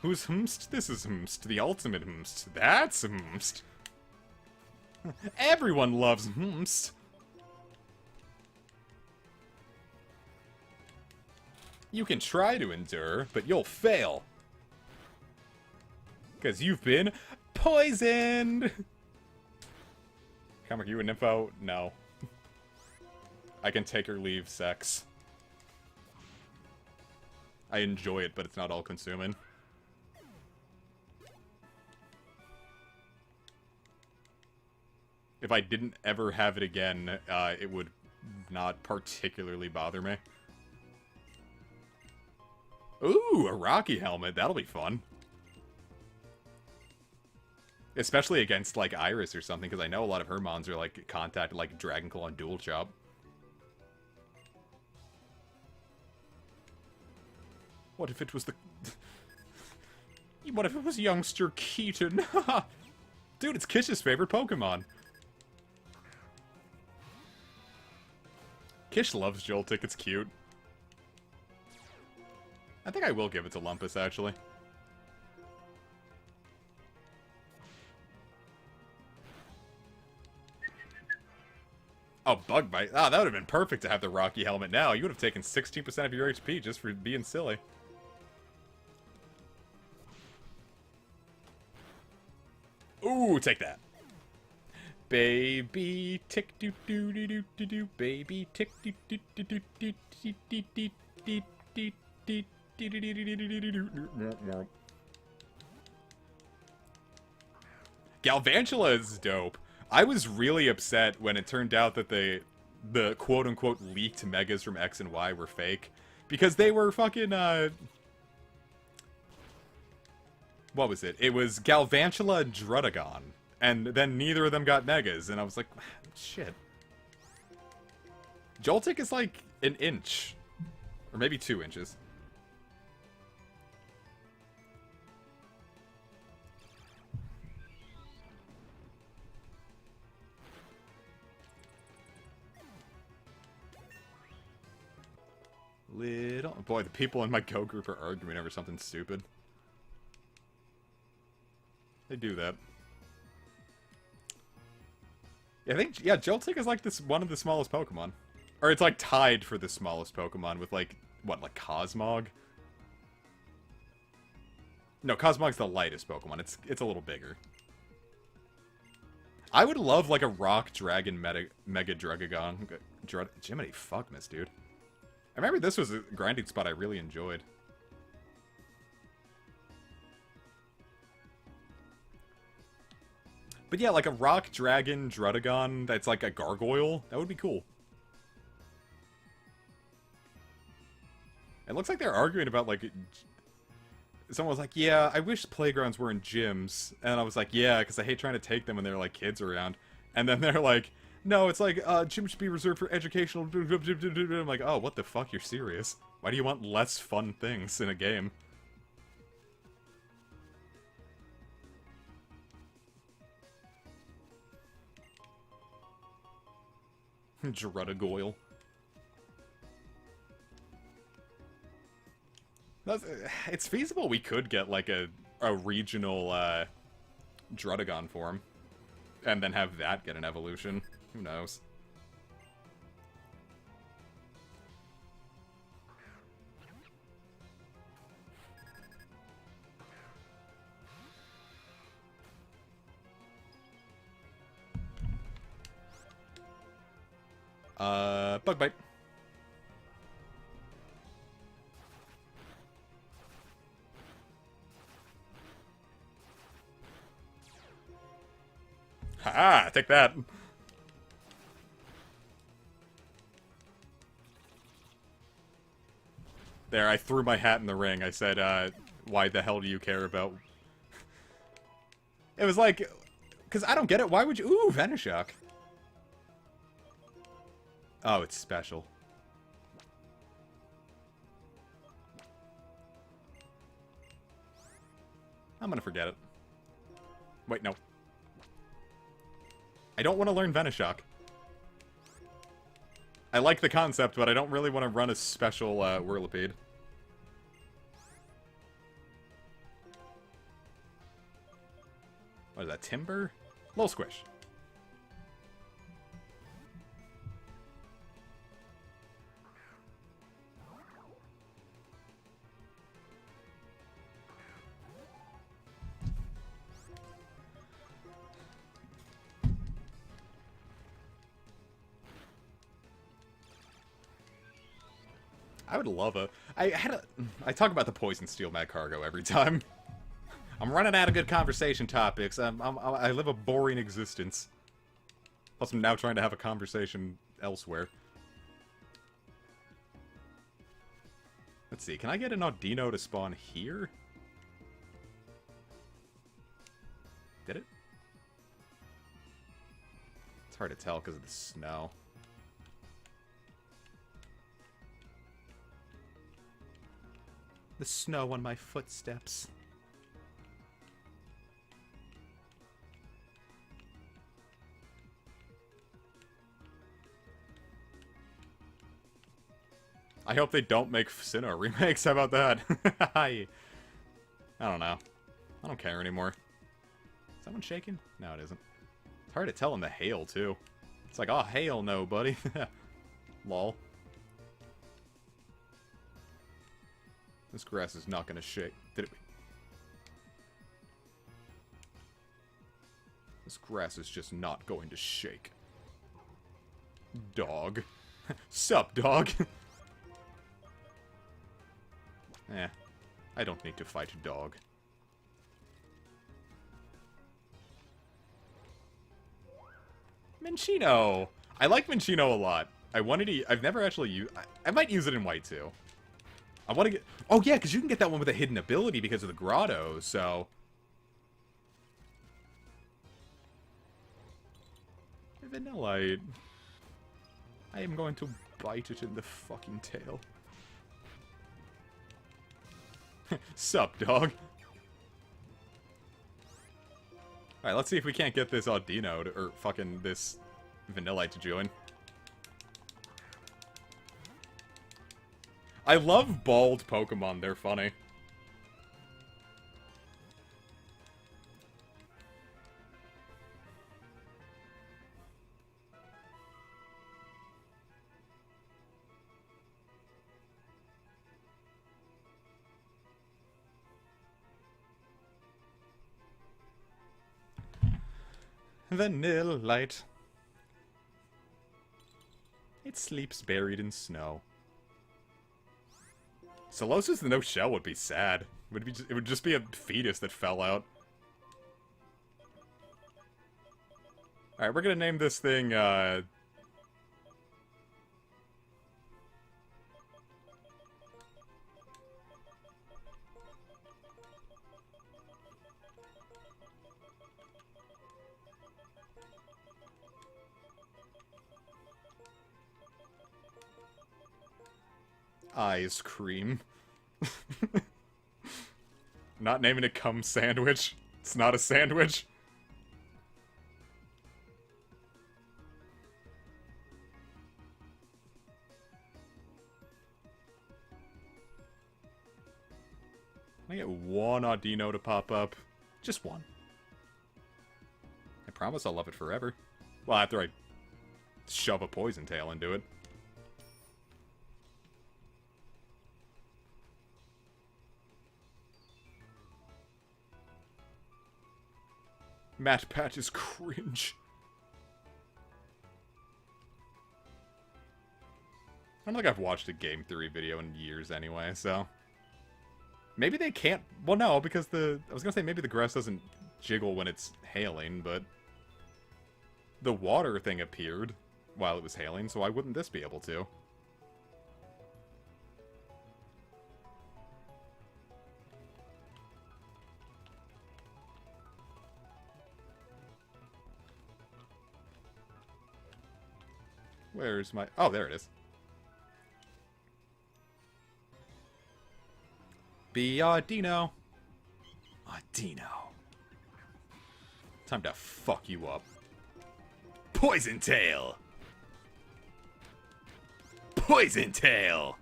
A: Who's Hoomst? This is Hoomst. The ultimate Hoomst. That's Hoomst. Everyone loves Hoomst. You can try to endure, but you'll fail. Because you've been poisoned! Come, are you an nympho? No. I can take or leave sex. I enjoy it, but it's not all-consuming. If I didn't ever have it again, it would not particularly bother me. Ooh, a Rocky helmet. That'll be fun. Especially against, like, Iris or something, because I know a lot of her mons are, like, contacted, like, Dragon Claw and Dual Chop. What if it was the... What if it was youngster Keaton? Dude, it's Kish's favorite Pokemon. Kish loves Joltik, it's cute. I think I will give it to Lumpus, actually. Oh, Bug Bite. Ah, that would have been perfect to have the Rocky helmet now. You would have taken 16% of your HP just for being silly. Ooh, take that. Baby tick doo doo doo doo doo doo. Baby tick doo doo doo doo doo doo doo doo doo doo doo. Galvantula is dope. I was really upset when it turned out that the quote-unquote leaked megas from X and Y were fake. Because they were fucking, what was it? It was Galvantula and Druddigon. And then neither of them got megas, and I was like, shit. Joltik is like an inch. Or maybe 2 inches. Little... Boy, the people in my Go group are arguing over something stupid. They do that. Yeah, I think, yeah, Joltik is like this one of the smallest Pokemon. Or it's like tied for the smallest Pokemon with like, what, like Cosmog? No, Cosmog's the lightest Pokemon. It's a little bigger. I would love, like, a Rock Dragon Mega Dragagon. Jiminy fuckmas, dude. I remember this was a grinding spot I really enjoyed. But yeah, like a Rock Dragon Druddigon that's like a gargoyle. That would be cool. It looks like they're arguing about, like... Someone was like, yeah, I wish playgrounds were in gyms. And I was like, yeah, because I hate trying to take them when they're, like, kids around. And then they're like, no, it's like, gyms should be reserved for educational... I'm like, oh, what the fuck? You're serious? Why do you want less fun things in a game? Druddigoyle. It's feasible we could get, like, a regional, Druddigon form. And then have that get an evolution. Who knows? Bug bite. Ha! Take that! There, I threw my hat in the ring. I said, why the hell do you care about... It was like... Because I don't get it. Why would you... Ooh, Venoshock. Oh, it's special. I'm gonna forget it. Wait, no. I don't want to learn Venoshock. I like the concept, but I don't really want to run a special Whirlipede. What is that, Timber? Little Squish. I would love a... I talk about the Poison Steel Magcargo every time. I'm running out of good conversation topics. I live a boring existence. Plus, I'm now trying to have a conversation elsewhere. Let's see, can I get an Audino to spawn here? Did it? It's hard to tell because of the snow. The snow on my footsteps. I hope they don't make Sinnoh remakes. How about that? I don't know. I don't care anymore. Is that one shaking? No, it isn't. It's hard to tell in the hail, too. It's like, oh, hail no, buddy. Lol. This grass is not gonna shake. Did it? This grass is just not going to shake. Dog. Sup, dog? Eh. I don't need to fight a dog. Minccino! I like Minccino a lot. I wanted to... I've never actually used... I might use it in white, too. I want to get... Oh, yeah, because you can get that one with a hidden ability because of the grotto, so... Vanillite. I am going to bite it in the fucking tail. Sup, dog? Alright, let's see if we can't get this Audino to, or fucking this Vanillite to join. I love bald Pokemon, they're funny. vanilla light. It sleeps buried in snow. Solosis the no shell would be sad. It would just be a fetus that fell out. Alright, we're gonna name this thing, Ice cream. Not naming it cum sandwich. It's not a sandwich. Can I get one Audino to pop up? Just one. I promise I'll love it forever. Well, after I shove a poison tail into it. Matt Pat is cringe. I don't think I've watched a Game Theory video in years anyway, so... Maybe they can't... Well, no, because I was gonna say maybe the grass doesn't jiggle when it's hailing, but... The water thing appeared while it was hailing, so why wouldn't this be able to? Where's my... Oh, there it is. Be Audino. Audino. Time to fuck you up. Poison Tail! Poison Tail!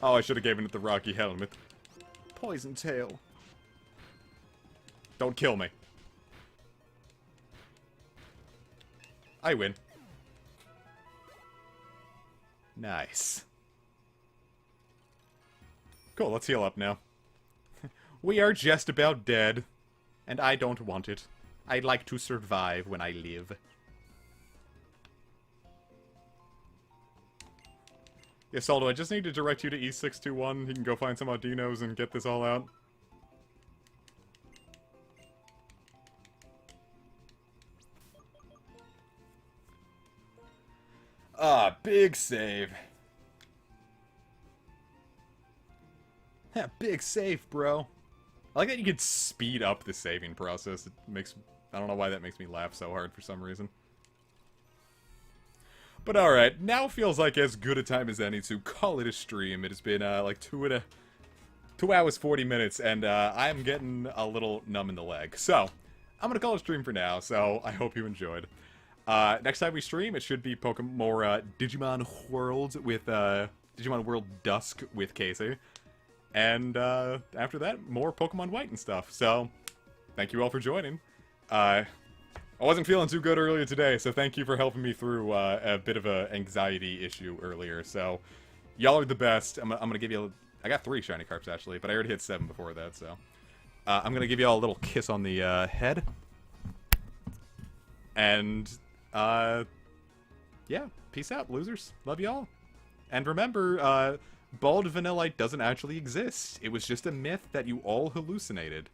A: Oh, I should have given it the Rocky Helmet. Poison Tail. Don't kill me. I win. Nice. Cool, let's heal up now. We are just about dead, and I don't want it. I like to survive when I live. Yes, Aldo, I just need to direct you to E621. You can go find some Audinos and get this all out. Ah, big save. Yeah, big save, bro. I like that you could speed up the saving process. It makes... I don't know why that makes me laugh so hard for some reason. But alright, now feels like as good a time as any to call it a stream. It has been, like 2 hours, 40 minutes, and, I'm getting a little numb in the leg. So, I'm gonna call it a stream for now, so I hope you enjoyed. Next time we stream, it should be more, Digimon World with, Digimon World Dusk with Casey. And, after that, more Pokemon White and stuff. So, thank you all for joining. I wasn't feeling too good earlier today, so thank you for helping me through, a bit of an anxiety issue earlier. So, y'all are the best. I'm gonna give you I got 3 shiny carps, actually, but I already hit 7 before that, so. I'm gonna give y'all a little kiss on the, head. And, yeah, peace out, losers. Love y'all. And remember, Bald Vanillite doesn't actually exist. It was just a myth that you all hallucinated.